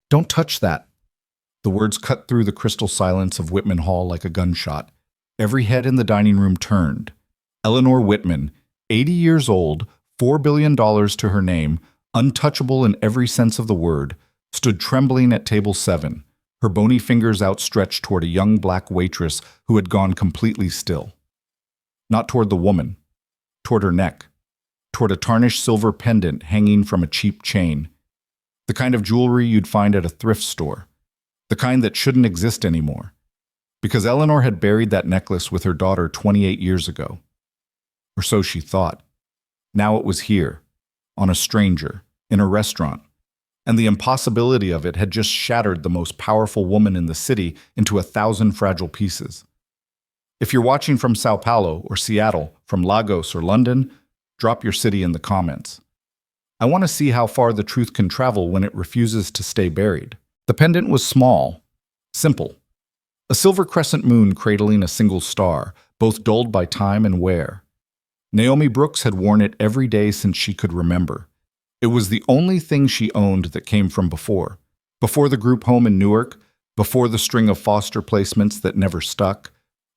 Don't touch that. The words cut through the crystal silence of Whitman Hall like a gunshot. Every head in the dining room turned. Eleanor Whitman, 80 years old, $4 billion to her name, untouchable in every sense of the word, stood trembling at table 7, her bony fingers outstretched toward a young black waitress who had gone completely still. Not toward the woman, toward her neck, toward a tarnished silver pendant hanging from a cheap chain, the kind of jewelry you'd find at a thrift store, the kind that shouldn't exist anymore, because Eleanor had buried that necklace with her daughter 28 years ago. Or so she thought. Now it was here, on a stranger, in a restaurant, and the impossibility of it had just shattered the most powerful woman in the city into 1,000 fragile pieces. If you're watching from Sao Paulo or Seattle, from Lagos or London, drop your city in the comments. I want to see how far the truth can travel when it refuses to stay buried. The pendant was small, simple. A silver crescent moon cradling a single star, both dulled by time and wear. Naomi Brooks had worn it every day since she could remember. It was the only thing she owned that came from before the group home in Newark, before the string of foster placements that never stuck,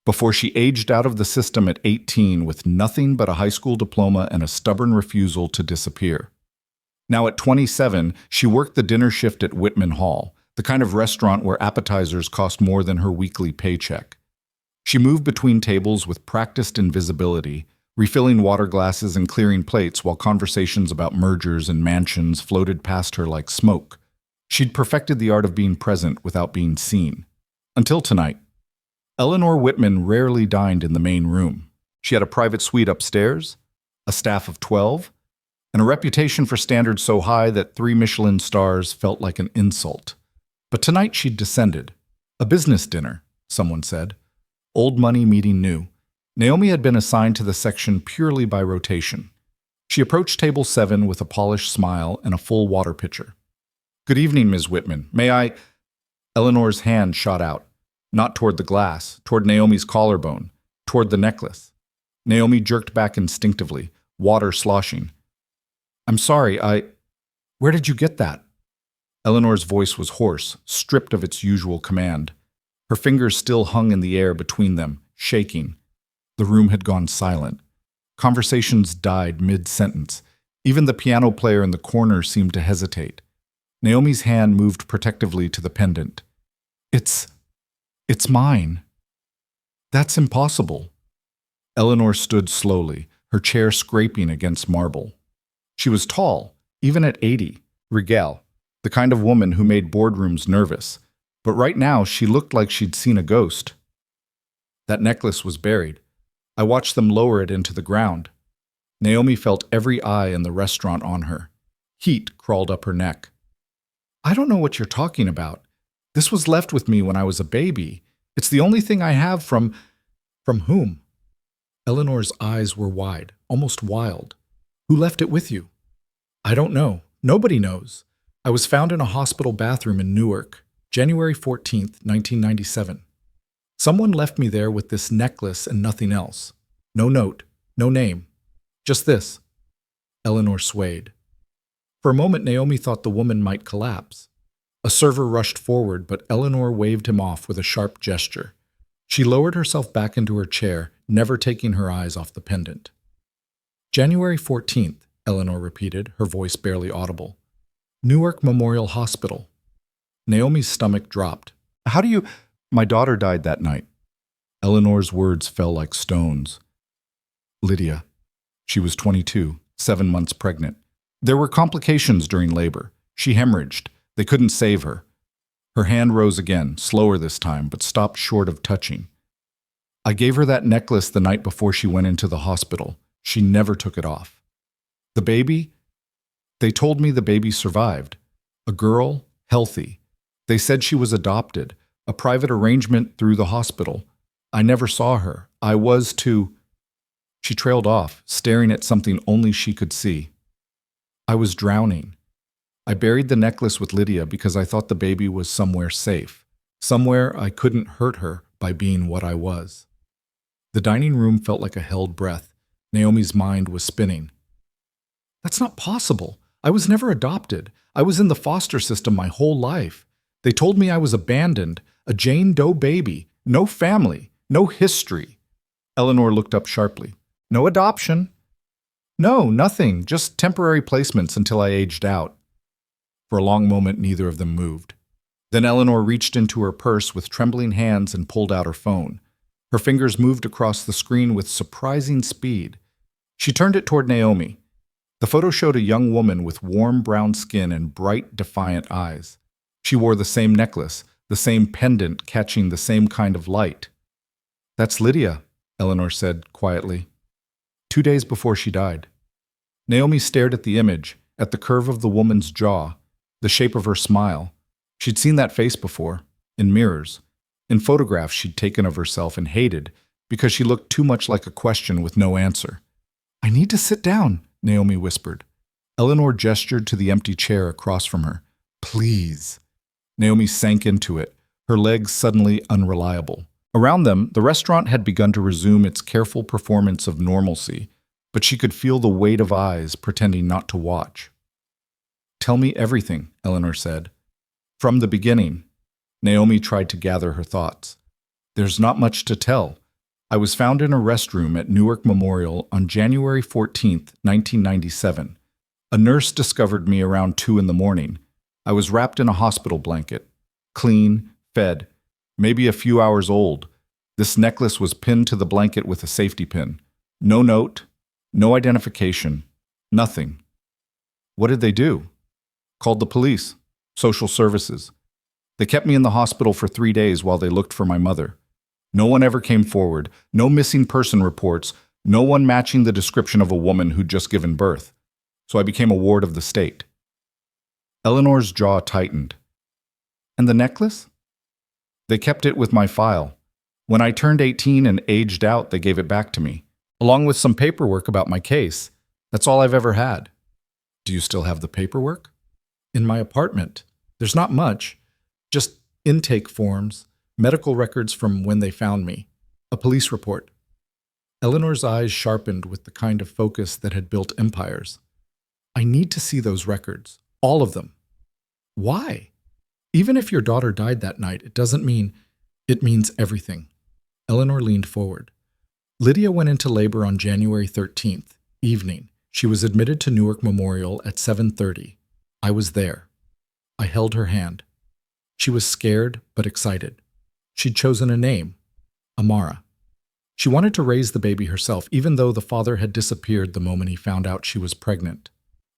before she aged out of the system at 18 with nothing but a high school diploma and a stubborn refusal to disappear. Now at 27, she worked the dinner shift at Whitman Hall, the kind of restaurant where appetizers cost more than her weekly paycheck. She moved between tables with practiced invisibility, refilling water glasses and clearing plates while conversations about mergers and mansions floated past her like smoke. She'd perfected the art of being present without being seen. Until tonight. Eleanor Whitman rarely dined in the main room. She had a private suite upstairs, a staff of 12, and a reputation for standards so high that 3 Michelin stars felt like an insult. But tonight she'd descended. A business dinner, someone said. Old money meeting new. Naomi had been assigned to the section purely by rotation. She approached table 7 with a polished smile and a full water pitcher. "Good evening, Ms. Whitman. May I—" Eleanor's hand shot out, not toward the glass, toward Naomi's collarbone, toward the necklace. Naomi jerked back instinctively, water sloshing. "I'm sorry, Where did you get that?" Eleanor's voice was hoarse, stripped of its usual command. Her fingers still hung in the air between them, shaking. The room had gone silent. Conversations died mid-sentence. Even the piano player in the corner seemed to hesitate. Naomi's hand moved protectively to the pendant. It's mine." "That's impossible." Eleanor stood slowly, her chair scraping against marble. She was tall, even at 80, regale, the kind of woman who made boardrooms nervous. But right now she looked like she'd seen a ghost. "That necklace was buried. I watched them lower it into the ground." Naomi felt every eye in the restaurant on her. Heat crawled up her neck. "I don't know what you're talking about. This was left with me when I was a baby. It's the only thing I have from whom?" Eleanor's eyes were wide, almost wild. "Who left it with you?" "I don't know. Nobody knows. I was found in a hospital bathroom in Newark, January 14th, 1997. Someone left me there with this necklace and nothing else. No note, no name. Just this." Eleanor swayed. For a moment, Naomi thought the woman might collapse. A server rushed forward, but Eleanor waved him off with a sharp gesture. She lowered herself back into her chair, never taking her eyes off the pendant. "January 14th, Eleanor repeated, her voice barely audible. "Newark Memorial Hospital." Naomi's stomach dropped. "How do you—" "My daughter died that night." Eleanor's words fell like stones. "Lydia. She was 22, 7 months pregnant. There were complications during labor. She hemorrhaged. They couldn't save her." Her hand rose again, slower this time, but stopped short of touching. "I gave her that necklace the night before she went into the hospital. She never took it off. The baby? They told me the baby survived. A girl, healthy. They said she was adopted, a private arrangement through the hospital. I never saw her. I was too—" She trailed off, staring at something only she could see. "I was drowning. I buried the necklace with Lydia because I thought the baby was somewhere safe, somewhere I couldn't hurt her by being what I was." The dining room felt like a held breath. Naomi's mind was spinning. "That's not possible. I was never adopted. I was in the foster system my whole life. They told me I was abandoned, a Jane Doe baby, no family, no history. Eleanor looked up sharply. No adoption? No, nothing, just temporary placements until I aged out. For a long moment, neither of them moved. Then Eleanor reached into her purse with trembling hands and pulled out her phone. Her fingers moved across the screen with surprising speed. She turned it toward Naomi. The photo showed a young woman with warm brown skin and bright, defiant eyes. She wore the same necklace, the same pendant catching the same kind of light. That's Lydia, Eleanor said quietly. 2 days before she died. Naomi stared at the image, at the curve of the woman's jaw, the shape of her smile. She'd seen that face before, in mirrors, in photographs she'd taken of herself and hated because she looked too much like a question with no answer. I need to sit down, Naomi whispered. Eleanor gestured to the empty chair across from her. Please. Naomi sank into it, her legs suddenly unreliable. Around them, the restaurant had begun to resume its careful performance of normalcy, but she could feel the weight of eyes pretending not to watch. Tell me everything, Eleanor said. From the beginning. Naomi tried to gather her thoughts. There's not much to tell. I was found in a restroom at Newark Memorial on January 14th, 1997. A nurse discovered me around 2 in the morning. I was wrapped in a hospital blanket. Clean, fed, maybe a few hours old. This necklace was pinned to the blanket with a safety pin. No note, no identification, nothing. What did they do? Called the police, social services. They kept me in the hospital for 3 days while they looked for my mother. No one ever came forward, no missing person reports, no one matching the description of a woman who'd just given birth. So I became a ward of the state. Eleanor's jaw tightened. And the necklace? They kept it with my file. When I turned 18 and aged out, they gave it back to me, along with some paperwork about my case. That's all I've ever had. Do you still have the paperwork? In my apartment. There's not much. Just intake forms, medical records from when they found me, a police report. Eleanor's eyes sharpened with the kind of focus that had built empires. I need to see those records, all of them. Why? Even if your daughter died that night, it doesn't mean it means everything. Eleanor leaned forward. Lydia went into labor on January 13th, evening. She was admitted to Newark Memorial at 7:30. I was there. I held her hand. She was scared but excited. She'd chosen a name, Amara. She wanted to raise the baby herself, even though the father had disappeared the moment he found out she was pregnant.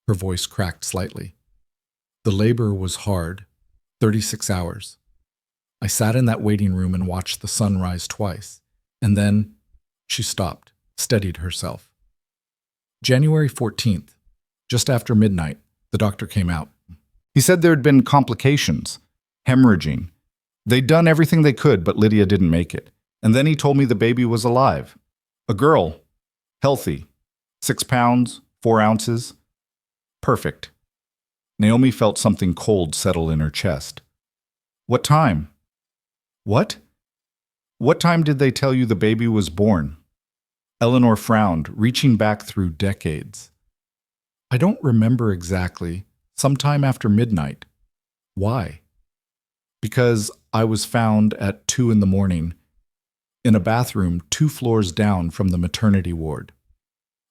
Her voice cracked slightly. The labor was hard, 36 hours. I sat in that waiting room and watched the sun rise twice, and then she stopped, steadied herself. January 14th, just after midnight, the doctor came out. He said there had been complications, hemorrhaging. They'd done everything they could, but Lydia didn't make it. And then he told me the baby was alive. A girl. Healthy. 6 pounds, 4 ounces. Perfect. Naomi felt something cold settle in her chest. What time? What? What time did they tell you the baby was born? Eleanor frowned, reaching back through decades. I don't remember exactly. Sometime after midnight. Why? Because I was found at 2 in the morning in a bathroom 2 floors down from the maternity ward.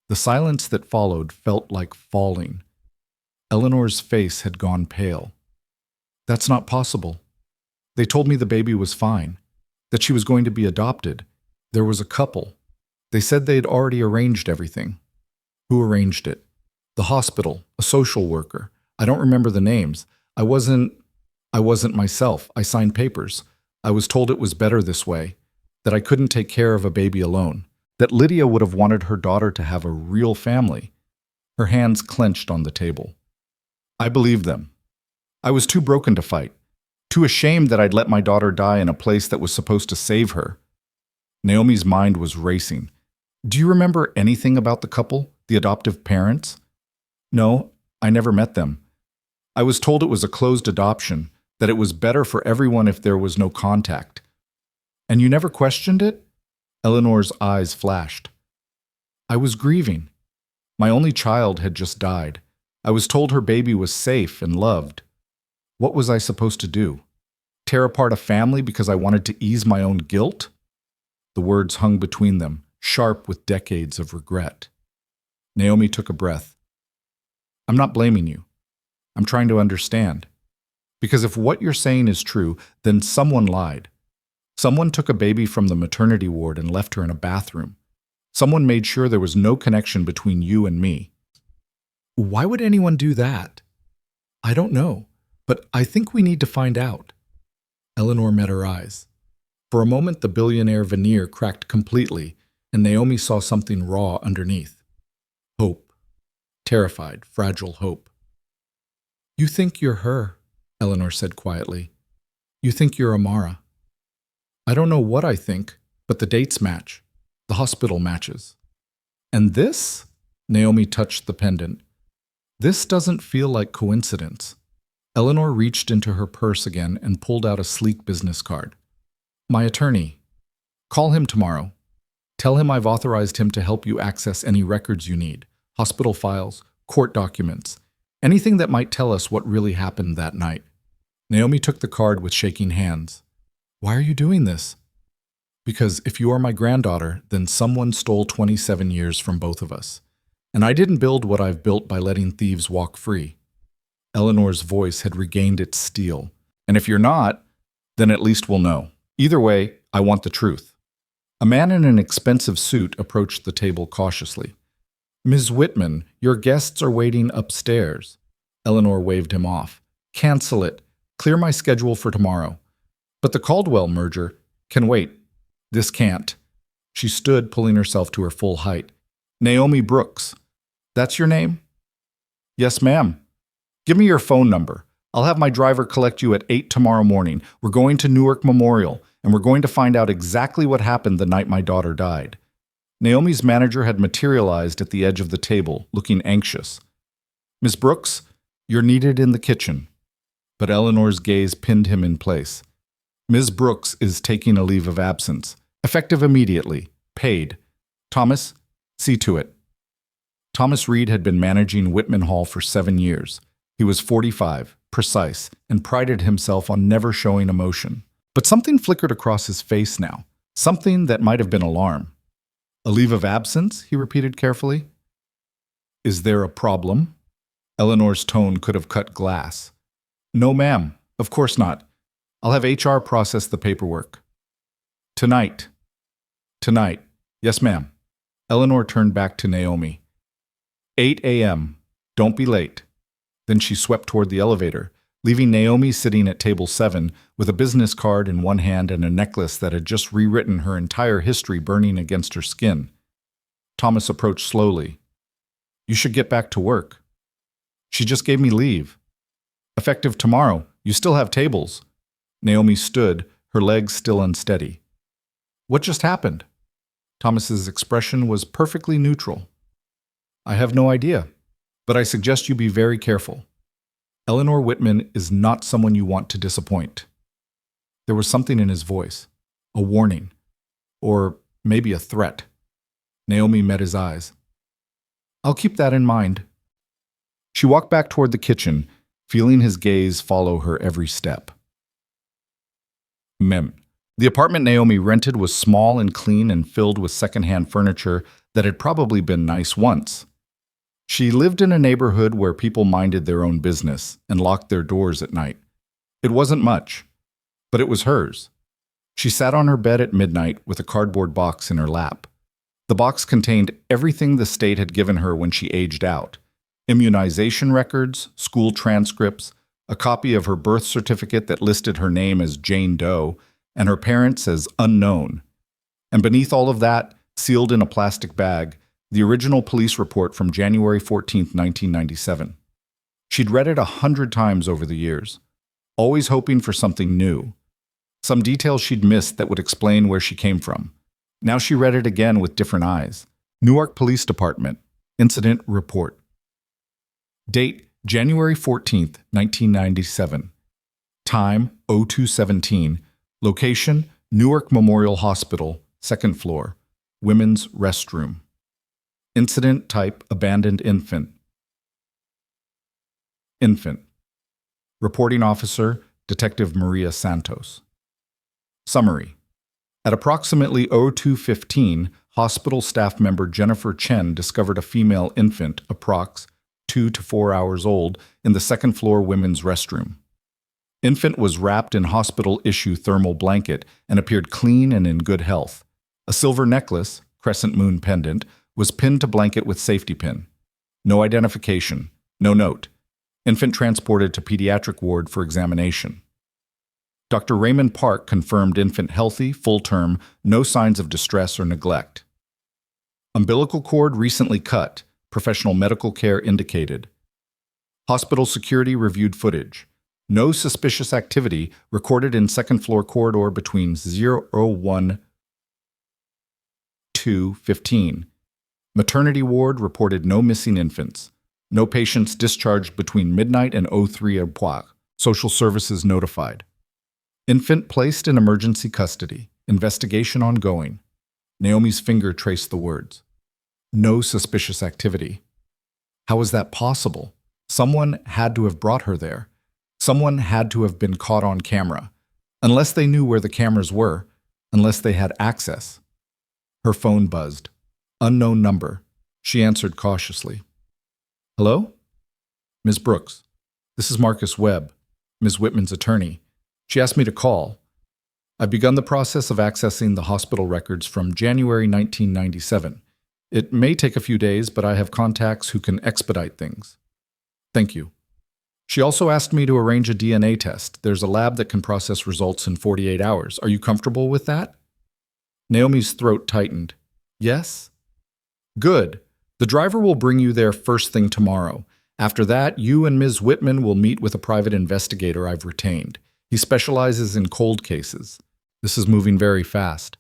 The silence that followed felt like falling. Eleanor's face had gone pale. That's not possible. They told me the baby was fine, that she was going to be adopted. There was a couple. They said they'd already arranged everything. Who arranged it? The hospital, a social worker. I don't remember the names. I wasn't myself. I signed papers. I was told it was better this way, that I couldn't take care of a baby alone, that Lydia would have wanted her daughter to have a real family. Her hands clenched on the table. I believed them. I was too broken to fight, too ashamed that I'd let my daughter die in a place that was supposed to save her. Naomi's mind was racing. Do you remember anything about the couple, the adoptive parents? No, I never met them. I was told it was a closed adoption, that it was better for everyone if there was no contact. And you never questioned it? Eleanor's eyes flashed. I was grieving. My only child had just died. I was told her baby was safe and loved. What was I supposed to do? Tear apart a family because I wanted to ease my own guilt? The words hung between them, sharp with decades of regret. Naomi took a breath. I'm not blaming you. I'm trying to understand. Because if what you're saying is true, then someone lied. Someone took a baby from the maternity ward and left her in a bathroom. Someone made sure there was no connection between you and me. Why would anyone do that? I don't know, but I think we need to find out. Eleanor met her eyes. For a moment, the billionaire veneer cracked completely, and Naomi saw something raw underneath. Hope. Terrified, fragile hope. You think you're her, Eleanor said quietly. You think you're Amara. I don't know what I think, but the dates match. The hospital matches. And this? Naomi touched the pendant. This doesn't feel like coincidence. Eleanor reached into her purse again and pulled out a sleek business card. My attorney. Call him tomorrow. Tell him I've authorized him to help you access any records you need, hospital files, court documents, anything that might tell us what really happened that night. Naomi took the card with shaking hands. Why are you doing this? Because if you are my granddaughter, then someone stole 27 years from both of us. And I didn't build what I've built by letting thieves walk free. Eleanor's voice had regained its steel. And if you're not, then at least we'll know. Either way, I want the truth. A man in an expensive suit approached the table cautiously. Ms. Whitman, your guests are waiting upstairs. Eleanor waved him off. Cancel it. Clear my schedule for tomorrow. But the Caldwell merger can wait. This can't. She stood, pulling herself to her full height. Naomi Brooks. That's your name? Yes, ma'am. Give me your phone number. I'll have my driver collect you at 8 tomorrow morning. We're going to Newark Memorial, and we're going to find out exactly what happened the night my daughter died. Naomi's manager had materialized at the edge of the table, looking anxious. Miss Brooks, you're needed in the kitchen. But Eleanor's gaze pinned him in place. Ms. Brooks is taking a leave of absence, effective immediately, paid. Thomas, see to it. Thomas Reed had been managing Whitman Hall for 7 years. He was 45, precise, and prided himself on never showing emotion. But something flickered across his face now, something that might have been alarm. A leave of absence? He repeated carefully. Is there a problem? Eleanor's tone could have cut glass. No, ma'am. Of course not. I'll have HR process the paperwork. Tonight. Tonight. Yes, ma'am. Eleanor turned back to Naomi. 8 a.m. Don't be late. Then she swept toward the elevator, leaving Naomi sitting at table 7 with a business card in one hand and a necklace that had just rewritten her entire history burning against her skin. Thomas approached slowly. You should get back to work. She just gave me leave. Effective tomorrow. You still have tables. Naomi stood, her legs still unsteady. What just happened? Thomas's expression was perfectly neutral. I have no idea, but I suggest you be very careful. Eleanor Whitman is not someone you want to disappoint. There was something in his voice, a warning, or maybe a threat. Naomi met his eyes. I'll keep that in mind. She walked back toward the kitchen, feeling his gaze follow her every step. Mem. The apartment Naomi rented was small and clean and filled with secondhand furniture that had probably been nice once. She lived in a neighborhood where people minded their own business and locked their doors at night. It wasn't much, but it was hers. She sat on her bed at midnight with a cardboard box in her lap. The box contained everything the state had given her when she aged out: immunization records, school transcripts, a copy of her birth certificate that listed her name as Jane Doe and her parents as unknown. And beneath all of that, sealed in a plastic bag, the original police report from January 14, 1997. She'd read it 100 times over the years, always hoping for something new, some details she'd missed that would explain where she came from. Now she read it again with different eyes. Newark Police Department, Incident Report. Date, January 14, 1997. Time, 0217. Location, Newark Memorial Hospital, 2nd floor. Women's restroom. Incident type, abandoned infant. infant. Reporting officer, Detective Maria Santos. Summary. At approximately 02:15, hospital staff member Jennifer Chen discovered a female infant, approx. 2 to 4 hours old, in the second-floor women's restroom. Infant was wrapped in hospital-issue thermal blanket and appeared clean and in good health. A silver necklace, crescent moon pendant, was pinned to blanket with safety pin. No identification. No note. Infant transported to pediatric ward for examination. Dr. Raymond Park confirmed infant healthy, full term, no signs of distress or neglect. Umbilical cord recently cut, professional medical care indicated. Hospital security reviewed footage. No suspicious activity recorded in second-floor corridor between 01 to 15. Maternity ward reported no missing infants. No patients discharged between midnight and 03 o'clock. Social services notified. Infant placed in emergency custody. Investigation ongoing. Naomi's finger traced the words. No suspicious activity. How is that possible? Someone had to have brought her there. Someone had to have been caught on camera. Unless they knew where the cameras were, unless they had access. Her phone buzzed. Unknown number. She answered cautiously. Hello? Ms. Brooks. This is Marcus Webb, Ms. Whitman's attorney. She asked me to call. I've begun the process of accessing the hospital records from January 1997. It may take a few days, but I have contacts who can expedite things. Thank you. She also asked me to arrange a DNA test. There's a lab that can process results in 48 hours. Are you comfortable with that? Naomi's throat tightened. Yes? Good. The driver will bring you there first thing tomorrow. After that, you and Ms. Whitman will meet with a private investigator I've retained. He specializes in cold cases. This is moving very fast.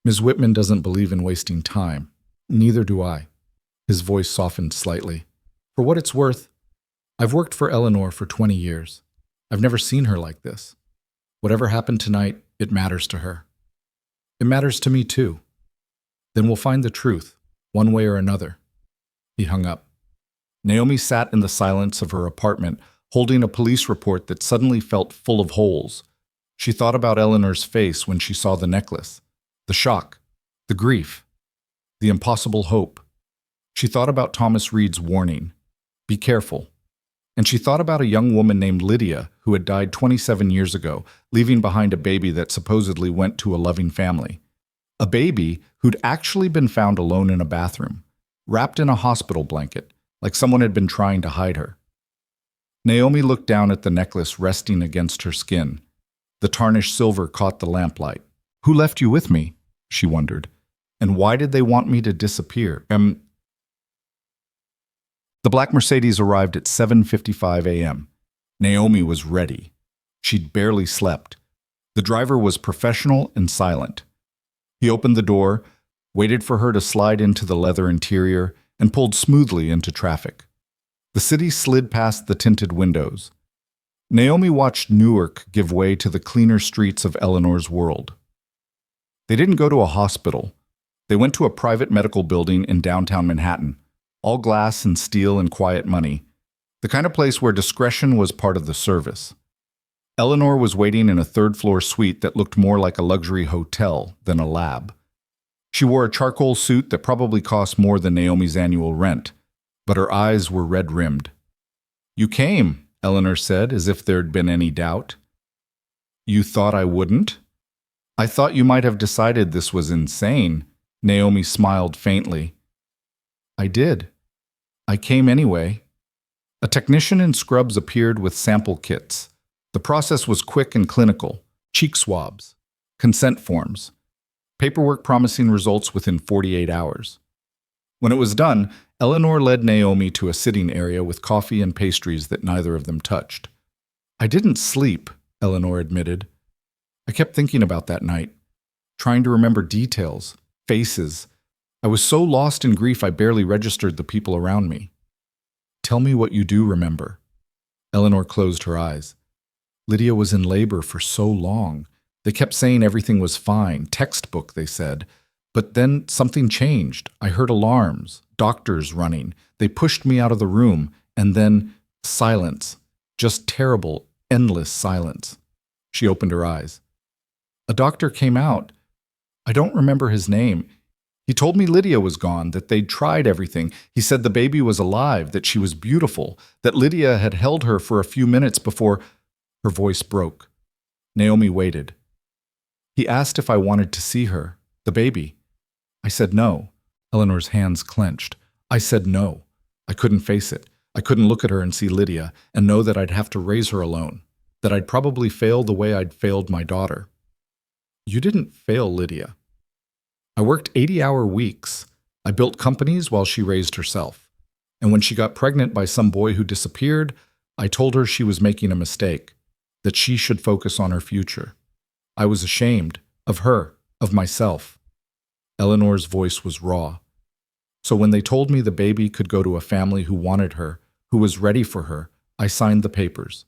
Ms. Whitman doesn't believe in wasting time. Neither do I. His voice softened slightly. For what it's worth, I've worked for Eleanor for 20 years. I've never seen her like this. Whatever happened tonight, it matters to her. It matters to me too. Then we'll find the truth, one way or another. He hung up. Naomi sat in the silence of her apartment, holding a police report that suddenly felt full of holes. She thought about Eleanor's face when she saw the necklace, the shock, the grief, the impossible hope. She thought about Thomas Reed's warning, be careful. And she thought about a young woman named Lydia who had died 27 years ago, leaving behind a baby that supposedly went to a loving family. A baby who'd actually been found alone in a bathroom, wrapped in a hospital blanket, like someone had been trying to hide her. Naomi looked down at the necklace resting against her skin. The tarnished silver caught the lamplight. Who left you with me? She wondered. And why did they want me to disappear? The black Mercedes arrived at 7:55 a.m. Naomi was ready. She'd barely slept. The driver was professional and silent. He opened the door, waited for her to slide into the leather interior, and pulled smoothly into traffic. The city slid past the tinted windows. Naomi watched Newark give way to the cleaner streets of Eleanor's world. They didn't go to a hospital. They went to a private medical building in downtown Manhattan, all glass and steel and quiet money, the kind of place where discretion was part of the service. Eleanor was waiting in a third-floor suite that looked more like a luxury hotel than a lab. She wore a charcoal suit that probably cost more than Naomi's annual rent, but her eyes were red-rimmed. You came, Eleanor said, as if there'd been any doubt. You thought I wouldn't? I thought you might have decided this was insane. Naomi smiled faintly. I did. I came anyway. A technician in scrubs appeared with sample kits. The process was quick and clinical. Cheek swabs, consent forms, paperwork promising results within 48 hours. When it was done, Eleanor led Naomi to a sitting area with coffee and pastries that neither of them touched. I didn't sleep, Eleanor admitted. I kept thinking about that night, trying to remember details, faces. I was so lost in grief I barely registered the people around me. Tell me what you do remember. Eleanor closed her eyes. Lydia was in labor for so long. They kept saying everything was fine, textbook, they said. But then something changed. I heard alarms, doctors running. They pushed me out of the room, and then Silence. Just terrible, endless silence. She opened her eyes. A doctor came out. I don't remember his name. He told me Lydia was gone, that they'd tried everything. He said the baby was alive, that she was beautiful, that Lydia had held her for a few minutes before her voice broke. Naomi waited. He asked if I wanted to see her, the baby. I said no. Eleanor's hands clenched. I said no. I couldn't face it. I couldn't look at her and see Lydia and know that I'd have to raise her alone, that I'd probably fail the way I'd failed my daughter. You didn't fail Lydia. I worked 80-hour weeks. I built companies while she raised herself. And when she got pregnant by some boy who disappeared, I told her she was making a mistake, that she should focus on her future. I was ashamed of her, of myself. Eleanor's voice was raw. So when they told me the baby could go to a family who wanted her, who was ready for her, I signed the papers.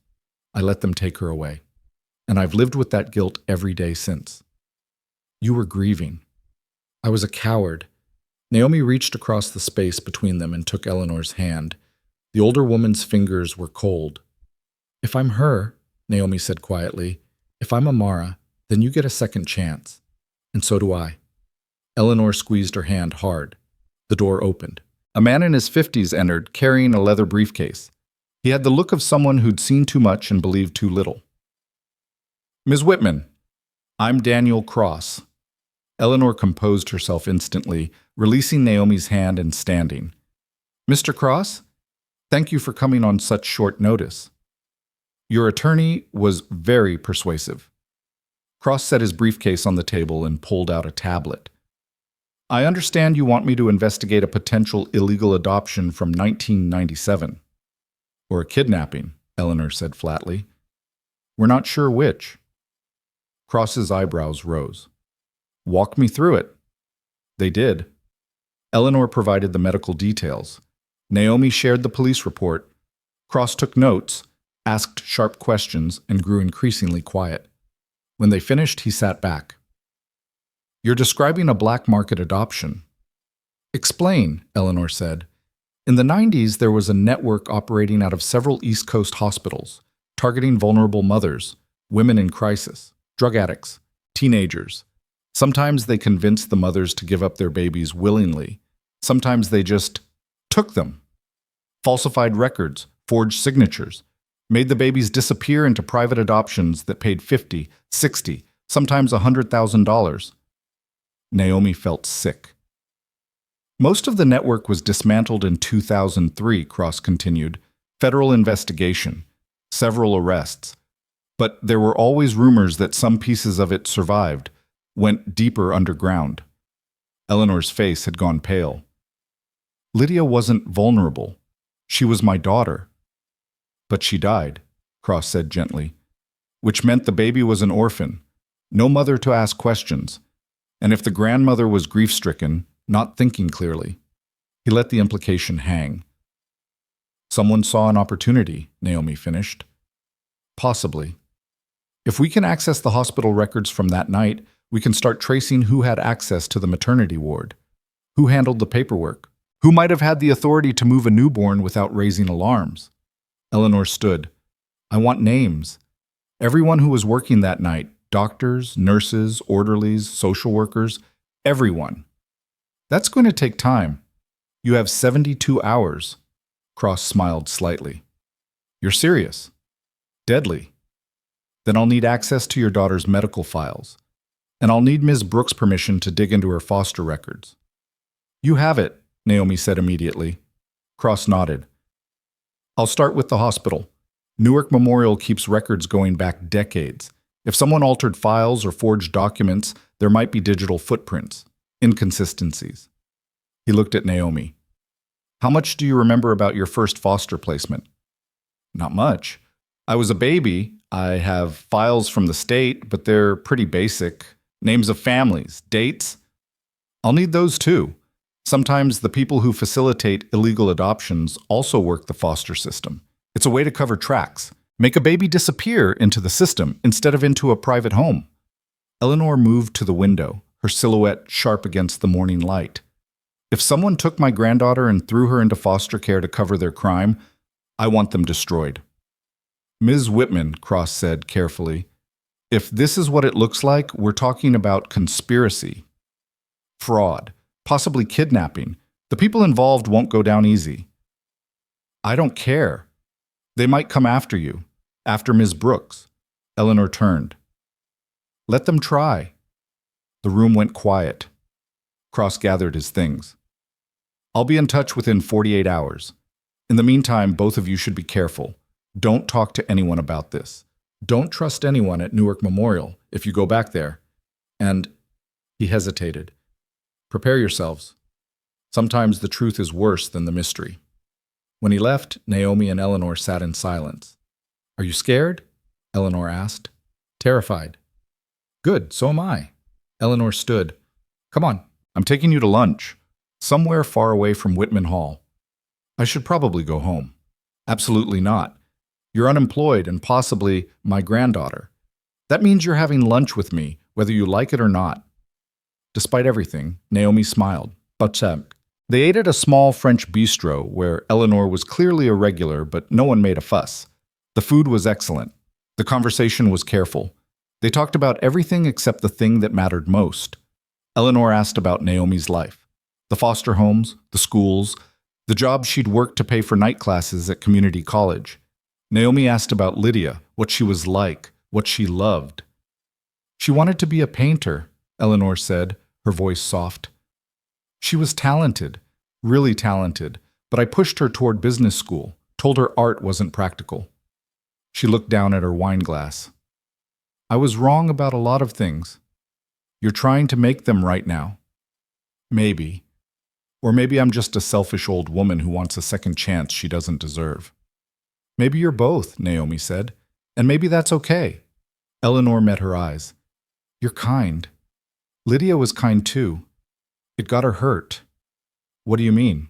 I let them take her away. And I've lived with that guilt every day since. You were grieving. I was a coward. Naomi reached across the space between them and took Eleanor's hand. The older woman's fingers were cold. If I'm her, Naomi said quietly, if I'm Amara, then you get a second chance. And so do I. Eleanor squeezed her hand hard. The door opened. A man in his 50s entered, carrying a leather briefcase. He had the look of someone who'd seen too much and believed too little. Ms. Whitman, I'm Daniel Cross. Eleanor composed herself instantly, releasing Naomi's hand and standing. Mr. Cross, thank you for coming on such short notice. Your attorney was very persuasive. Cross set his briefcase on the table and pulled out a tablet. I understand you want me to investigate a potential illegal adoption from 1997. Or a kidnapping, Eleanor said flatly. We're not sure which. Cross's eyebrows rose. Walk me through it. They did. Eleanor provided the medical details. Naomi shared the police report. Cross took notes, asked sharp questions, and grew increasingly quiet. When they finished, he sat back. You're describing a black market adoption. Explain, Eleanor said. In the 90s, there was a network operating out of several East Coast hospitals, targeting vulnerable mothers, women in crisis, drug addicts, teenagers. Sometimes they convinced the mothers to give up their babies willingly. Sometimes they just took them. Falsified records, forged signatures, made the babies disappear into private adoptions that paid $50, $60, sometimes $100,000. Naomi felt sick. Most of the network was dismantled in 2003, Cross continued. Federal investigation, several arrests. But there were always rumors that some pieces of it survived, went deeper underground. Eleanor's face had gone pale. Lydia wasn't vulnerable. She was my daughter. But she died, Cross said gently, which meant the baby was an orphan, no mother to ask questions. And if the grandmother was grief-stricken, not thinking clearly, he let the implication hang. Someone saw an opportunity, Naomi finished. Possibly. If we can access the hospital records from that night, we can start tracing who had access to the maternity ward, who handled the paperwork, who might have had the authority to move a newborn without raising alarms. Eleanor stood. I want names. Everyone who was working that night, doctors, nurses, orderlies, social workers, everyone. That's going to take time. You have 72 hours. Cross smiled slightly. You're serious? Deadly. Then I'll need access to your daughter's medical files. And I'll need Ms. Brooks' permission to dig into her foster records. You have it, Naomi said immediately. Cross nodded. I'll start with the hospital. Newark Memorial keeps records going back decades. If someone altered files or forged documents, there might be digital footprints, inconsistencies. He looked at Naomi. How much do you remember about your first foster placement? Not much. I was a baby. I have files from the state, but they're pretty basic. Names of families, dates. I'll need those too. Sometimes the people who facilitate illegal adoptions also work the foster system. It's a way to cover tracks. Make a baby disappear into the system instead of into a private home. Eleanor moved to the window, her silhouette sharp against the morning light. If someone took my granddaughter and threw her into foster care to cover their crime, I want them destroyed. Ms. Whitman, Cross said carefully, if this is what it looks like, we're talking about conspiracy, fraud, possibly kidnapping. The people involved won't go down easy. I don't care. They might come after you, after Ms. Brooks. Eleanor turned. Let them try. The room went quiet. Cross gathered his things. I'll be in touch within 48 hours. In the meantime, both of you should be careful. Don't talk to anyone about this. Don't trust anyone at Newark Memorial if you go back there. And he hesitated. Prepare yourselves. Sometimes the truth is worse than the mystery. When he left, Naomi and Eleanor sat in silence. Are you scared? Eleanor asked. Terrified. Good, so am I. Eleanor stood. Come on, I'm taking you to lunch. Somewhere far away from Whitman Hall. I should probably go home. Absolutely not. You're unemployed and possibly my granddaughter. That means you're having lunch with me, whether you like it or not. Despite everything, Naomi smiled. They ate at a small French bistro where Eleanor was clearly a regular, but no one made a fuss. The food was excellent. The conversation was careful. They talked about everything except the thing that mattered most. Eleanor asked about Naomi's life. The foster homes, the schools, the job she'd worked to pay for night classes at community college. Naomi asked about Lydia, what she was like, what she loved. She wanted to be a painter, Eleanor said, her voice soft. She was talented, really talented, but I pushed her toward business school, told her art wasn't practical. She looked down at her wine glass. I was wrong about a lot of things. You're trying to make them right now. Maybe. Or maybe I'm just a selfish old woman who wants a second chance she doesn't deserve. Maybe you're both, Naomi said, and maybe that's okay. Eleanor met her eyes. You're kind. Lydia was kind too. It got her hurt. What do you mean?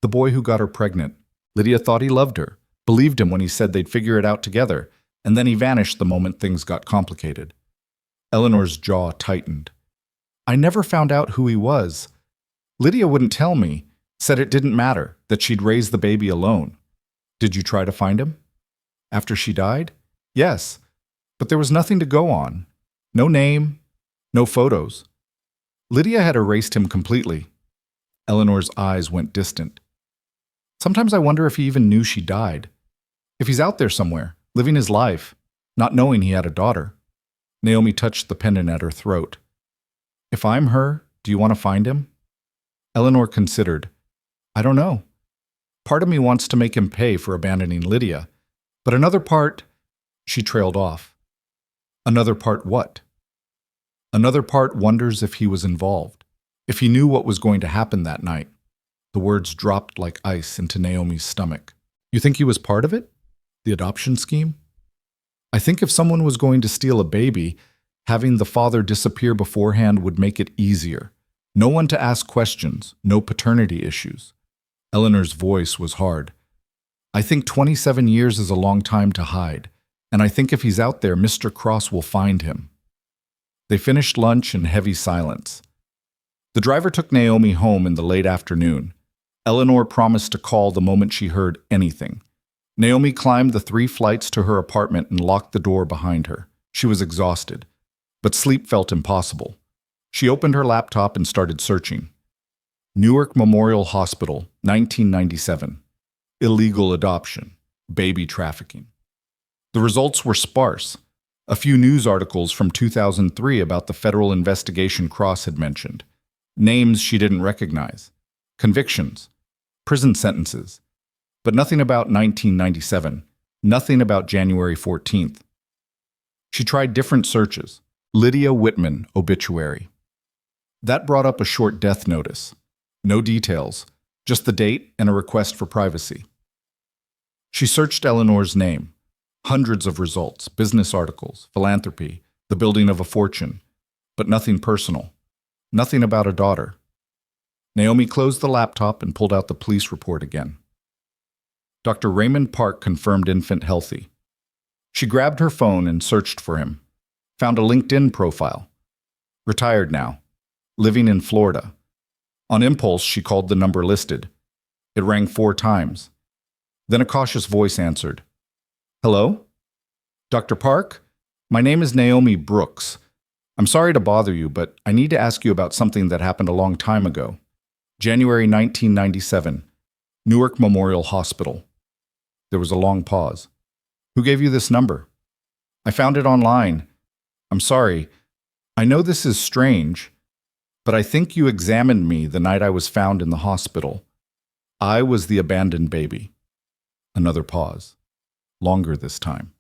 The boy who got her pregnant. Lydia thought he loved her, believed him when he said they'd figure it out together, and then he vanished the moment things got complicated. Eleanor's jaw tightened. I never found out who he was. Lydia wouldn't tell me, said it didn't matter, that she'd raise the baby alone. Did you try to find him? After she died? Yes, but there was nothing to go on. No name, no photos. Lydia had erased him completely. Eleanor's eyes went distant. Sometimes I wonder if he even knew she died. If he's out there somewhere, living his life, not knowing he had a daughter. Naomi touched the pendant at her throat. If I'm her, do you want to find him? Eleanor considered. I don't know. Part of me wants to make him pay for abandoning Lydia, but another part, she trailed off. Another part what? Another part wonders if he was involved, if he knew what was going to happen that night. The words dropped like ice into Naomi's stomach. You think he was part of it? The adoption scheme? I think if someone was going to steal a baby, having the father disappear beforehand would make it easier. No one to ask questions, no paternity issues. Eleanor's voice was hard. I think 27 years is a long time to hide, and I think if he's out there, Mr. Cross will find him. They finished lunch in heavy silence. The driver took Naomi home in the late afternoon. Eleanor promised to call the moment she heard anything. Naomi climbed the 3 flights to her apartment and locked the door behind her. She was exhausted, but sleep felt impossible. She opened her laptop and started searching. Newark Memorial Hospital, 1997. Illegal adoption. Baby trafficking. The results were sparse. A few news articles from 2003 about the federal investigation Cross had mentioned. Names she didn't recognize. Convictions. Prison sentences. But nothing about 1997. Nothing about January 14th. She tried different searches. Lydia Whitman obituary. That brought up a short death notice. No details, just the date and a request for privacy. She searched Eleanor's name. Hundreds of results, business articles, philanthropy, the building of a fortune, but nothing personal. Nothing about a daughter. Naomi closed the laptop and pulled out the police report again. Dr. Raymond Park confirmed infant healthy. She grabbed her phone and searched for him. Found a LinkedIn profile. Retired now. Living in Florida. On impulse, she called the number listed. It rang 4 times. Then a cautious voice answered. Hello? Dr. Park? My name is Naomi Brooks. I'm sorry to bother you, but I need to ask you about something that happened a long time ago. January 1997, Newark Memorial Hospital. There was a long pause. Who gave you this number? I found it online. I'm sorry. I know this is strange, but I think you examined me the night I was found in the hospital. I was the abandoned baby. Another pause. Longer this time.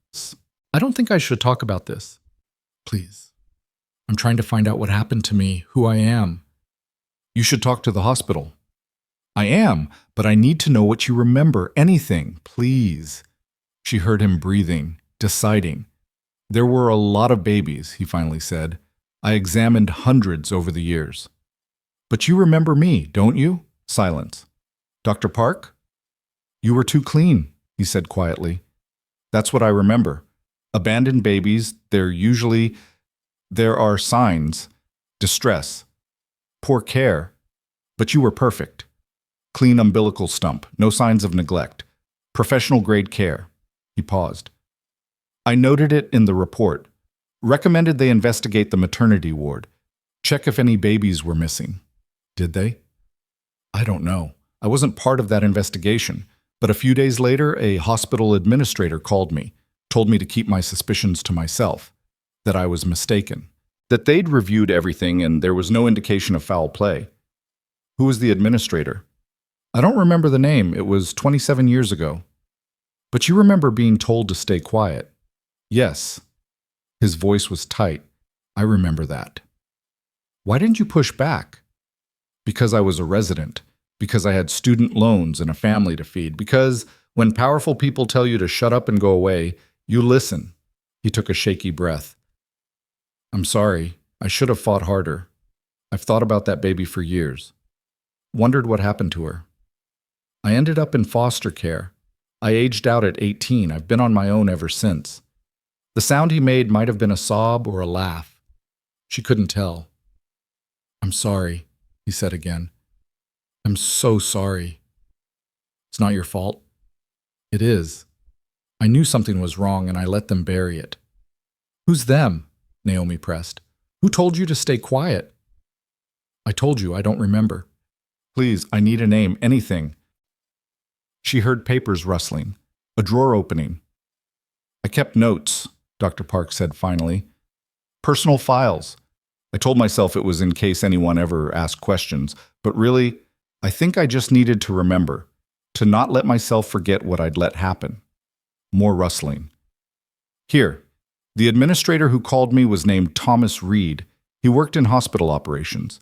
I don't think I should talk about this. Please. I'm trying to find out what happened to me, who I am. You should talk to the hospital. I am, but I need to know what you remember. Anything, please. She heard him breathing, deciding. There were a lot of babies, he finally said. I examined hundreds over the years. But you remember me, don't you? Silence. Dr. Park? You were too clean, he said quietly. That's what I remember. Abandoned babies, there are signs, distress, poor care, but you were perfect. Clean umbilical stump, no signs of neglect, professional grade care. He paused. I noted it in the report. Recommended they investigate the maternity ward. Check if any babies were missing. Did they? I don't know. I wasn't part of that investigation, but a few days later, a hospital administrator called me, told me to keep my suspicions to myself, that I was mistaken, that they'd reviewed everything and there was no indication of foul play. Who was the administrator? I don't remember the name. It was 27 years ago. But you remember being told to stay quiet. Yes. His voice was tight. I remember that. Why didn't you push back? Because I was a resident. Because I had student loans and a family to feed. Because when powerful people tell you to shut up and go away, you listen. He took a shaky breath. I'm sorry. I should have fought harder. I've thought about that baby for years. Wondered what happened to her. I ended up in foster care. I aged out at 18. I've been on my own ever since. The sound he made might have been a sob or a laugh. She couldn't tell. I'm sorry, he said again. I'm so sorry. It's not your fault. It is. I knew something was wrong and I let them bury it. Who's them? Naomi pressed. Who told you to stay quiet? I told you I don't remember. Please, I need a name, anything. She heard papers rustling, a drawer opening. I kept notes, Dr. Park said finally. Personal files. I told myself it was in case anyone ever asked questions, but really, I think I just needed to remember, to not let myself forget what I'd let happen. More rustling. Here, the administrator who called me was named Thomas Reed. He worked in hospital operations.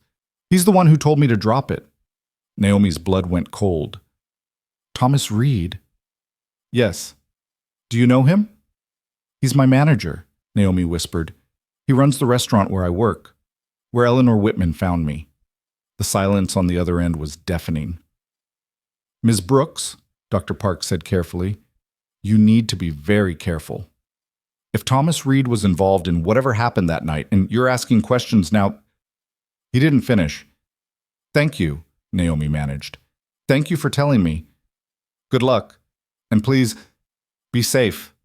He's the one who told me to drop it. Naomi's blood went cold. Thomas Reed? Yes. Do you know him? He's my manager, Naomi whispered. He runs the restaurant where I work, where Eleanor Whitman found me. The silence on the other end was deafening. Ms. Brooks, Dr. Park said carefully, you need to be very careful. If Thomas Reed was involved in whatever happened that night, and you're asking questions now... He didn't finish. Thank you, Naomi managed. Thank you for telling me. Good luck. And please, be safe.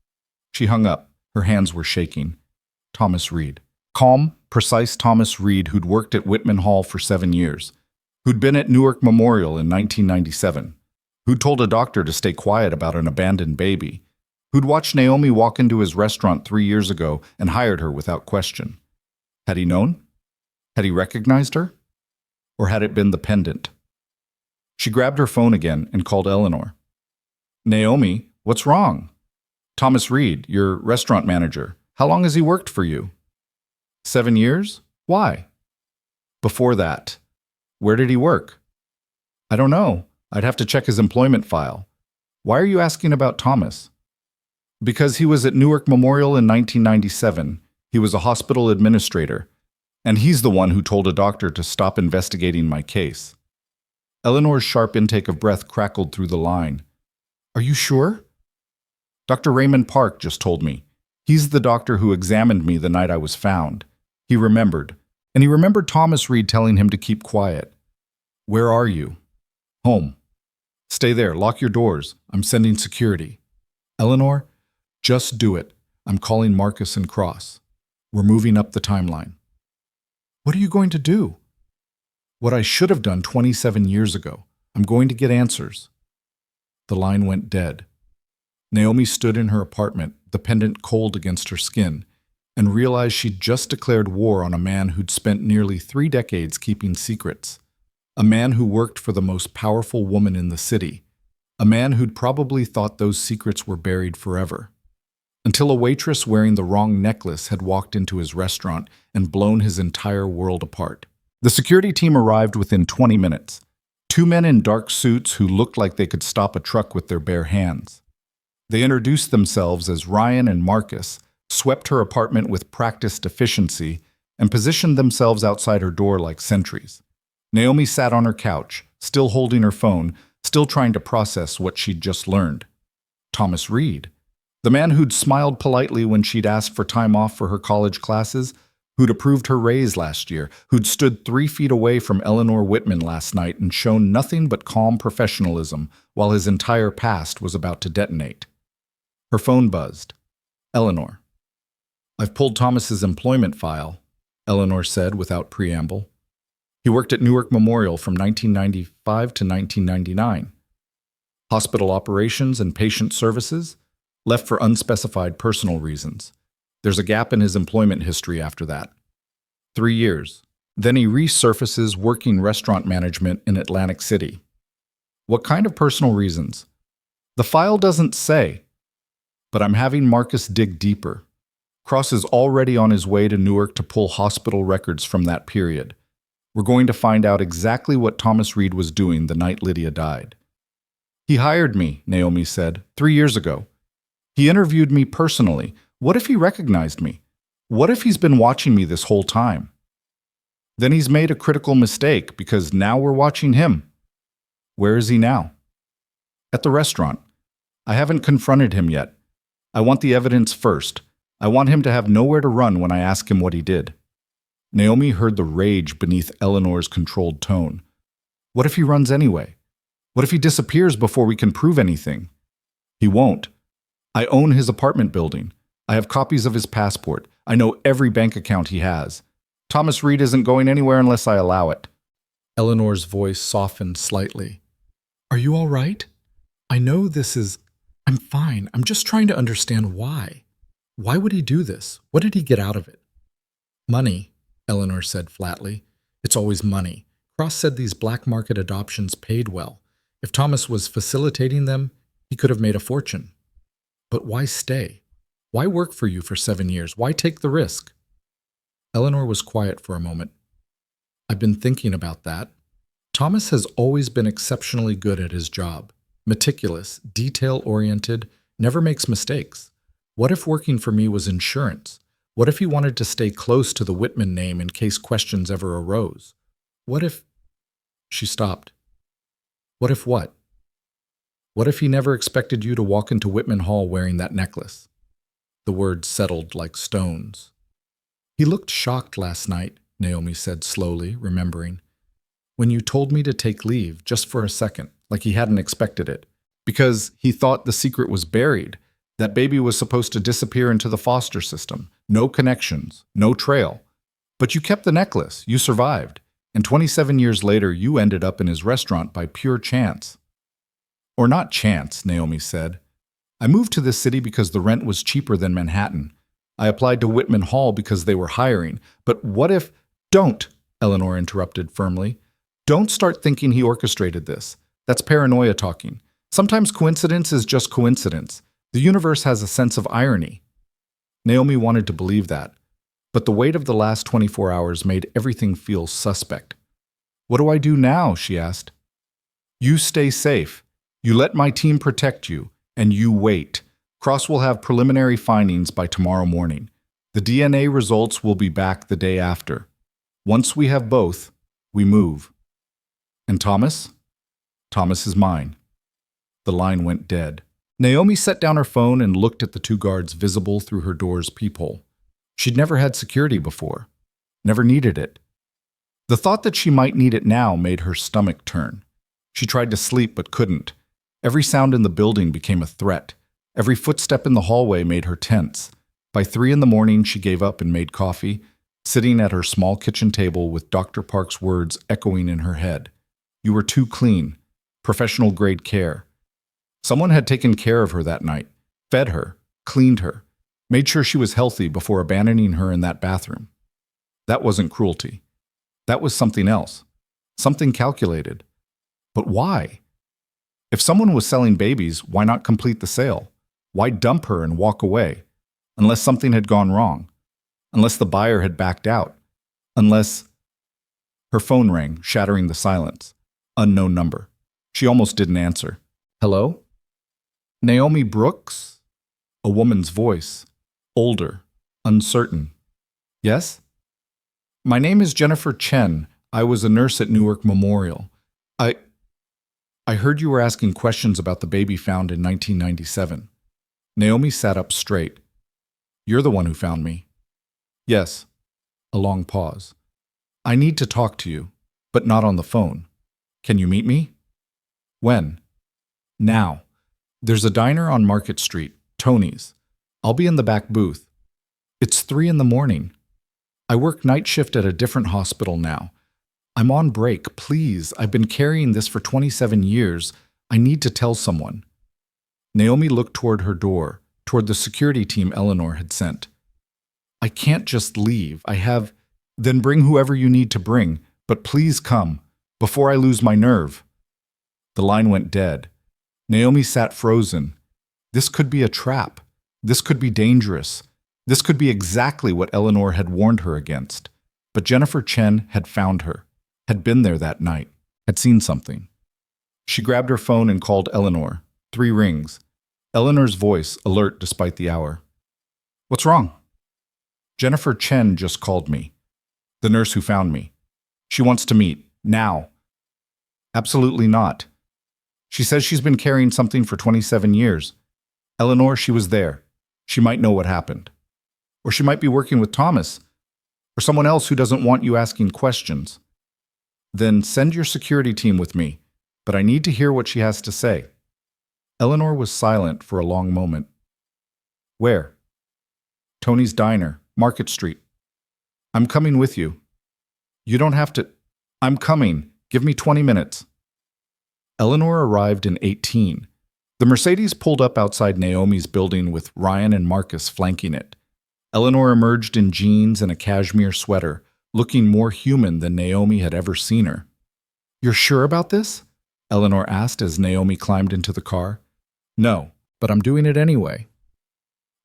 She hung up. Her hands were shaking. Thomas Reed. Calm, precise Thomas Reed, who'd worked at Whitman Hall for 7 years, who'd been at Newark Memorial in 1997, who'd told a doctor to stay quiet about an abandoned baby, who'd watched Naomi walk into his restaurant 3 years ago and hired her without question. Had he known? Had he recognized her? Or had it been the pendant? She grabbed her phone again and called Eleanor. Naomi, what's wrong? Thomas Reed, your restaurant manager. How long has he worked for you? 7 years? Why? Before that, where did he work? I don't know. I'd have to check his employment file. Why are you asking about Thomas? Because he was at Newark Memorial in 1997. He was a hospital administrator, and he's the one who told a doctor to stop investigating my case. Eleanor's sharp intake of breath crackled through the line. Are you sure? Dr. Raymond Park just told me. He's the doctor who examined me the night I was found. He remembered. And he remembered Thomas Reed telling him to keep quiet. Where are you? Home. Stay there, lock your doors. I'm sending security. Eleanor, just do it. I'm calling Marcus and Cross. We're moving up the timeline. What are you going to do? What I should have done 27 years ago. I'm going to get answers. The line went dead. Naomi stood in her apartment, the pendant cold against her skin, and realized she'd just declared war on a man who'd spent nearly 3 decades keeping secrets. A man who worked for the most powerful woman in the city. A man who'd probably thought those secrets were buried forever. Until a waitress wearing the wrong necklace had walked into his restaurant and blown his entire world apart. The security team arrived within 20 minutes. 2 men in dark suits who looked like they could stop a truck with their bare hands. They introduced themselves as Ryan and Marcus, swept her apartment with practiced efficiency, and positioned themselves outside her door like sentries. Naomi sat on her couch, still holding her phone, still trying to process what she'd just learned. Thomas Reed, the man who'd smiled politely when she'd asked for time off for her college classes, who'd approved her raise last year, who'd stood 3 feet away from Eleanor Whitman last night and shown nothing but calm professionalism while his entire past was about to detonate. Her phone buzzed. Eleanor. I've pulled Thomas's employment file, Eleanor said without preamble. He worked at Newark Memorial from 1995 to 1999. Hospital operations and patient services, left for unspecified personal reasons. There's a gap in his employment history after that. 3 years. Then he resurfaces working restaurant management in Atlantic City. What kind of personal reasons? The file doesn't say, but I'm having Marcus dig deeper. Cross is already on his way to Newark to pull hospital records from that period. We're going to find out exactly what Thomas Reed was doing the night Lydia died. He hired me, Naomi said, 3 years ago. He interviewed me personally. What if he recognized me? What if he's been watching me this whole time? Then he's made a critical mistake because now we're watching him. Where is he now? At the restaurant. I haven't confronted him yet. I want the evidence first. I want him to have nowhere to run when I ask him what he did. Naomi heard the rage beneath Eleanor's controlled tone. What if he runs anyway? What if he disappears before we can prove anything? He won't. I own his apartment building. I have copies of his passport. I know every bank account he has. Thomas Reed isn't going anywhere unless I allow it. Eleanor's voice softened slightly. Are you all right? I know this is... I'm fine. I'm just trying to understand why. Why would he do this? What did he get out of it? Money, Eleanor said flatly. It's always money. Cross said these black market adoptions paid well. If Thomas was facilitating them, he could have made a fortune. But why stay? Why work for you for 7 years? Why take the risk? Eleanor was quiet for a moment. I've been thinking about that. Thomas has always been exceptionally good at his job. Meticulous, detail-oriented, never makes mistakes. What if working for me was insurance? What if he wanted to stay close to the Whitman name in case questions ever arose? What if... She stopped. What if what? What if he never expected you to walk into Whitman Hall wearing that necklace? The words settled like stones. He looked shocked last night, Naomi said slowly, remembering. When you told me to take leave, just for a second, like he hadn't expected it. Because he thought the secret was buried. That baby was supposed to disappear into the foster system. No connections, no trail. But you kept the necklace. You survived. And 27 years later, you ended up in his restaurant by pure chance. Or not chance, Naomi said. I moved to this city because the rent was cheaper than Manhattan. I applied to Whitman Hall because they were hiring. But what if... Don't, Eleanor interrupted firmly. Don't start thinking he orchestrated this. That's paranoia talking. Sometimes coincidence is just coincidence. The universe has a sense of irony. Naomi wanted to believe that, but the weight of the last 24 hours made everything feel suspect. What do I do now? She asked. You stay safe. You let my team protect you, and you wait. Cross will have preliminary findings by tomorrow morning. The DNA results will be back the day after. Once we have both, we move. And Thomas? Thomas is mine. The line went dead. Naomi set down her phone and looked at the 2 guards visible through her door's peephole. She'd never had security before. Never needed it. The thought that she might need it now made her stomach turn. She tried to sleep but couldn't. Every sound in the building became a threat. Every footstep in the hallway made her tense. By 3 in the morning, she gave up and made coffee, sitting at her small kitchen table with Dr. Park's words echoing in her head. You were too clean. Professional-grade care. Someone had taken care of her that night, fed her, cleaned her, made sure she was healthy before abandoning her in that bathroom. That wasn't cruelty. That was something else. Something calculated. But why? If someone was selling babies, why not complete the sale? Why dump her and walk away? Unless something had gone wrong. Unless the buyer had backed out. Unless... Her phone rang, shattering the silence. Unknown number. She almost didn't answer. Hello? Naomi Brooks? A woman's voice. Older. Uncertain. Yes? My name is Jennifer Chen. I was a nurse at Newark Memorial. I heard you were asking questions about the baby found in 1997. Naomi sat up straight. You're the one who found me. Yes. A long pause. I need to talk to you, but not on the phone. Can you meet me? When? Now. There's a diner on Market Street, Tony's. I'll be in the back booth. It's 3 in the morning. I work night shift at a different hospital now. I'm on break, please. I've been carrying this for 27 years. I need to tell someone. Naomi looked toward her door, toward the security team Eleanor had sent. I can't just leave. Then bring whoever you need to bring, but please come, before I lose my nerve. The line went dead. Naomi sat frozen. This could be a trap. This could be dangerous. This could be exactly what Eleanor had warned her against. But Jennifer Chen had found her, had been there that night, had seen something. She grabbed her phone and called Eleanor. 3 rings. Eleanor's voice, alert despite the hour. What's wrong? Jennifer Chen just called me. The nurse who found me. She wants to meet. Now. Absolutely not. She says she's been carrying something for 27 years. Eleanor, she was there. She might know what happened. Or she might be working with Thomas. Or someone else who doesn't want you asking questions. Then send your security team with me, but I need to hear what she has to say. Eleanor was silent for a long moment. Where? Tony's Diner, Market Street. I'm coming with you. You don't have to. I'm coming. Give me 20 minutes. Eleanor arrived in 18. The Mercedes pulled up outside Naomi's building with Ryan and Marcus flanking it. Eleanor emerged in jeans and a cashmere sweater, looking more human than Naomi had ever seen her. You're sure about this? Eleanor asked as Naomi climbed into the car. No, but I'm doing it anyway.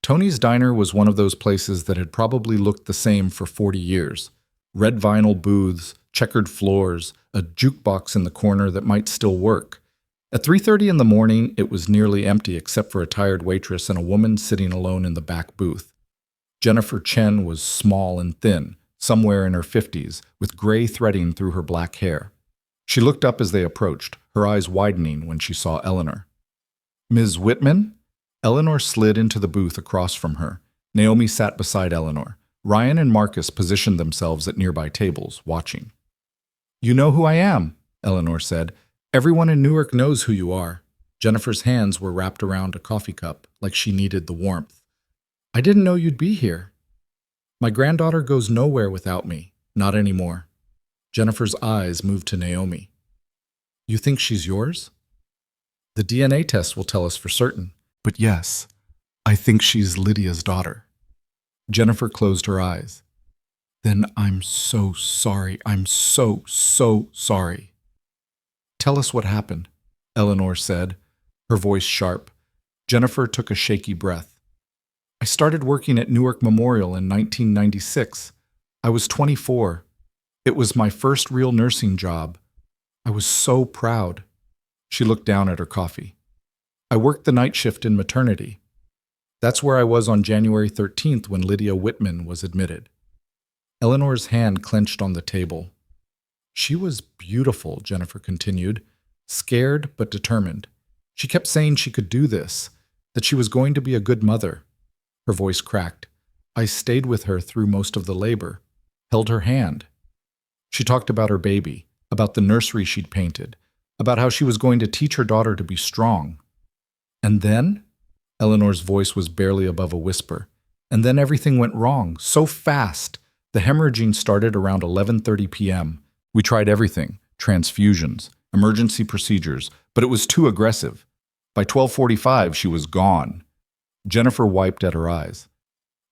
Tony's Diner was one of those places that had probably looked the same for 40 years. Red vinyl booths, checkered floors, a jukebox in the corner that might still work. At 3:30 in the morning, it was nearly empty except for a tired waitress and a woman sitting alone in the back booth. Jennifer Chen was small and thin, somewhere in her 50s, with gray threading through her black hair. She looked up as they approached, her eyes widening when she saw Eleanor. Ms. Whitman? Eleanor slid into the booth across from her. Naomi sat beside Eleanor. Ryan and Marcus positioned themselves at nearby tables, watching. You know who I am, Eleanor said. Everyone in Newark knows who you are. Jennifer's hands were wrapped around a coffee cup, like she needed the warmth. I didn't know you'd be here. My granddaughter goes nowhere without me. Not anymore. Jennifer's eyes moved to Naomi. You think she's yours? The DNA test will tell us for certain. But yes, I think she's Lydia's daughter. Jennifer closed her eyes. Then I'm so sorry. I'm so sorry. Tell us what happened, Eleanor said, her voice sharp. Jennifer took a shaky breath. I started working at Newark Memorial in 1996. I was 24. It was my first real nursing job. I was so proud. She looked down at her coffee. I worked the night shift in maternity. That's where I was on January 13th when Lydia Whitman was admitted. Eleanor's hand clenched on the table. She was beautiful, Jennifer continued, scared but determined. She kept saying she could do this, that she was going to be a good mother. Her voice cracked. I stayed with her through most of the labor, held her hand. She talked about her baby, about the nursery she'd painted, about how she was going to teach her daughter to be strong. And then? Eleanor's voice was barely above a whisper. And then everything went wrong, so fast. The hemorrhaging started around 11:30 p.m. We tried everything, transfusions, emergency procedures, but it was too aggressive. By 12:45, she was gone. Jennifer wiped at her eyes.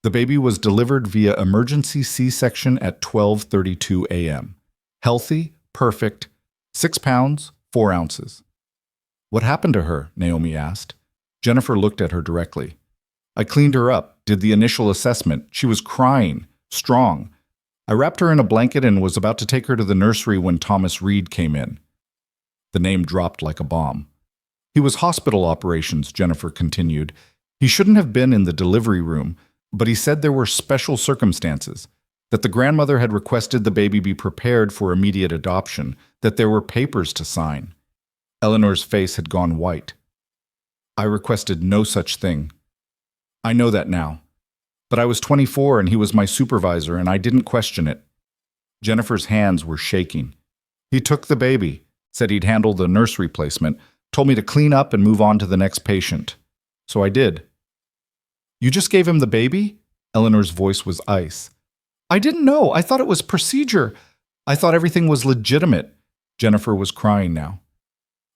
The baby was delivered via emergency C-section at 12:32 a.m. Healthy, perfect, 6 pounds, 4 ounces. What happened to her? Naomi asked. Jennifer looked at her directly. I cleaned her up, did the initial assessment. She was crying, strong. I wrapped her in a blanket and was about to take her to the nursery when Thomas Reed came in. The name dropped like a bomb. He was hospital operations, Jennifer continued. He shouldn't have been in the delivery room, but he said there were special circumstances, that the grandmother had requested the baby be prepared for immediate adoption, that there were papers to sign. Eleanor's face had gone white. I requested no such thing. I know that now. But I was 24 and he was my supervisor and I didn't question it. Jennifer's hands were shaking. He took the baby, said he'd handle the nursery placement, told me to clean up and move on to the next patient. So I did. You just gave him the baby? Eleanor's voice was ice. I didn't know. I thought it was procedure. I thought everything was legitimate. Jennifer was crying now.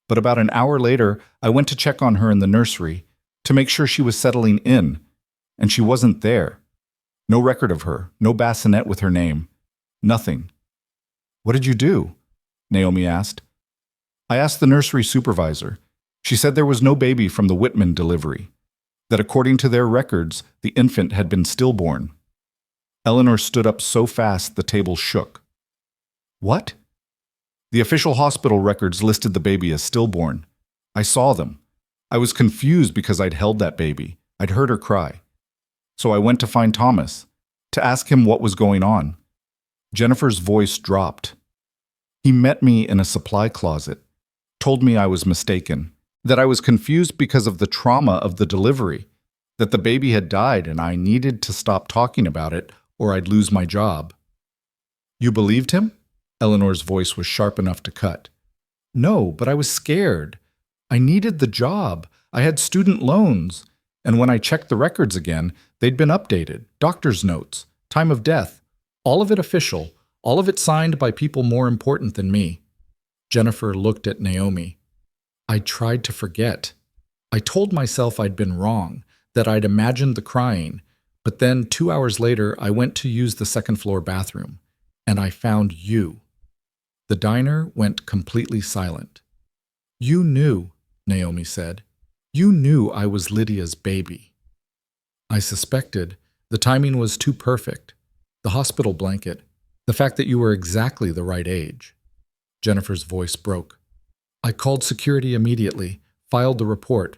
But about an hour later, I went to check on her in the nursery to make sure she was settling in, and she wasn't there. No record of her, no bassinet with her name, nothing. What did you do? Naomi asked. I asked the nursery supervisor. She said there was no baby from the Whitman delivery, that according to their records, the infant had been stillborn. Eleanor stood up so fast the table shook. What? The official hospital records listed the baby as stillborn. I saw them. I was confused because I'd held that baby. I'd heard her cry. So I went to find Thomas, to ask him what was going on. Jennifer's voice dropped. He met me in a supply closet, told me I was mistaken, that I was confused because of the trauma of the delivery, that the baby had died and I needed to stop talking about it or I'd lose my job. You believed him? Eleanor's voice was sharp enough to cut. No, but I was scared. I needed the job. I had student loans. And when I checked the records again, they'd been updated. Doctor's notes, time of death, all of it official, all of it signed by people more important than me. Jennifer looked at Naomi. I tried to forget. I told myself I'd been wrong, that I'd imagined the crying, but then 2 hours later I went to use the second-floor bathroom, and I found you. The diner went completely silent. You knew, Naomi said. You knew I was Lydia's baby. I suspected. The timing was too perfect. The hospital blanket. The fact that you were exactly the right age. Jennifer's voice broke. I called security immediately, filed the report.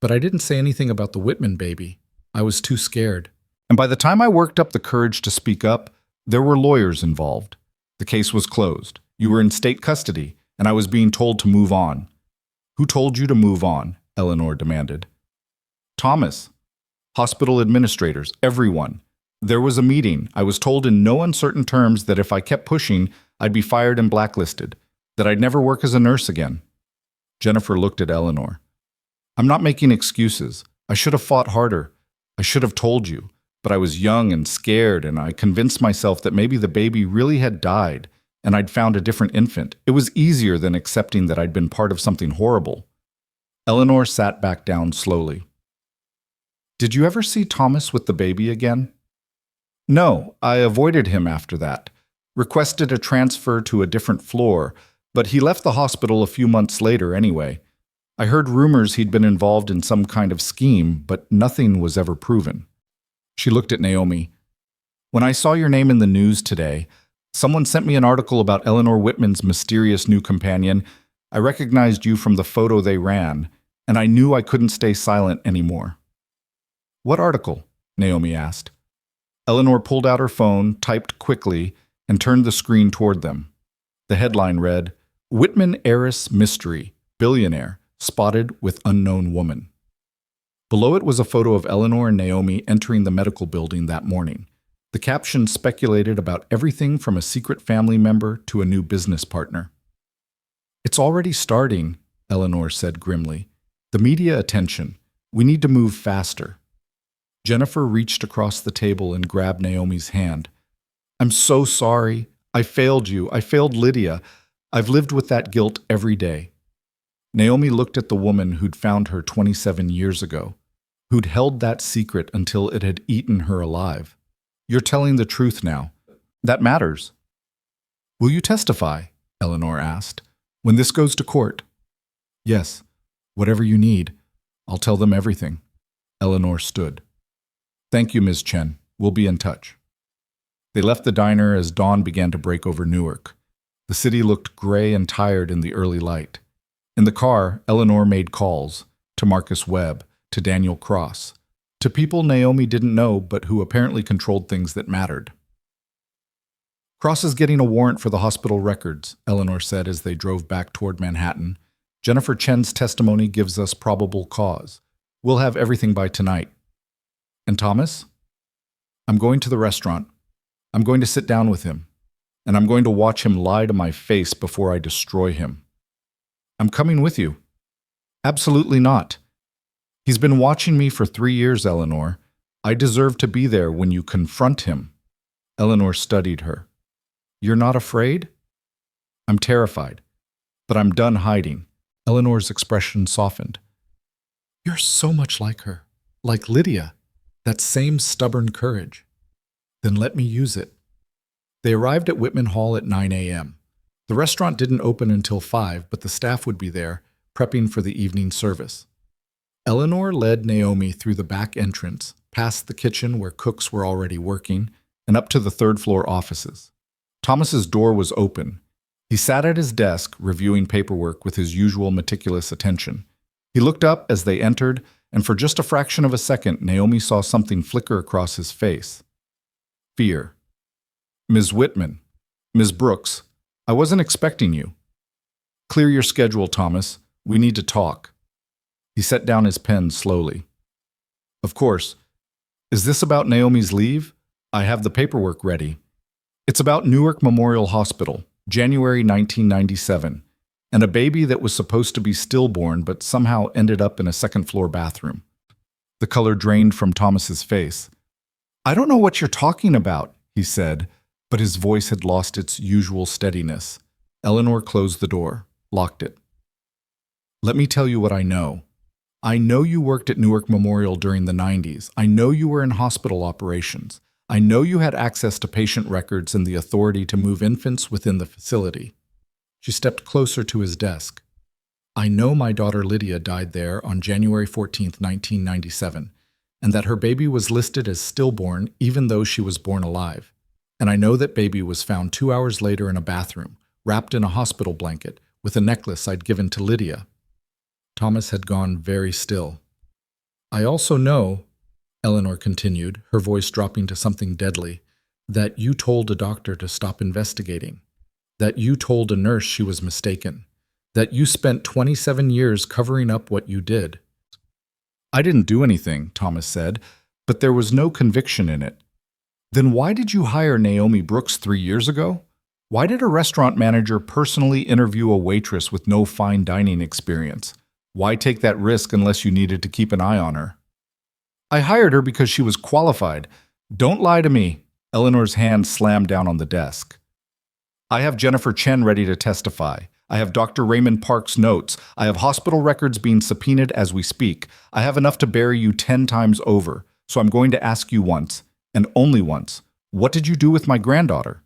But I didn't say anything about the Whitman baby. I was too scared. And by the time I worked up the courage to speak up, there were lawyers involved. The case was closed. You were in state custody, and I was being told to move on. Who told you to move on? Eleanor demanded. Thomas. Hospital administrators, everyone. There was a meeting. I was told in no uncertain terms that if I kept pushing, I'd be fired and blacklisted, that I'd never work as a nurse again. Jennifer looked at Eleanor. I'm not making excuses. I should have fought harder. I should have told you. But I was young and scared, and I convinced myself that maybe the baby really had died, and I'd found a different infant. It was easier than accepting that I'd been part of something horrible. Eleanor sat back down slowly. Did you ever see Thomas with the baby again? No, I avoided him after that. Requested a transfer to a different floor, but he left the hospital a few months later anyway. I heard rumors he'd been involved in some kind of scheme, but nothing was ever proven. She looked at Naomi. When I saw your name in the news today, someone sent me an article about Eleanor Whitman's mysterious new companion. I recognized you from the photo they ran, and I knew I couldn't stay silent anymore. What article? Naomi asked. Eleanor pulled out her phone, typed quickly, and turned the screen toward them. The headline read, Whitman Heiress Mystery, Billionaire, Spotted with Unknown Woman. Below it was a photo of Eleanor and Naomi entering the medical building that morning. The caption speculated about everything from a secret family member to a new business partner. It's already starting, Eleanor said grimly. The media attention. We need to move faster. Jennifer reached across the table and grabbed Naomi's hand. I'm so sorry. I failed you. I failed Lydia. I've lived with that guilt every day. Naomi looked at the woman who'd found her 27 years ago, who'd held that secret until it had eaten her alive. You're telling the truth now. That matters. Will you testify? Eleanor asked. When this goes to court? Yes. Whatever you need. I'll tell them everything. Eleanor stood. Thank you, Ms. Chen. We'll be in touch. They left the diner as dawn began to break over Newark. The city looked gray and tired in the early light. In the car, Eleanor made calls to Marcus Webb, to Daniel Cross, to people Naomi didn't know but who apparently controlled things that mattered. Cross is getting a warrant for the hospital records, Eleanor said as they drove back toward Manhattan. Jennifer Chen's testimony gives us probable cause. We'll have everything by tonight. And Thomas? I'm going to the restaurant. I'm going to sit down with him. And I'm going to watch him lie to my face before I destroy him. I'm coming with you. Absolutely not. He's been watching me for 3 years, Eleanor. I deserve to be there when you confront him. Eleanor studied her. You're not afraid? I'm terrified, but I'm done hiding. Eleanor's expression softened. You're so much like her, like Lydia, that same stubborn courage. Then let me use it. They arrived at Whitman Hall at 9 a.m. The restaurant didn't open until 5, but the staff would be there, prepping for the evening service. Eleanor led Naomi through the back entrance, past the kitchen where cooks were already working, and up to the third-floor offices. Thomas's door was open. He sat at his desk, reviewing paperwork with his usual meticulous attention. He looked up as they entered, and for just a fraction of a second, Naomi saw something flicker across his face. Fear. Ms. Whitman. Ms. Brooks. I wasn't expecting you. Clear your schedule, Thomas. We need to talk. He set down his pen slowly. Of course. Is this about Naomi's leave? I have the paperwork ready. It's about Newark Memorial Hospital, January 1997, and a baby that was supposed to be stillborn but somehow ended up in a second-floor bathroom. The color drained from Thomas's face. I don't know what you're talking about, he said, but his voice had lost its usual steadiness. Eleanor closed the door, locked it. Let me tell you what I know. I know you worked at Newark Memorial during the 90s. I know you were in hospital operations. I know you had access to patient records and the authority to move infants within the facility. She stepped closer to his desk. I know my daughter Lydia died there on January 14, 1997, and that her baby was listed as stillborn even though she was born alive. And I know that baby was found 2 hours later in a bathroom, wrapped in a hospital blanket, with a necklace I'd given to Lydia. Thomas had gone very still. I also know, Eleanor continued, her voice dropping to something deadly, that you told a doctor to stop investigating, that you told a nurse she was mistaken, that you spent 27 years covering up what you did. I didn't do anything, Thomas said, but there was no conviction in it. Then why did you hire Naomi Brooks 3 years ago? Why did a restaurant manager personally interview a waitress with no fine dining experience? Why take that risk unless you needed to keep an eye on her? I hired her because she was qualified. Don't lie to me. Eleanor's hand slammed down on the desk. I have Jennifer Chen ready to testify. I have Dr. Raymond Park's notes. I have hospital records being subpoenaed as we speak. I have enough to bury you 10 times over. So I'm going to ask you once, and only once, what did you do with my granddaughter?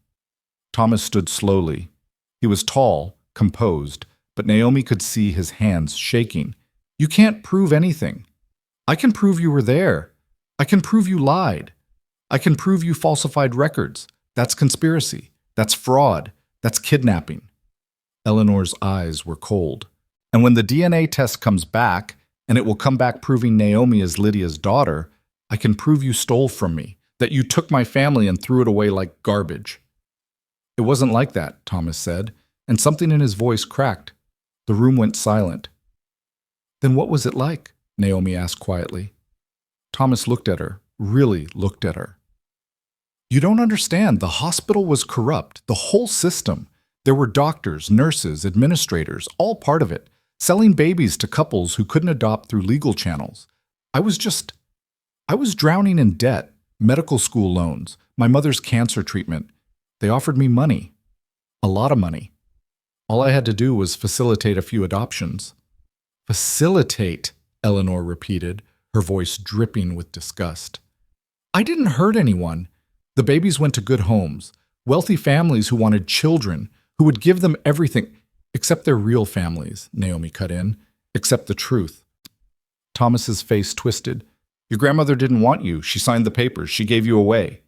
Thomas stood slowly. He was tall, composed, but Naomi could see his hands shaking. You can't prove anything. I can prove you were there. I can prove you lied. I can prove you falsified records. That's conspiracy. That's fraud. That's kidnapping. Eleanor's eyes were cold. And when the DNA test comes back, and it will come back proving Naomi is Lydia's daughter, I can prove you stole from me, that you took my family and threw it away like garbage. It wasn't like that, Thomas said, and something in his voice cracked. The room went silent. Then what was it like? Naomi asked quietly. Thomas looked at her, really looked at her. You don't understand. The hospital was corrupt, the whole system. There were doctors, nurses, administrators, all part of it, selling babies to couples who couldn't adopt through legal channels. I was drowning in debt, medical school loans, my mother's cancer treatment. They offered me money. A lot of money. All I had to do was facilitate a few adoptions. Facilitate, Eleanor repeated, her voice dripping with disgust. I didn't hurt anyone. The babies went to good homes, wealthy families who wanted children, who would give them everything, except their real families, Naomi cut in, except the truth. Thomas's face twisted. Your grandmother didn't want you. She signed the papers. She gave you away.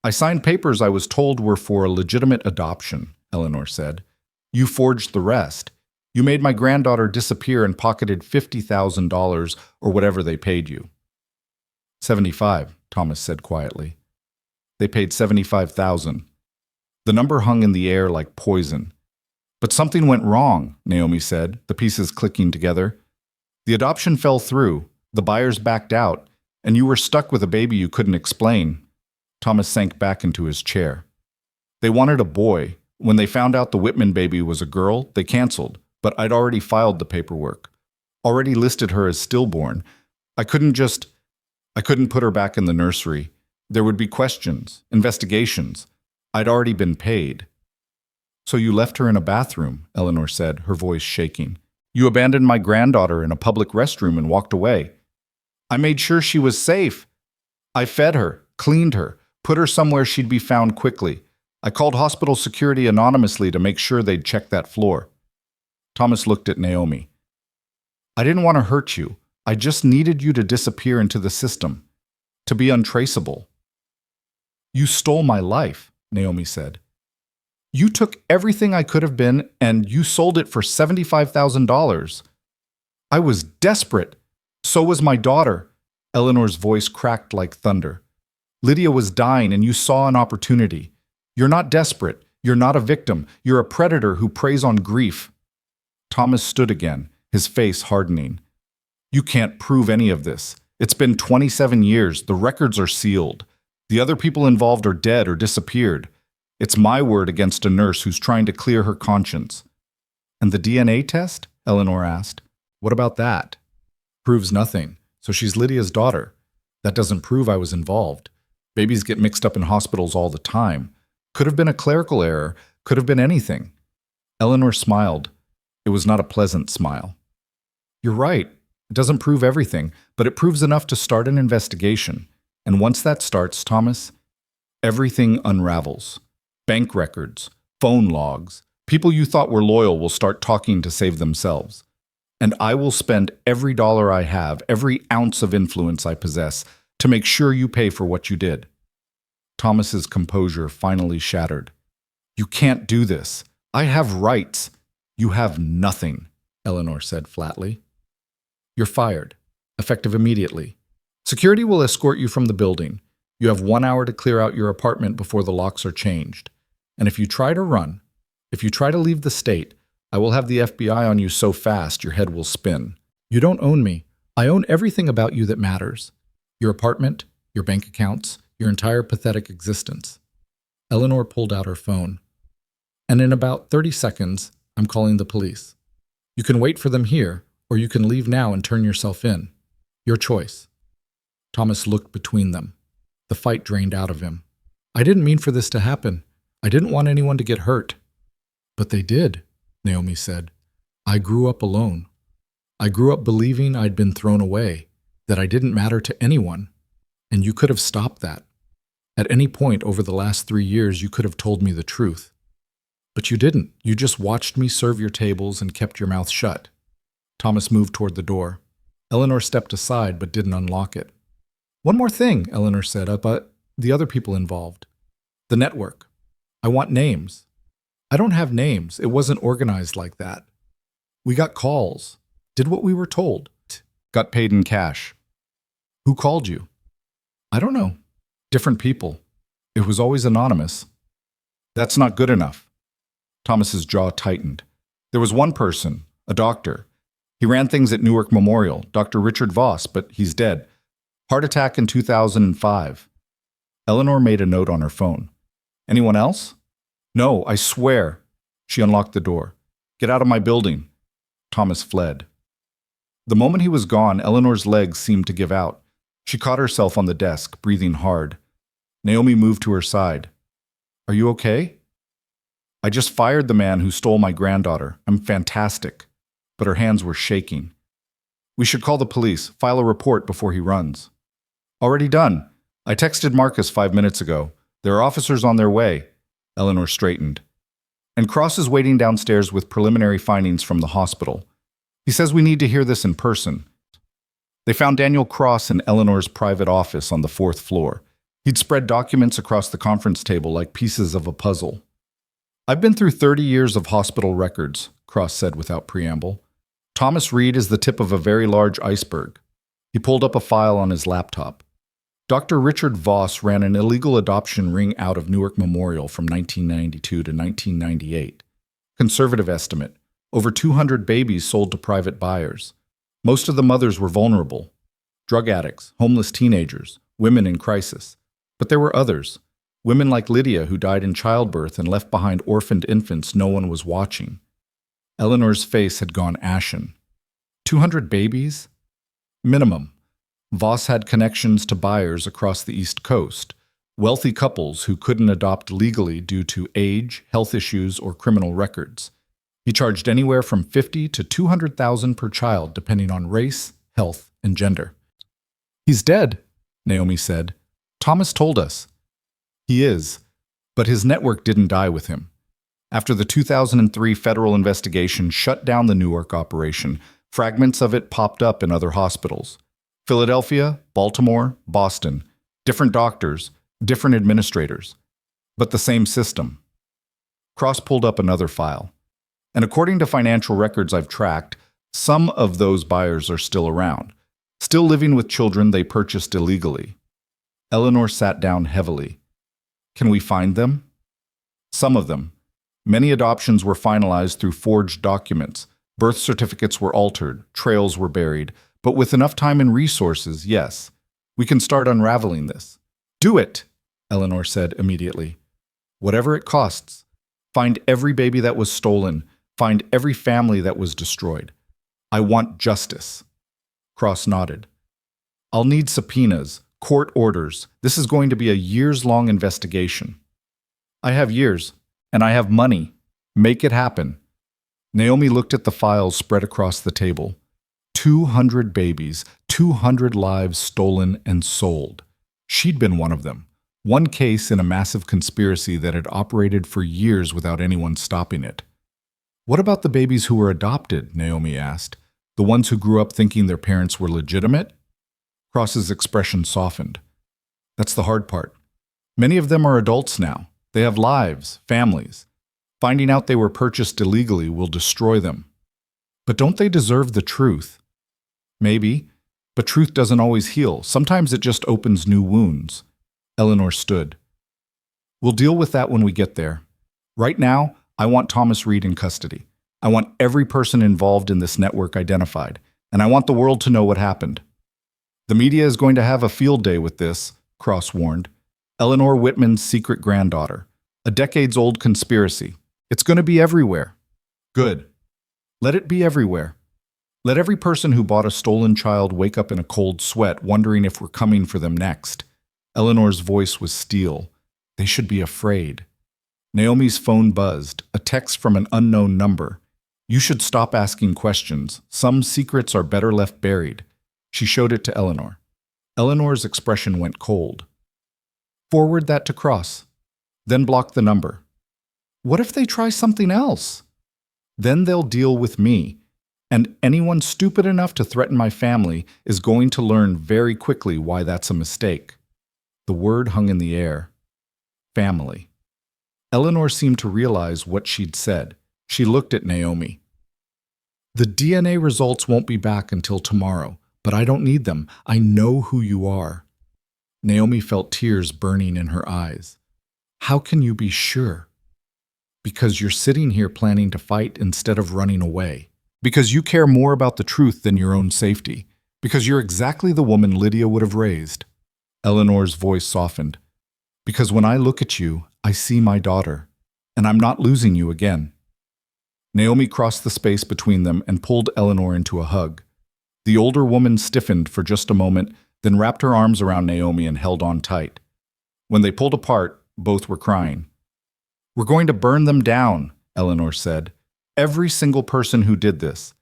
I signed papers I was told were for a legitimate adoption, Eleanor said. You forged the rest. You made my granddaughter disappear and pocketed $50,000 or whatever they paid you. 75, Thomas said quietly. They paid 75,000. The number hung in the air like poison. But something went wrong, Naomi said, the pieces clicking together. The adoption fell through, the buyers backed out, and you were stuck with a baby you couldn't explain. Thomas sank back into his chair. They wanted a boy. When they found out the Whitman baby was a girl, they canceled, but I'd already filed the paperwork, already listed her as stillborn. I couldn't put her back in the nursery. There would be questions, investigations. I'd already been paid. So you left her in a bathroom, Eleanor said, her voice shaking. You abandoned my granddaughter in a public restroom and walked away. I made sure she was safe. I fed her, cleaned her, put her somewhere she'd be found quickly. I called hospital security anonymously to make sure they'd check that floor. Thomas looked at Naomi. I didn't want to hurt you. I just needed you to disappear into the system, to be untraceable. You stole my life, Naomi said. You took everything I could have been and you sold it for $75,000. I was desperate. So was my daughter. Eleanor's voice cracked like thunder. Lydia was dying and you saw an opportunity. You're not desperate. You're not a victim. You're a predator who preys on grief. Thomas stood again, his face hardening. You can't prove any of this. It's been 27 years. The records are sealed. The other people involved are dead or disappeared. It's my word against a nurse who's trying to clear her conscience. And the DNA test? Eleanor asked. What about that? Proves nothing. So she's Lydia's daughter. That doesn't prove I was involved. Babies get mixed up in hospitals all the time. Could have been a clerical error. Could have been anything. Eleanor smiled. It was not a pleasant smile. You're right. It doesn't prove everything, but it proves enough to start an investigation. And once that starts, Thomas, everything unravels. Bank records, phone logs, people you thought were loyal will start talking to save themselves. And I will spend every dollar I have, every ounce of influence I possess, to make sure you pay for what you did. Thomas's composure finally shattered. You can't do this. I have rights. You have nothing, Eleanor said flatly. You're fired, effective immediately. Security will escort you from the building. You have 1 hour to clear out your apartment before the locks are changed. And if you try to run, if you try to leave the state, I will have the FBI on you so fast your head will spin. You don't own me. I own everything about you that matters. Your apartment, your bank accounts, your entire pathetic existence. Eleanor pulled out her phone. And in about 30 seconds, I'm calling the police. You can wait for them here, or you can leave now and turn yourself in. Your choice. Thomas looked between them. The fight drained out of him. I didn't mean for this to happen. I didn't want anyone to get hurt. But they did, Naomi said. I grew up alone. I grew up believing I'd been thrown away, that I didn't matter to anyone. And you could have stopped that. At any point over the last 3 years, you could have told me the truth. But you didn't. You just watched me serve your tables and kept your mouth shut. Thomas moved toward the door. Eleanor stepped aside but didn't unlock it. One more thing, Eleanor said, about the other people involved. The network. I want names. I don't have names. It wasn't organized like that. We got calls. Did what we were told. Got paid in cash. Who called you? I don't know. Different people. It was always anonymous. That's not good enough. Thomas's jaw tightened. There was one person, a doctor. He ran things at Newark Memorial, Dr. Richard Voss, but he's dead. Heart attack in 2005. Eleanor made a note on her phone. Anyone else? No, I swear. She unlocked the door. "Get out of my building." Thomas fled. The moment he was gone, Eleanor's legs seemed to give out. She caught herself on the desk, breathing hard. Naomi moved to her side. "Are you okay?" "I just fired the man who stole my granddaughter. I'm fantastic." But her hands were shaking. "We should call the police, file a report before he runs." "Already done. I texted Marcus 5 minutes ago. There are officers on their way." Eleanor straightened. "And Cross is waiting downstairs with preliminary findings from the hospital. He says we need to hear this in person." They found Daniel Cross in Eleanor's private office on the 4th floor. He'd spread documents across the conference table like pieces of a puzzle. "I've been through 30 years of hospital records," Cross said without preamble. "Thomas Reed is the tip of a very large iceberg." He pulled up a file on his laptop. Dr. Richard Voss ran an illegal adoption ring out of Newark Memorial from 1992 to 1998. Conservative estimate, over 200 babies sold to private buyers. Most of the mothers were vulnerable. Drug addicts, homeless teenagers, women in crisis. But there were others. Women like Lydia who died in childbirth and left behind orphaned infants no one was watching. Eleanor's face had gone ashen. 200 babies? Minimum. Voss had connections to buyers across the East Coast, wealthy couples who couldn't adopt legally due to age, health issues, or criminal records. He charged anywhere from $50,000 to $200,000 per child, depending on race, health, and gender. "He's dead," Naomi said. "Thomas told us." "He is, but his network didn't die with him. After the 2003 federal investigation shut down the Newark operation, fragments of it popped up in other hospitals. Philadelphia, Baltimore, Boston, different doctors, different administrators, but the same system." Cross pulled up another file. "And according to financial records I've tracked, some of those buyers are still around, still living with children they purchased illegally." Eleanor sat down heavily. "Can we find them?" "Some of them. Many adoptions were finalized through forged documents. Birth certificates were altered, trails were buried. But with enough time and resources, yes, we can start unraveling this." "Do it," Eleanor said immediately. "Whatever it costs. Find every baby that was stolen. Find every family that was destroyed. I want justice." Cross nodded. "I'll need subpoenas, court orders. This is going to be a years-long investigation." "I have years, and I have money. Make it happen." Naomi looked at the files spread across the table. 200 babies, 200 lives stolen and sold. She'd been one of them. One case in a massive conspiracy that had operated for years without anyone stopping it. "What about the babies who were adopted?" Naomi asked. "The ones who grew up thinking their parents were legitimate?" Cross's expression softened. "That's the hard part. Many of them are adults now. They have lives, families. Finding out they were purchased illegally will destroy them. But don't they deserve the truth?" "Maybe, but truth doesn't always heal. Sometimes it just opens new wounds." Eleanor stood. "We'll deal with that when we get there. Right now, I want Thomas Reed in custody. I want every person involved in this network identified, and I want the world to know what happened." "The media is going to have a field day with this," Cross warned. "Eleanor Whitman's secret granddaughter. A decades-old conspiracy. It's going to be everywhere." "Good. Let it be everywhere. Let every person who bought a stolen child wake up in a cold sweat, wondering if we're coming for them next." Eleanor's voice was steel. "They should be afraid." Naomi's phone buzzed, a text from an unknown number. "You should stop asking questions. Some secrets are better left buried." She showed it to Eleanor. Eleanor's expression went cold. "Forward that to Cross. Then block the number." "What if they try something else?" "Then they'll deal with me. And anyone stupid enough to threaten my family is going to learn very quickly why that's a mistake." The word hung in the air. Family. Eleanor seemed to realize what she'd said. She looked at Naomi. "The DNA results won't be back until tomorrow, but I don't need them. I know who you are." Naomi felt tears burning in her eyes. "How can you be sure?" "Because you're sitting here planning to fight instead of running away. Because you care more about the truth than your own safety. Because you're exactly the woman Lydia would have raised." Eleanor's voice softened. "Because when I look at you, I see my daughter. And I'm not losing you again." Naomi crossed the space between them and pulled Eleanor into a hug. The older woman stiffened for just a moment, then wrapped her arms around Naomi and held on tight. When they pulled apart, both were crying. "We're going to burn them down," Eleanor said. "Every single person who did this.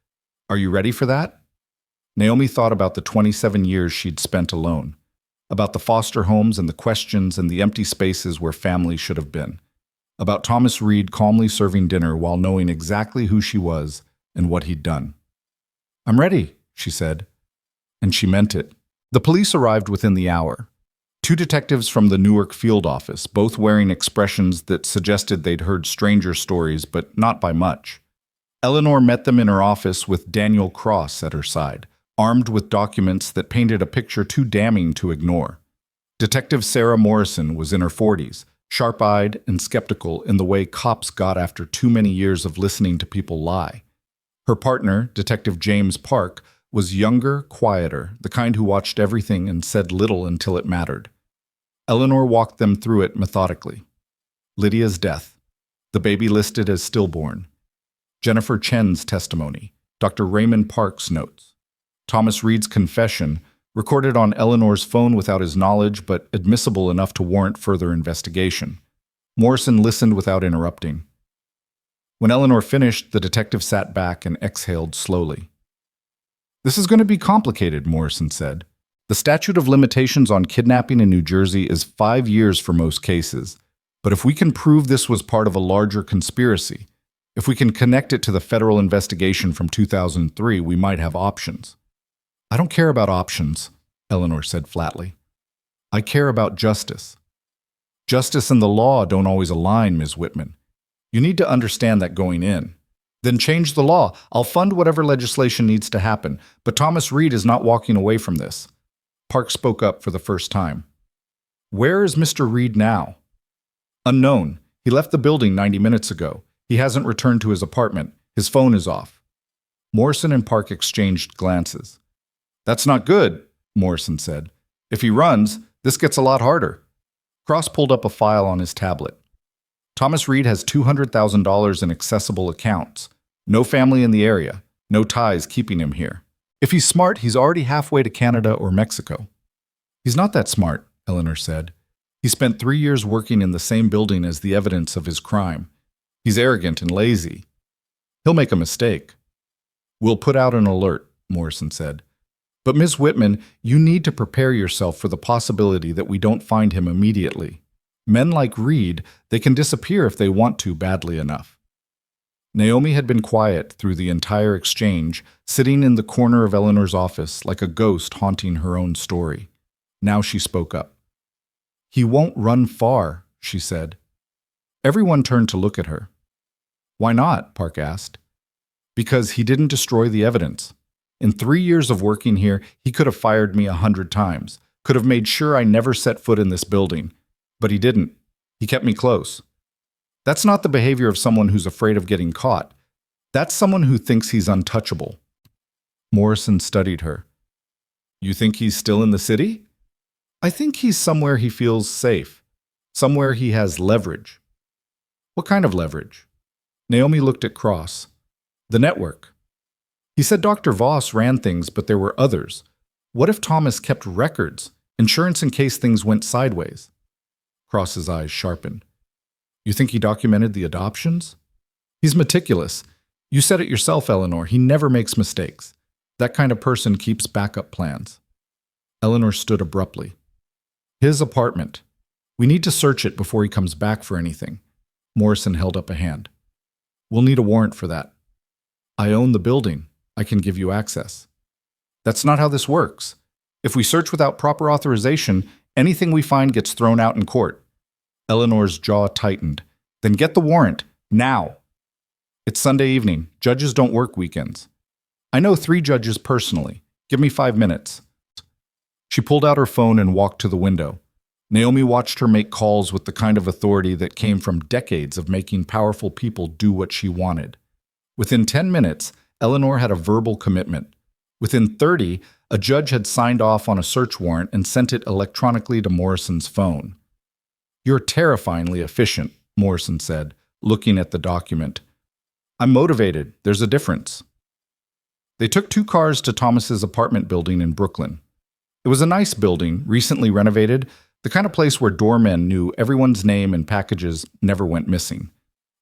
Are you ready for that?" Naomi thought about the 27 years she'd spent alone, about the foster homes and the questions and the empty spaces where family should have been, about Thomas Reed calmly serving dinner while knowing exactly who she was and what he'd done. "I'm ready," she said. And she meant it. The police arrived within the hour. 2 detectives from the Newark field office, both wearing expressions that suggested they'd heard stranger stories, but not by much. Eleanor met them in her office with Daniel Cross at her side, armed with documents that painted a picture too damning to ignore. Detective Sarah Morrison was in her 40s, sharp-eyed and skeptical in the way cops got after too many years of listening to people lie. Her partner, Detective James Park, was younger, quieter, the kind who watched everything and said little until it mattered. Eleanor walked them through it methodically. Lydia's death, the baby listed as stillborn. Jennifer Chen's testimony, Dr. Raymond Park's notes. Thomas Reed's confession, recorded on Eleanor's phone without his knowledge but admissible enough to warrant further investigation. Morrison listened without interrupting. When Eleanor finished, the detective sat back and exhaled slowly. "This is going to be complicated," Morrison said. "The statute of limitations on kidnapping in New Jersey is 5 years for most cases. But if we can prove this was part of a larger conspiracy, if we can connect it to the federal investigation from 2003, we might have options." "I don't care about options," Eleanor said flatly. "I care about justice." "Justice and the law don't always align, Ms. Whitman. You need to understand that going in. Then change the law. I'll fund whatever legislation needs to happen, but Thomas Reed is not walking away from this." Park spoke up for the first time. "Where is Mr. Reed now?" "Unknown. He left the building 90 minutes ago. He hasn't returned to his apartment. His phone is off." Morrison and Park exchanged glances. "That's not good," Morrison said. "If he runs, this gets a lot harder." Cross pulled up a file on his tablet. "Thomas Reed has $200,000 in accessible accounts. No family in the area. No ties keeping him here. If he's smart, he's already halfway to Canada or Mexico." "He's not that smart," Eleanor said. "He spent 3 years working in the same building as the evidence of his crime. He's arrogant and lazy. He'll make a mistake." "We'll put out an alert," Morrison said. "But Ms. Whitman, you need to prepare yourself for the possibility that we don't find him immediately. Men like Reed, they can disappear if they want to badly enough." Naomi had been quiet through the entire exchange, sitting in the corner of Eleanor's office like a ghost haunting her own story. Now she spoke up. "He won't run far," she said. Everyone turned to look at her. "Why not?" Park asked. "Because he didn't destroy the evidence. In 3 years of working here, he could have fired me 100 times, could have made sure I never set foot in this building. But he didn't. He kept me close. That's not the behavior of someone who's afraid of getting caught. That's someone who thinks he's untouchable." Morrison studied her. "You think he's still in the city?" "I think he's somewhere he feels safe. Somewhere he has leverage." "What kind of leverage?" Naomi looked at Cross. "The network. He said Dr. Voss ran things, but there were others. What if Thomas kept records, insurance in case things went sideways?" Cross's eyes sharpened. "You think he documented the adoptions?" "He's meticulous. You said it yourself, Eleanor. He never makes mistakes. That kind of person keeps backup plans." Eleanor stood abruptly. "His apartment. We need to search it before he comes back for anything." Morrison held up a hand. "We'll need a warrant for that." "I own the building. I can give you access." "That's not how this works. If we search without proper authorization, anything we find gets thrown out in court." Eleanor's jaw tightened. "Then get the warrant, now." "It's Sunday evening. Judges don't work weekends." "I know 3 judges personally. Give me 5 minutes." She pulled out her phone and walked to the window. Naomi watched her make calls with the kind of authority that came from decades of making powerful people do what she wanted. Within 10 minutes, Eleanor had a verbal commitment. Within 30, a judge had signed off on a search warrant and sent it electronically to Morrison's phone. "You're terrifyingly efficient," Morrison said, looking at the document. I'm motivated. There's a difference. They took 2 cars to Thomas's apartment building in Brooklyn. It was a nice building, recently renovated, the kind of place where doormen knew everyone's name and packages never went missing.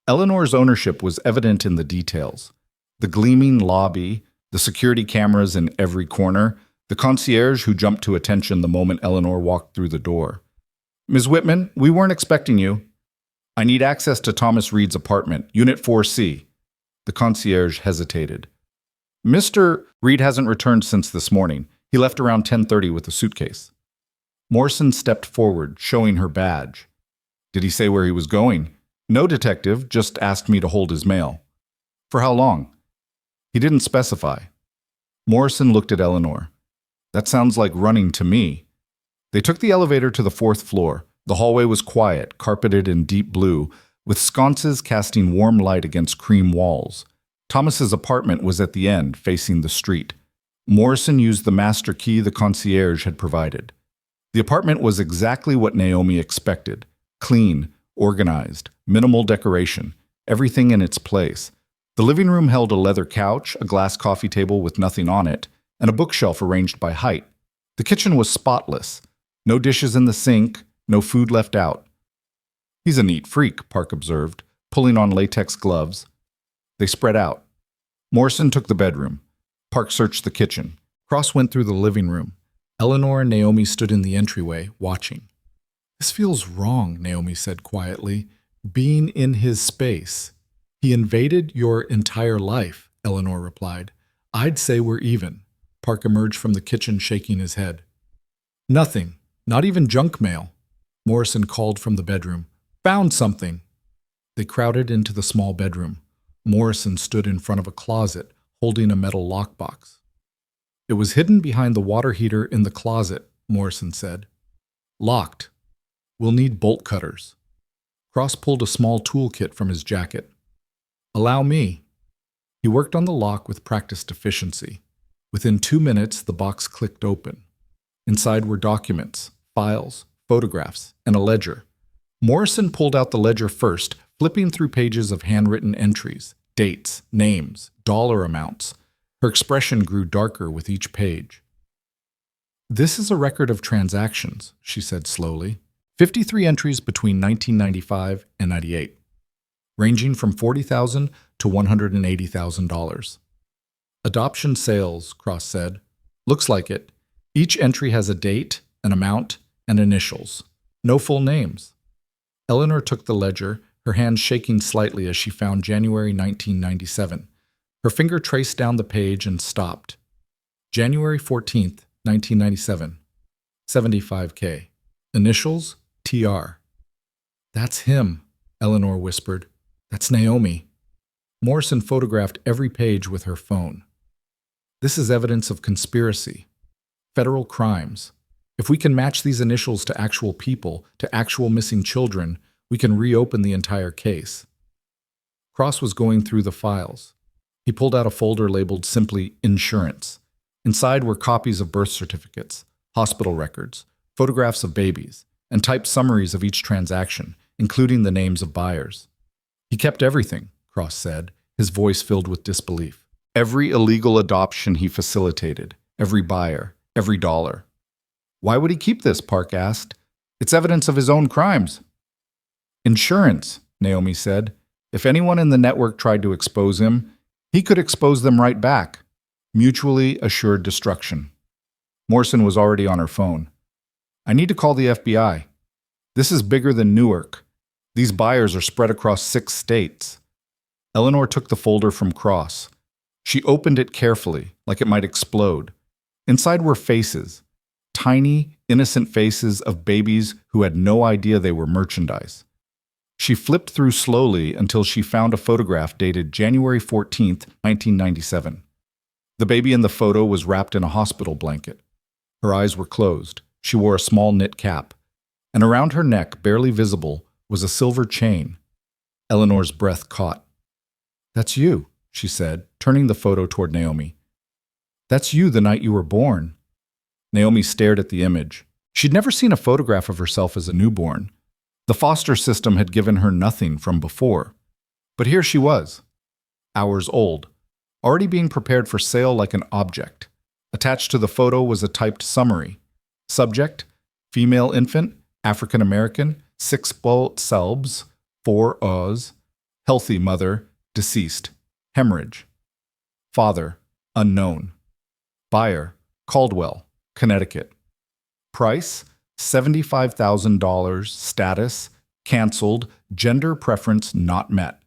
Eleanor's ownership was evident in the details. The gleaming lobby, the security cameras in every corner, the concierge who jumped to attention the moment Eleanor walked through the door. Ms. Whitman, we weren't expecting you. I need access to Thomas Reed's apartment, Unit 4C. The concierge hesitated. Mr. Reed hasn't returned since this morning. He left around 10:30 with a suitcase. Morrison stepped forward, showing her badge. Did he say where he was going? No, detective, just asked me to hold his mail. For how long? He didn't specify. Morrison looked at Eleanor. That sounds like running to me. They took the elevator to the 4th floor. The hallway was quiet, carpeted in deep blue, with sconces casting warm light against cream walls. Thomas's apartment was at the end, facing the street. Morrison used the master key the concierge had provided. The apartment was exactly what Naomi expected. Clean, organized, minimal decoration, everything in its place. The living room held a leather couch, a glass coffee table with nothing on it, and a bookshelf arranged by height. The kitchen was spotless. No dishes in the sink, no food left out. He's a neat freak, Park observed, pulling on latex gloves. They spread out. Morrison took the bedroom. Park searched the kitchen. Cross went through the living room. Eleanor and Naomi stood in the entryway, watching. This feels wrong, Naomi said quietly. Being in his space. He invaded your entire life, Eleanor replied. I'd say we're even. Park emerged from the kitchen, shaking his head. Nothing. Not even junk mail. Morrison called from the bedroom. Found something. They crowded into the small bedroom. Morrison stood in front of a closet, holding a metal lockbox. It was hidden behind the water heater in the closet, Morrison said. Locked. We'll need bolt cutters. Cross pulled a small toolkit from his jacket. Allow me. He worked on the lock with practiced efficiency. Within 2 minutes, the box clicked open. Inside were documents, files, photographs, and a ledger. Morrison pulled out the ledger first, flipping through pages of handwritten entries, dates, names, dollar amounts. Her expression grew darker with each page. This is a record of transactions, she said slowly. 53 entries between 1995 and 98, ranging from $40,000 to $180,000. Adoption sales, Cross said. Looks like it. Each entry has a date, an amount, and initials. No full names. Eleanor took the ledger, her hand shaking slightly as she found January 1997. Her finger traced down the page and stopped. January 14th, 1997. $75K. Initials, TR. That's him, Eleanor whispered. That's Naomi. Morrison photographed every page with her phone. This is evidence of conspiracy. Federal crimes. If we can match these initials to actual people, to actual missing children, we can reopen the entire case. Cross was going through the files. He pulled out a folder labeled simply Insurance. Inside were copies of birth certificates, hospital records, photographs of babies, and typed summaries of each transaction, including the names of buyers. He kept everything, Cross said, his voice filled with disbelief. Every illegal adoption he facilitated, every buyer, every dollar. Why would he keep this, Park asked. It's evidence of his own crimes. Insurance, Naomi said. If anyone in the network tried to expose him, he could expose them right back. Mutually assured destruction. Morrison was already on her phone. I need to call the FBI. This is bigger than Newark. These buyers are spread across 6 states. Eleanor took the folder from Cross. She opened it carefully, like it might explode. Inside were faces. Tiny, innocent faces of babies who had no idea they were merchandise. She flipped through slowly until she found a photograph dated January 14th, 1997. The baby in the photo was wrapped in a hospital blanket. Her eyes were closed. She wore a small knit cap. And around her neck, barely visible, was a silver chain. Eleanor's breath caught. That's you, she said, turning the photo toward Naomi. That's you the night you were born. Naomi stared at the image. She'd never seen a photograph of herself as a newborn. The foster system had given her nothing from before. But here she was. hours old, already being prepared for sale like an object. Attached to the photo was a typed summary. Subject: female infant, African American, 6 selbs, 4 O's, healthy mother, deceased, hemorrhage. Father: unknown. Buyer: Caldwell, Connecticut. Price: $75,000. Status: canceled, gender preference not met.